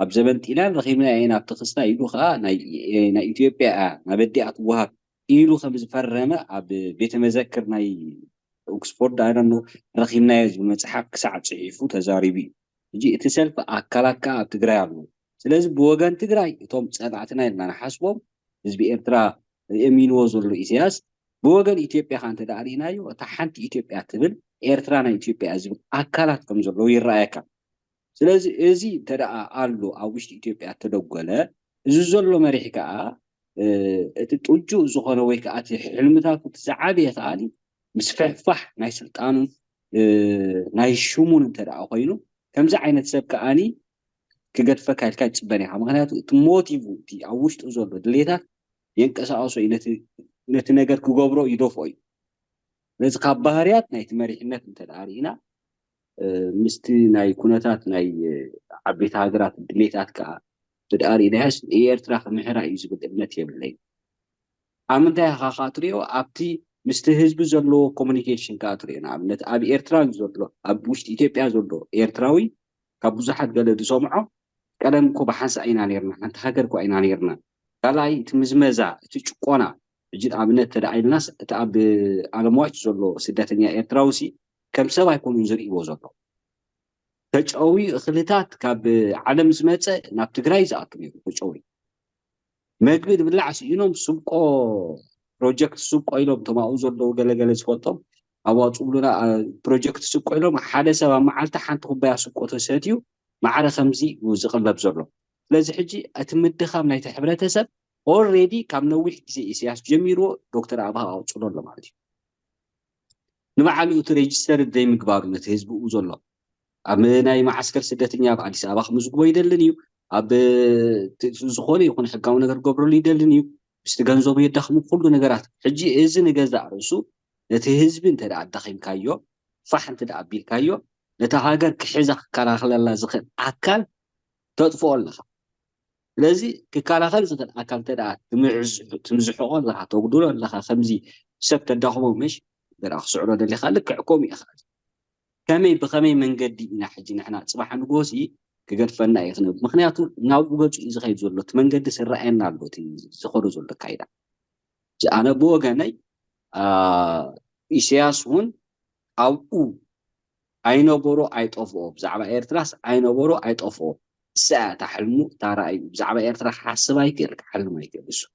Speaker 8: ኣብ ዘመን ጢናን ረኺብና ኢና ኣብቲ ክስታ ኢሉ ከዓ ናይ ኢትዮጵያ ናብ ኣዲኣ ትወሃብ ኢሉ ከም ዝፈረመ ኣብ ቤተ መዘክር ናይ ኦክስፎርድ ኣይደኖ ረኺብናዮ ዝብል መፅሓፍ ክሳዕ ፅሒፉ ተዛሪቡ እዩ እጂ እቲ ሰልፊ ኣካላትካ ኣብ ትግራይ ኣለዎ ስለዚ ብወገን ትግራይ እቶም ፀላእትና ኢልና ንሓስቦም ህዝቢ ኤርትራ የሚንዎ ዘሎ ኢሳያስ ብወገን ኢትዮጵያ ከዓ እንተደኣ ርኢናዮ እታ ሓንቲ ኢትዮጵያ ትብል ኤርትራ ናይ ኢትዮጵያ ዝብል ኣካላት ከም ዘለዎ ይረኣየካ ስለዚ እዚ እንተደኣ ኣሎ ኣብ ውሽጢ ኢትዮጵያ ተደጎለ እዚ ዘሎ መሪሕ ከዓ እቲ ጥጁእ ዝኾነ ወይ ከዓ እቲ ሕልምታቱ ዝዓበየ ከዓኒ ምስ ፍሕፋሕ ናይ ስልጣኑን ናይ ሽሙን እንተደኣ ኮይኑ ከምዚ ዓይነት ሰብ ከዓኒ ክገድፈካ ኢልካ ይፅበን ኢኻ ምክንያቱ እቲ ሞቲቭ እቲ ኣብ ውሽጡ ዘሎ ድሌታት የንቀሳቀሶ ነቲ ነገር ክገብሮ ይደፍኦ እዩ ነዚ ካብ ባህርያት ናይቲ መሪሕነት እንተደኣ ርኢና ምስቲ ናይ ኩነታት ናይ ዓበይቲ ሃገራት ድሌታት ከዓ እንተደኣ ርኢናስ ንኤርትራ ክምሕራ እዩ ዝብል እምነት የብለይ ኣብ ምንታይ ኢኻ ከዓ ትሪኦ ኣብቲ ምስቲ ህዝቢ ዘለዎ ኮሙኒኬሽን ከዓ ትሪኦ ንኣብነት ኣብ ኤርትራ ዘሎ ኣብ ውሽጢ ኢትዮጵያ ዘሎ ኤርትራዊ ካብ ብዙሓት ገለ ዝሰምዖ ቀደም እኮ ብሓንሳ ኢና ነርና ሓንቲ ሃገር እኮ ኢና ነርና ካልኣይ እቲ ምዝመዛ እቲ ጭቆና ሕጂ ንኣብነት ተደኣ ኢልናስ እቲ ኣብ ዓለምዋጭ ዘሎ ስደተኛ ኤርትራውሲ ከም ሰብ ኣይኮኑን ዝርእይዎ ዘሎ ተጨዊ እኽልታት ካብ ዓለም ዝመፀ ናብ ትግራይ ዝኣቱ ነይሩ ተጨዊ መግቢ ድብላዕ ስኢኖም ስብቆ ፕሮጀክት ስብቆ ኢሎም ተማኡ ዘለዉ ገለገለ ዝፈልጦም أواصلنا بروجكت سكوا لهم حدا سبب معلته حنت خبايا سكوا تساتيو معنا خمزي وزقلب زرلو لازم حجي أتمد خام نايت حبرته سب already كم نويح زي إسياس جميرو دكتور أبها أوصلوا له معلش نمعلو تريجستر داي مقبارو نتهزب وزلو أمناي معسكر سدتني أب عديس أباخ مزقوا يدلنيو أب زخولي يكون حقاو نجر قبرو لي يدلنيو استجنزو بيدخمو كل نجارات حجي إذن جزء رسو نتهزب انت دا الدخيم كايو صح انت دا أبيل كايو نتهاجر كحزق كراخل الله زخن أكل تطفو الله لذي ككراخل زخن أكل تدا تمزحون لها تقدرون لها خمزي سبت الدخمو مش براخ سعرود اللي خلك حكومي أخرج كمي بخمي من قدي نحجي نحنا صباح نقوسي كقد فنا يخنب مخنياتو ناوبوغو إذا خيد زولت من قد سرعين نالبوتي زخورو زولت كايدا أنا بوغاني إسياسون أو أينوبورو أيت أوفو بزعبا إيرتراس أينوبورو أيت أوفو ساعة تحلمو تارا بزعبا إيرترا حاسبا يكير حلمو يكير بسو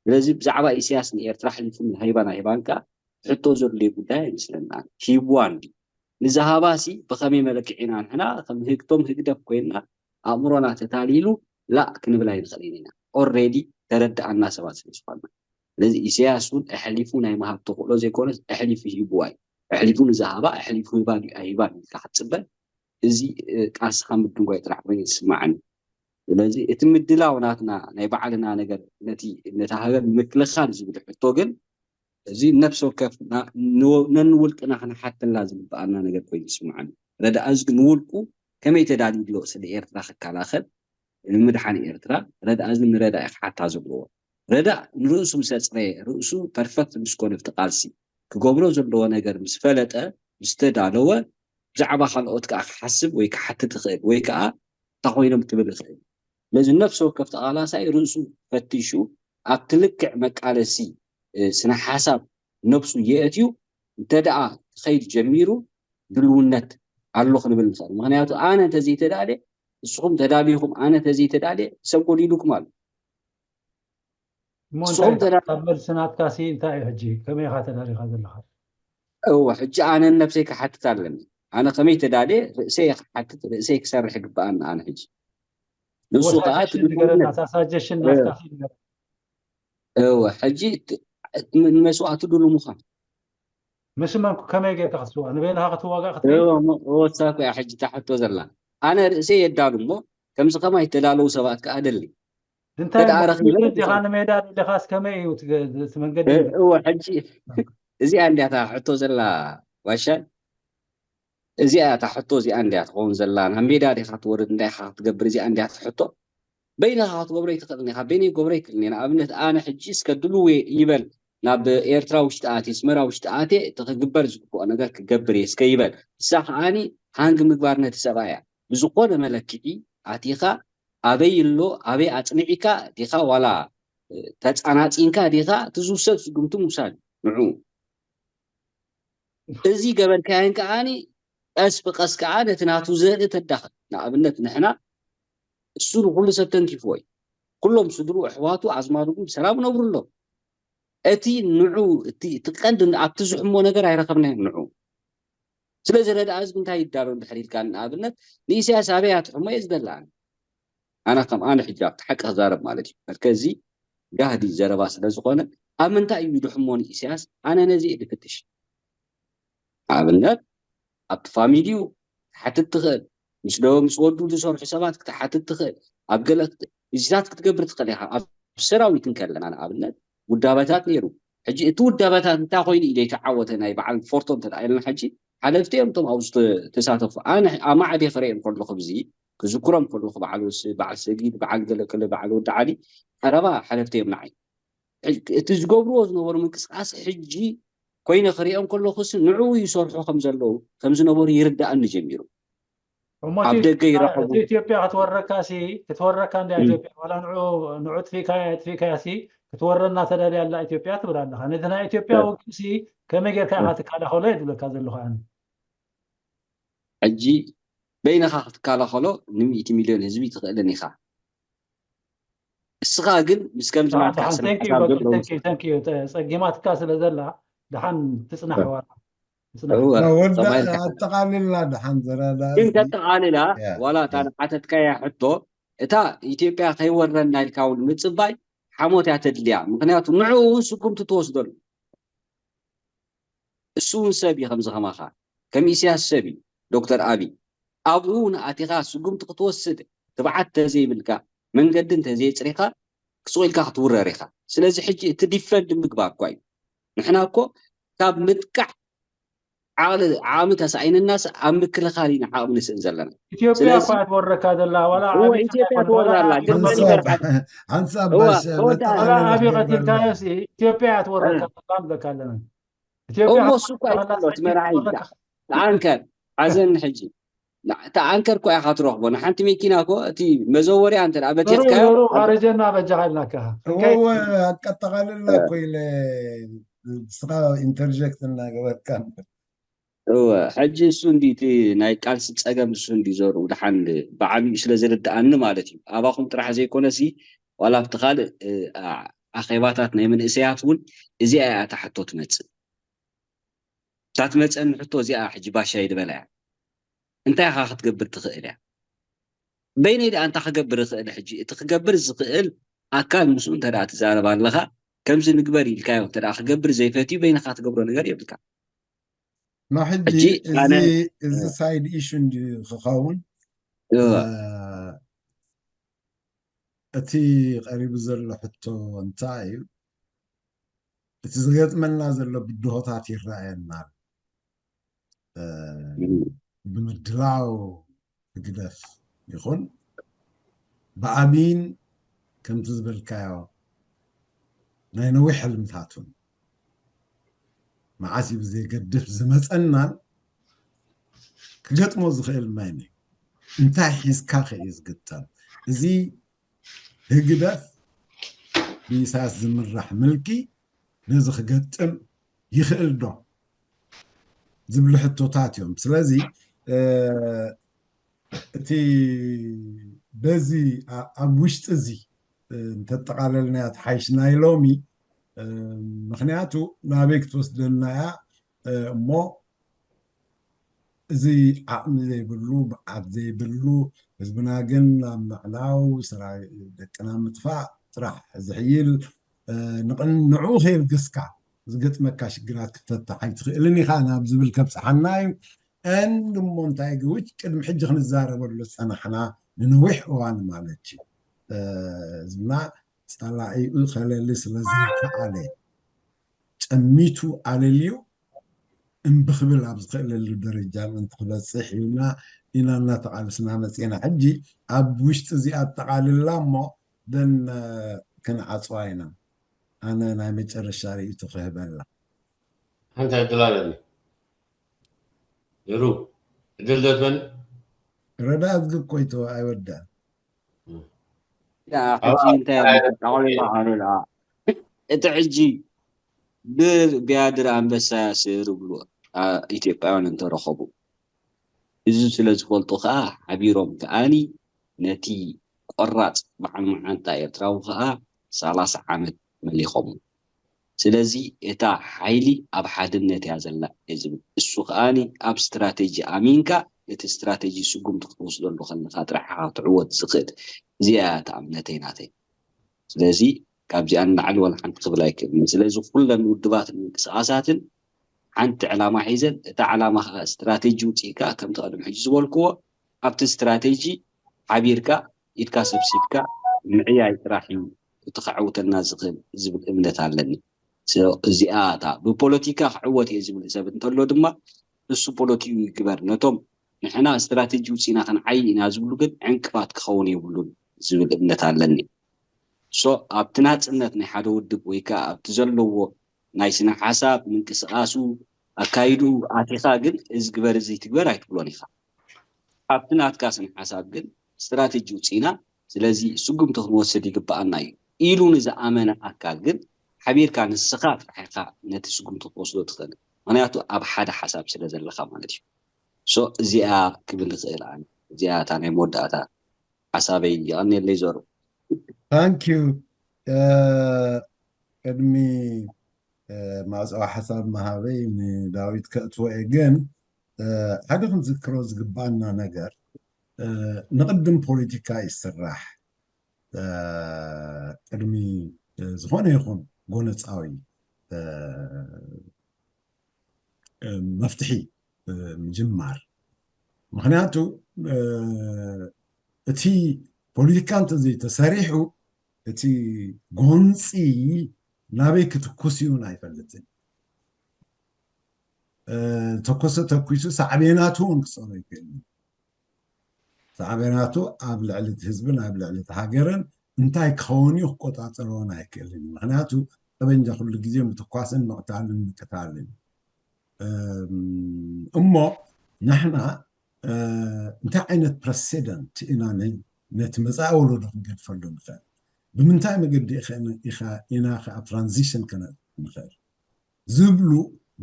Speaker 8: لازم بزعبا إسياسن إيرترا حلمو هيبانكا حتو زور لي بداية مثلنا هيبوان دي نزهاباسي بخمي ملكعينا هنا خم هيكتوم هيكدب كوينا أمرونا تتاليلو لا كنبلا يدخلينينا already ترد عنا سوات سبحانه لذي إسياسون أحلفون أي مهاب تقولوا زي كونس أحلف هيبواي أحلفون زهابا أحلفون هيباني كحد سبب زي كاس خام الدنيا يطرح بين يسمعني لذي يتم الدلاوناتنا نيبعلنا نجر نتهاجر مثل خارج بالحطوجن زي نفسه كيف ننولقنا احنا حتى لازم بقالنا نجر كويس معنا ردا ازق نولقو كما يتدادي دلو سل ايرترا خكالاخل المدحان ايرترا ردا ازق نردا حتى زبلو ردا نرؤسو مسصري رؤسو بيرفكت مسكون افتقالسي كغبرو زلو نجر مسفلطه مستدالو بزعبا خلقوت كحسب وي كحت تخيل وي كا تخوينم تبل خيل لازم نفسه كيف تقالاساي رؤسو فتشو ابتلك مقالسي سنة حسب نفسه يأتيو تدعى خير جميرو بالونت على خلنا بالمثال معناته أنا تزيد تدعي الصوم تدعيهم أنا تزيد تدعي سبقوا لي لكمال
Speaker 6: الصوم تدعي قبل سنة كاسي انت حجي كم يخاطر هذا اللحظة
Speaker 8: هو حجي أنا نفسي كحتى تعلمني أنا قمي تدعي رأسي حتى رأسي كسر حق بأن أنا حجي
Speaker 6: السوقات أساس الناس كاسي
Speaker 8: هو حجي من مسوعة دول مخان
Speaker 6: مش ما كم يجي تخسوا أنا بينها خطوة واقع
Speaker 8: هو ساق يا حجي تحت وزرلا أنا رأسي يدارمه كم سقما يتلالو سبات كأدلي
Speaker 6: أنت أنا ميدان اللي خاص كم يتمنقدم
Speaker 8: هو حجي زي عندي تحت وزرلا واشان زي تحت زي عندي تقوم زرلا هم ميدان خطوة عندي خط قبل زي عندي تحته بينها خطوة قبل يتقدني بيني قبل يكلني أنا حجي سكدلو يبل ناب إيرترا وشتآتي سمرا وشتآتي تقبل زكو أنا قلت قبل يسكيبل صح أني هانج مقبارنا تسبايا بزقون ملكي عتيقة أبي اللو أبي أتنعيكا ديقا ولا تتعنات إنكا ديقا تزوسف سقمتو مسال معو إزي قبل كاين كأني أسبق أسكعانة تناتو زيادة الدخل نعبنت نحنا السور كل سبتن كيفوي كلهم صدروا أحواتو عزماتهم سلام نور الله أتي نعو أتي تقدم أبتزح مو نجار هاي رقمنا نعو سلسلة رد عزم تاي الدارون بحرير كان عبنت ليسيا سابيات حما يزدلان أنا قم أنا حجاب حق هزارب مالتي مركزي قاعد يزرباس لزقونا أمن تاي يدحموني إسياس أنا نزي اللي فتش عبنت أب فاميليو حتى تخل مش لو مسودو لصور حساباتك حتى تخل أبقلك إجازاتك تقبر تخليها بسراوي تنكلم أنا عبنت ودابتات نيرو حجي تو دابتات انت خويني الى تعوتنا بعد فورتون تاعنا حجي حلفتهم طم اوز تساتف انا ما عادي فريق كل خبزي كذكرهم كل بعلوس بعل سجيد بعل كل بعل ودعالي حربا حلفتهم معي تزغبرو زنور منقسقاس حجي كوينه خريقهم كل خص نعو يصرحوا خمز نبر يردأ نجميرو
Speaker 6: عبدك يرحبوا إثيوبيا تتوركاسي تتورك عند إثيوبيا ولا نعود في كاسي تورنا تدري على إثيوبيا تبرنا أنا إذا إثيوبيا وكسي كم يجي كعاتك على خليد ولا كذا اللي خان
Speaker 8: حجي بين خاطر كلا خلو 100 مليون هزبي تقلني خا السقاقل مسكم سمعت
Speaker 6: ثانك يو ثانك يو صقيمات كاس لزلا دحن تصنع ورا
Speaker 1: ودا
Speaker 8: صبايلك
Speaker 1: التقاليل لا دحان زرادا
Speaker 8: انت تقاللا
Speaker 1: يا
Speaker 8: ولا تنعتت كيا حتو اتا ኢትዮጵያ ከይወረና ኢልካውን ምጽባይ ሓሞት ያ ተድልያ ምክንያቱ ንዑ ስኩም ትወስደሉ እሱን ሰብ ይኸምዝ ኸማኻ ከም ኢሳያስ ሰብ ዶክተር አብይ ኣብኡ ንኣቲኻ ስጉም ክትወስድ ትብዓት ተዘይብልካ መንገድን ተዘይፅሪኻ ክፅኢልካ ክትውረር ኢኻ ስለዚ ሕጂ እቲ ዲፈንድ ምግባር እኳ እዩ ንሕና እኮ ካብ ምጥቃዕ ዓቕሚ ተሳኢን الناس ኣብ ምክልኻል ኢና ዓቕሚ ንስእን ዘለና
Speaker 6: ኢትዮጵያ እኳ ትወረካ ዘላ ወላ
Speaker 8: ኢትዮጵያ ትወራላ ግን
Speaker 1: አንሳብ ባሽ
Speaker 8: ወላ
Speaker 6: አብይ ቀቲልካዮስ ኢትዮጵያ ትወረካ ዘላ በካለና ኢትዮጵያ
Speaker 8: እሱ እኳ ይፈሎት መራሒ ተኣንከር ዓዘን ሕጂ ተኣንከር እኳ ኢኻ ትረኽቦ ንሓንቲ መኪና እኮ እቲ መዘወርያ እንተ ደኣ በቲኽካዮ
Speaker 6: ሓረጀና በጃሃልናካ
Speaker 1: هو አጠቃልላ ኮይለ ስራ ኢንተርጀክት እናገበርካ
Speaker 8: ሕጂ እሱ እንዲት ናይ ቃልሲ ፀገም እሱ እንዲ ዘሩ ድሓን ብዓብዪ ስለ ዝርድኣኒ ማለት እዩ ኣባኹም ጥራሕ ዘይኮነሲ ዋላ ኣብቲ ካልእ ኣኼባታት ናይ መንእሰያት እውን እዚኣ እያ እታ ሕቶ ትመፅእ እታ ትመፅአኒ ሕቶ እዚኣ ሕጂ ባሻ ይድበላ እያ እንታይ ኢኻ ክትገብር ትኽእል እያ በይነይ ድኣ እንታይ ክገብር ይኽእል ሕጂ እቲ ክገብር ዝኽእል ኣካል ምስኡ እንተ ደኣ ትዛረባ ኣለኻ ከምዚ ንግበር ኢልካዮ እንተ ደኣ ክገብር ዘይፈትዩ በይንኻ ትገብሮ ነገር የብልካ
Speaker 1: ما حجي إذا سايد إيشو ندي خاون أتي قريب زر حتى انتاي تزغيت من نازل بدهوتات الرأي النار بمدلاو قدف يخون بعابين كم تزبل كايو ناينوي حلم ثاتون معاسي بزي قدف زمتنا كقطمو زخيل مايني انتا حيز كاخي يزقطن زي هقدف بيساس زمرح ملكي نزخ قطم يخيل دو زبلو حتو تاتيوم سلازي تي بزي أبوشت زي انت تقاللنا تحيش نايلومي ምክንያቱ ናበይ ክትወስደና እያ እሞ እዚ ዓቕሚ ዘይብሉ ብዓት ዘይብሉ ህዝብና ግን ናብ ምዕላው ስራይ ደቅና ምጥፋእ ጥራሕ ዝሕይል ንዕኡ ከይርግስካ ዝገጥመካ ሽግራት ክተታሕ ኣይትኽእልን ኢኻ ናብ ዝብል ከብፅሓና እዩ እሞ እንታይ ግውጭ ቅድሚ ሕጂ ክንዛረበሉ ፀናሕና ንነዊሕ እዋን ማለት እዩ ህዝብና ፀላኢኡ ከለሊ ስለዘይከኣለ ጨሚቱ ኣለልዩ እምብክብል ኣብ ዝኽእለሉ ደረጃ ምእንቲ ክበፅሕ ኢልና ኢና እናተቃልስና መፂና ሕጂ ኣብ ውሽጢ እዚኣ ኣጠቃልላ እሞ ደን ክንዓፅዋ ኢና ኣነ ናይ መጨረሻ ርእይቶ ክህበላ
Speaker 5: ሓንቲ ዕድላለኒ ይሩ ዕድል ደትበን
Speaker 1: ረዳእ ዝግቆይቶ ኣይወዳእን
Speaker 8: ሕጂ እንታይ ኣጠቃሊላ ኣሉላ እቲ ሕጂ ብቢያድር ኣንበሳ ያስር ብሎ ኢትዮጵያውያን እንተረኸቡ እዚ ስለ ዝፈልጡ ከዓ ሓቢሮም ከዓኒ ነቲ ቆራፅ በዓል መዓንታ ኤርትራዊ ከዓ 30 ዓመት መሊኾም ስለዚ እታ ሓይሊ ኣብ ሓድነት እያ ዘላ እዩ ዝብል እሱ ከዓኒ ኣብ ስትራቴጂ ኣሚንካ እቲ ስትራቴጂ ስጉምቲ ክትወስደሉ ከለካ ጥራሕ ክትዕወት ዝኽእል እዚኣ እታ እምነተይ ናተይ ስለዚ ካብዚኣ ንላዕሊ ወላ ሓንቲ ክብል ኣይክእልን ስለዚ ኩለን ውድባትን ምንቅስቃሳትን ሓንቲ ዕላማ ሒዘን እታ ዕላማ ከዓ ስትራቴጂ ውፅኢካ ከምቲ ቀደም ሕጂ ዝበልክዎ ኣብቲ ስትራቴጂ ሓቢርካ ኢድካ ሰብሲብካ ምዕያይ ጥራሕ እዩ እቲ ክዕውተና ዝኽእል ዝብል እምነት ኣለኒ እዚኣ እታ ብፖለቲካ ክዕወት እየ ዝብል ሰብ እንተሎ ድማ እሱ ፖለቲኡ ይግበር ነቶም ንሕና ስትራቴጂ ውፅኢና ክንዓይ ኢና ዝብሉ ግን ዕንቅፋት ክኸውን የብሉን ዝብል እምነት ኣለኒ ኣብቲ ናፅነት ናይ ሓደ ውድብ ወይ ከዓ ኣብቲ ዘለዎ ናይ ስነ ሓሳብ ምንቅስቃሱ ኣካይዱ ኣቲኻ ግን እዚ ግበር እዚ ትግበር ኣይትብሎን ኢኻ ኣብቲ ናትካ ስነ ሓሳብ ግን ስትራቴጂ ውፅኢና ስለዚ ስጉምቲ ክንወስድ ይግባኣና እዩ ኢሉ ንዝኣመነ ኣካል ግን ሓቢርካ ንስኻ ጥራሕካ ነቲ ስጉምቲ ክትወስዶ ትኽእል ምክንያቱ ኣብ ሓደ ሓሳብ ስለ ዘለካ ማለት እዩ እዚኣ ክብል ንኽእል ኣነ እዚኣ እታ ናይ መወዳእታ ሓሳበይ ይቐኒየለይ ዘሩ
Speaker 1: ثانك يو قدمي ማዕፀዋ ሓሳብ መሃበይ ንዳዊት ከእትዎ ግን ሓደ ክንዝክሮ ዝግባአና ነገር ንቅድም ፖለቲካ ይስራሕ ቅድሚ ዝኾነ ይኹን ጎነፃዊ መፍትሒ ምጅማር ምክንያቱ እቲ ፖለቲካ እንተዘይተሰሪሑ እቲ ጎንፂ ናበይ ክትኩስ እዩን ኣይፈልጥን ተኮሰ ተኩሱ ሳዕቤናቱ ክፀሮ ይክእል ሳዕቤናቱ ኣብ ልዕሊ እቲ ህዝብን ኣብ ልዕሊ እቲ ሃገርን እንታይ ክኸውን እዩ ክቆፃፀሮን ኣይክእልን ምክንያቱ ጠበንጃ ኩሉ ግዜ ምትኳስን ምቕታልን ምቅታልን እሞ ንሕና እንታይ ዓይነት ፕረሲደንት ኢና ነቲ መፃኢ ወለዶ ክንገድፈሉ ንኽእል ብምንታይ መገዲ ኢና ከዓ ትራንዚሽን ክንኽእል ዝብሉ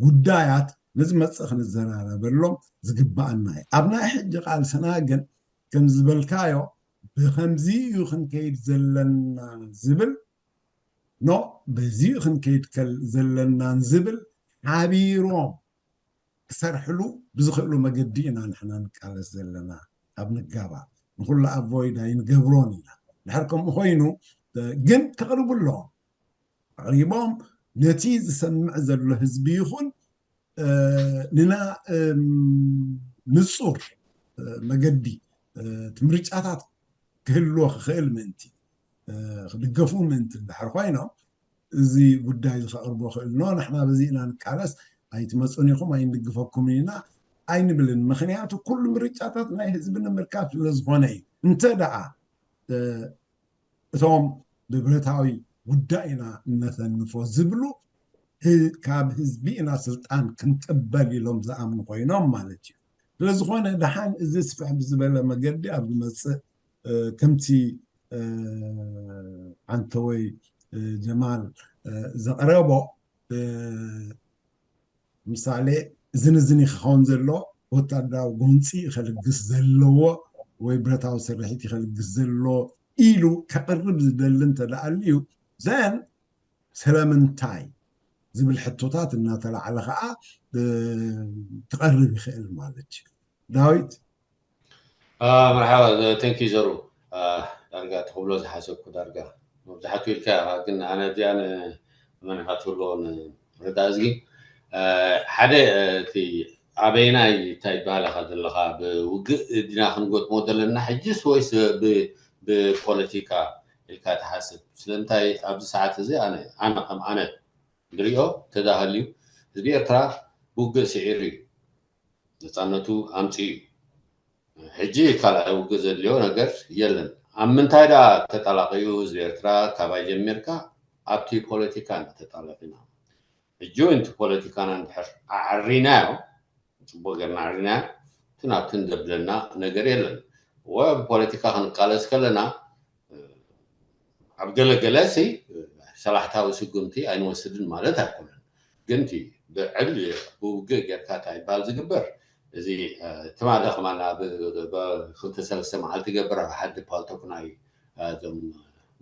Speaker 1: ጉዳያት ነዚ መፅእ ክንዘራረበሎም ዝግባአና እዩ ኣብ ናይ ሕጂ ቃልስና ግን ከም ዝበልካዮ ብከምዚ እዩ ክንከይድ ዘለና ዝብል ኖ በዚኡ ክንከይድ ዘለናን ዝብል ሓቢሮም ክሰርሕሉ ብዝኽእሉ መገዲ ኢና ንሕና ንቃለስ ዘለና ኣብ ንጋባእ ንኩሉ ኣቮይድ ኣይንገብሮን ኢና ድሕር ከምኡ ኮይኑ ግን ከቕርቡ ኣለዎም ኣቕሪቦም ነቲ ዝሰምዕ ዘሎ ህዝቢ ይኹን ንና ንፁር መገዲ ትምርጫታት ክህልዎ ክኽእል ምእንቲ ክድገፉ ምእንቲ ድሕር ኮይኖም እዚ ጉዳይ ዝኸቕርቦ ክእልኖ ንሕና በዚ ኢና ንቃለስ ኣይትመፁን ኢኹም ኣይንድግፈኩም ኢና ኣይንብልን ምክንያቱ ኩሉ ምርጫታት ናይ ህዝቢ ንምርካብ ስለ ዝኾነ እዩ እንተ ደኣ እቶም ብብረታዊ ጉዳይ ኢና እነተንፎ ዝብሉ ካብ ህዝቢ ኢና ስልጣን ክንቅበል ኢሎም ዝኣምኑ ኮይኖም ማለት እዩ ስለዝኾነ ድሓን እዚ ስፍሕ ብዝበለ መገዲ ኣብ ዝመፅእ ከምቲ ዓንተወይ ጀማል ዘቕረቦ ምሳሌ እዝንዝኒ ክኸውን ዘሎ ወታደራዊ ጎንፂ ይኸልግስ ዘለዎ ወይ ብረታዊ ስርሒት ይኸልግስ ዘሎ ኢሉ ከቕርብ ዝደሊ እንተደኣልዩ ዘን ስለምንታይ ዝብል ሕቶታት እናተላዕለ ከዓ ክቐርብ ይኽእል ማለት እዩ ዳዊት
Speaker 5: መርሓባ ተንኪ ዘሩ ዳርጋ ተኽብሎ ዝሓሰብኩ ዳርጋ መብዛሕትኡ ኢልካ ግን ኣነ እዚኣነ መኒኻ ትብሎ ርዳእ እዝጊ ሓደ እቲ ኣበይናይ እንታይ ይበሃለኻ ዘለኻ ብውግእ ዲና ክንጎጥሞ ዘለና ሕጅስ ወይስ ብፖለቲካ ኢልካ ትሓስብ ስለምንታይ ኣብዚ ሰዓት እዚ ኣነ ከም ኣነ ንሪኦ ተዳሃልዩ ህዝቢ ኤርትራ ብውግእ ስዒር እዩ ነፃነቱ ኣምፂ እዩ ሕጂ ካልኣይ ውግእ ዘድልዮ ነገር የለን ኣብ ምንታይ ዳ ተጠላቂዩ ህዝቢ ኤርትራ ካባይ ጀሚርካ ኣብቲ ፖለቲካ ተጠላቂና ሕጂ ወንቲ ፖለቲካና እንድሕር ኣዕሪናዮ ፅቡቅ ገርና ኣዕሪናዮ እቲ ናብቲ ንዘብለና ነገር የለን ወብፖለቲካ ክንቃለስ ከለና ኣብ ገለገለ ሰላሕታዊ ስጉምቲ ኣይንወስድን ማለት ኣይኮነን ግን እቲ ብዕል ብውግእ ጌርካ እንታይ ይበሃል ዝግበር እዚ ትማለ ከማና ብክልተ ሰለስተ መዓልቲ ገብር ኣብ ሓዲ ፓልቶክናይ እዞም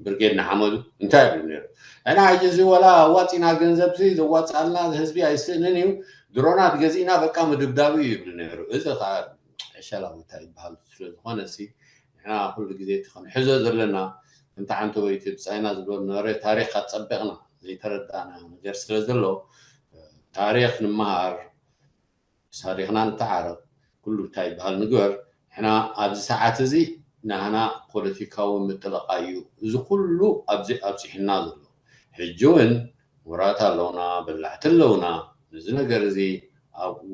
Speaker 5: ብርጌድ ንሓመዱ እንታይ ይብሉ ነይሩ እና ሕጂ እዚ ወላ ኣዋፂና ገንዘብ ዘዋፅኣልና ህዝቢ ኣይስእንን እዩ ድሮናት ገዚእና በቃ ምድብዳብ እዩ ይብሉ ነይሩ እዚ ከዓ ዕሸላዊታ ይበሃል ስለዝኾነ ንሕና ኩሉ ግዜ እቲ ክንሕዞ ዘለና እንተ ሓንቲ ወይቲ ብፃይና ዝብሎ ነበረ ታሪክ ፀቢቕና ዘይተረዳእና ነገር ስለ ዘሎ ታሪክ ንምሃር ታሪክና ንተዓረብ ኩሉ እንታይ ይበሃል ንግበር ንሕና ኣብዚ ሰዓት እዚ ንህና ፖለቲካዊ ምጥለቃ እዩ እዚ ኩሉ ኣብፂሕና ዘሎ ሕጂ እውን ወራት ኣለውና በላሕቲ ኣለውና እዚ ነገር እዚ ኣብኡ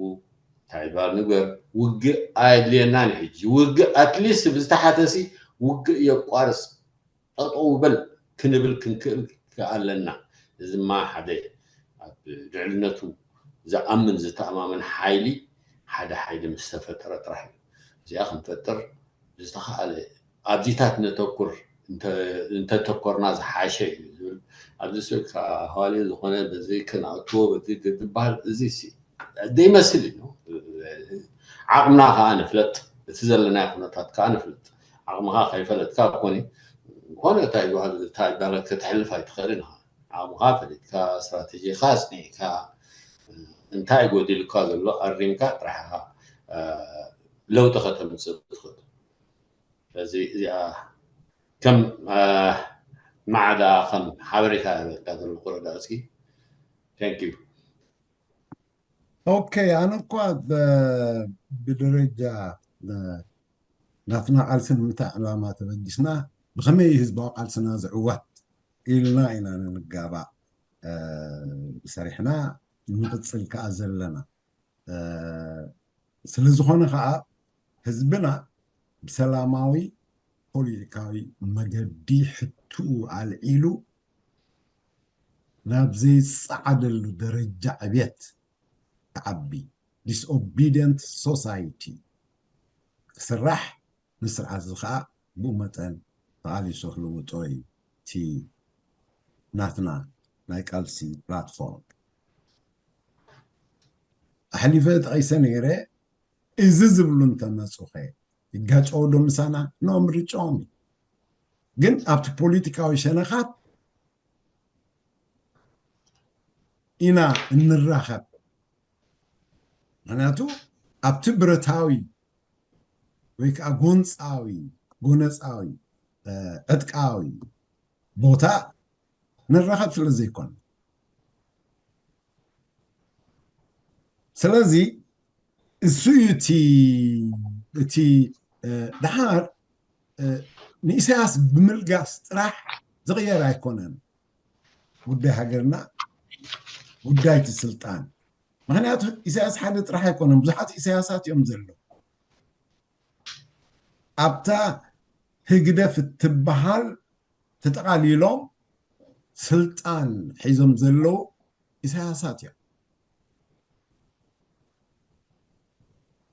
Speaker 5: እንታይ ይበሃል ንግበር ውግእ ኣየድልየናን ሕጂ ውግእ ኣትሊስት ብዝተሓተሲ ውግእ የቋርፅ ጠጠው በል ክንብል ክንክእል ኣለና እዚ ድማ ሓደ ኣብ ልዕልነቱ ዝኣምን ዝተኣማምን ሓይሊ ሓደ ሓይሊ ምስ ተፈጠረ ጥራሕ እዩ እዚኣ ክንፈጥር ዝተኸኣለ ኣብዚታት ነተኩር እንተተኮርና ዝሓሸ እዩ ዝብል ኣብዚ ስብ ሃዋልዩ ዝኾነ በዚ ክንኣትዎ በዚ ዝበሃል እዚ ዘይመስል እዩ ዓቕምና ከዓ ንፍለጥ እቲ ዘለና ኩነታት ከዓ ንፍለጥ ዓቕምኻ ከይፈለጥካ ኮነ እንታይ ይበሃል ክትሕልፍ ኣይትኽእልን عامها فلتكا استراتيجي خاص نيكا انتهى يقول لك هذا الله الريمكا راح لو تختم تصدق زي كم ما عدا خم حبرتها هذا القرى داسكي ثانك يو
Speaker 1: اوكي انا قاعد بدرجه ناتنا قالسن متى علامة تبدشنا بخمي هزبا قالسنا زعوات إلنا إنا نقابا بسريحنا نقصل كأزل لنا سلزخونا خاء هزبنا بسلاماوي بوليتيكاوي مجدي حتو على العيلو نابزي صعد الدرجة عبيت تعبي disobedient society سرح نسرع زخاء بومتن تعالي شغلو توي تي ناتنا نايك ألسي بلاتفورم أحلي فات أي سنيرة إزز بلون تمسوخي يقاج أودو مسانا نوم ريچومي جن أبت بوليتيكاوي شنخات إنا نرخب معناتو أبت برتاوي ويك غونص آوي أتقاوي بوتا نرخب سلزي يكون سلزي السيوتي دحار نيساس بملقاس راح زغير يكونن ودي هاجرنا وداية السلطان معناتو إساس حدث راح يكونن بزحات إساسات يوم زلو أبتا هجدة في التبهال تتقاليلهم سلطان حيزم زلو إساسات يوم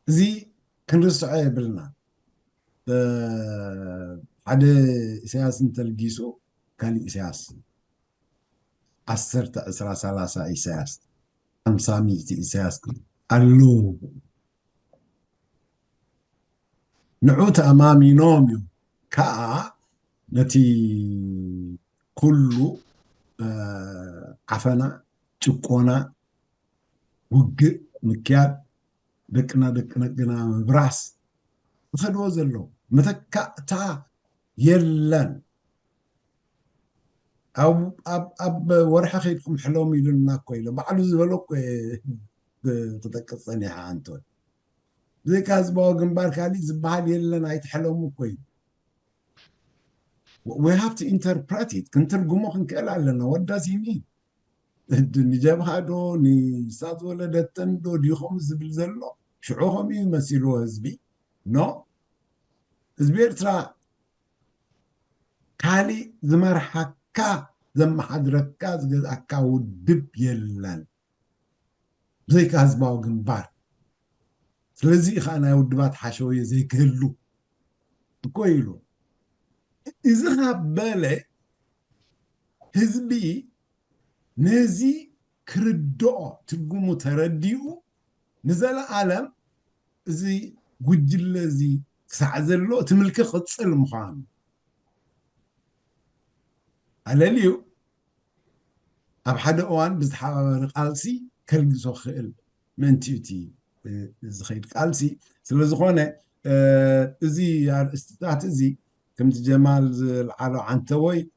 Speaker 1: زي كنرسع يبلنا حدا إساس انتلقيسو كان إساس 10 إساس 500 إساس قالوا نعوت أمامي نوميو كا نتي كله عفنا تشكونا وق مكياد دقنا براس وخدو زلو متكأتا يلن أب ورحة خيركم حلومي لنا كويلو بعلو زبلو كوي تتكسني عانتون زي كازبو جنبار كالي زبال يلن هيتحلومو كوي we have to interpret it كنترجمو خنكلا لنا what does he mean نجاب هادو نسات ولدتن دو ديخم زبل زلو شعوهم يمثلوا هزبي نو هزبي ارترا كالي زمر حكا زم حدركا زجز أكا ودب يلن زي كازباو جنبار سلزي خانا ودبات حشوية زي كهلو كويلو إذا بالي هزبي نزي كردو تقومو ترديو نزل عالم زي قجل زي سعزلو تملك خطس المخان على اليو أب حدا أوان بزحابة قالسي كالجسو خيل من تيوتي زخير قالسي سلزخونة زي استطاعت زي كمت جمال العالو عن توي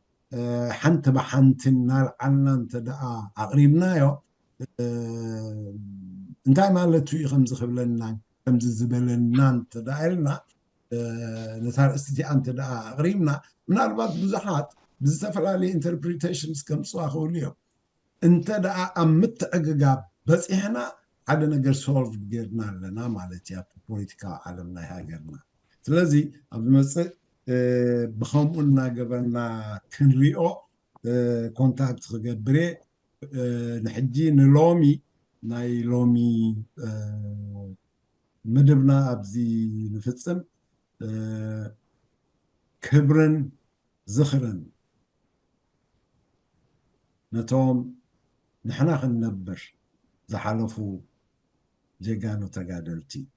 Speaker 1: حنت بحنتنا العنا انت دقا أقريبنا يو انتاي مالتو يخمز خبلنا خمز زبلنا انت دقالنا نتار استدي انت دقا أقريبنا من أربات بزحات بزتفلالي interpretations كم صاخو اليوم انت دقا أمت أقاقاب بس إحنا حدا نقر سولف جيرنا لنا مالتي بوليتيكا عالمنا هاجرنا سلازي أبو مسي بخمقنا قبلنا كنريو كونتاكت خجبري نحجي نلومي ناي لومي مدبنا أبزي نفتصم كبرن زخرن نتوم نحنا خنبر زحلفو جيغانو تقادلتي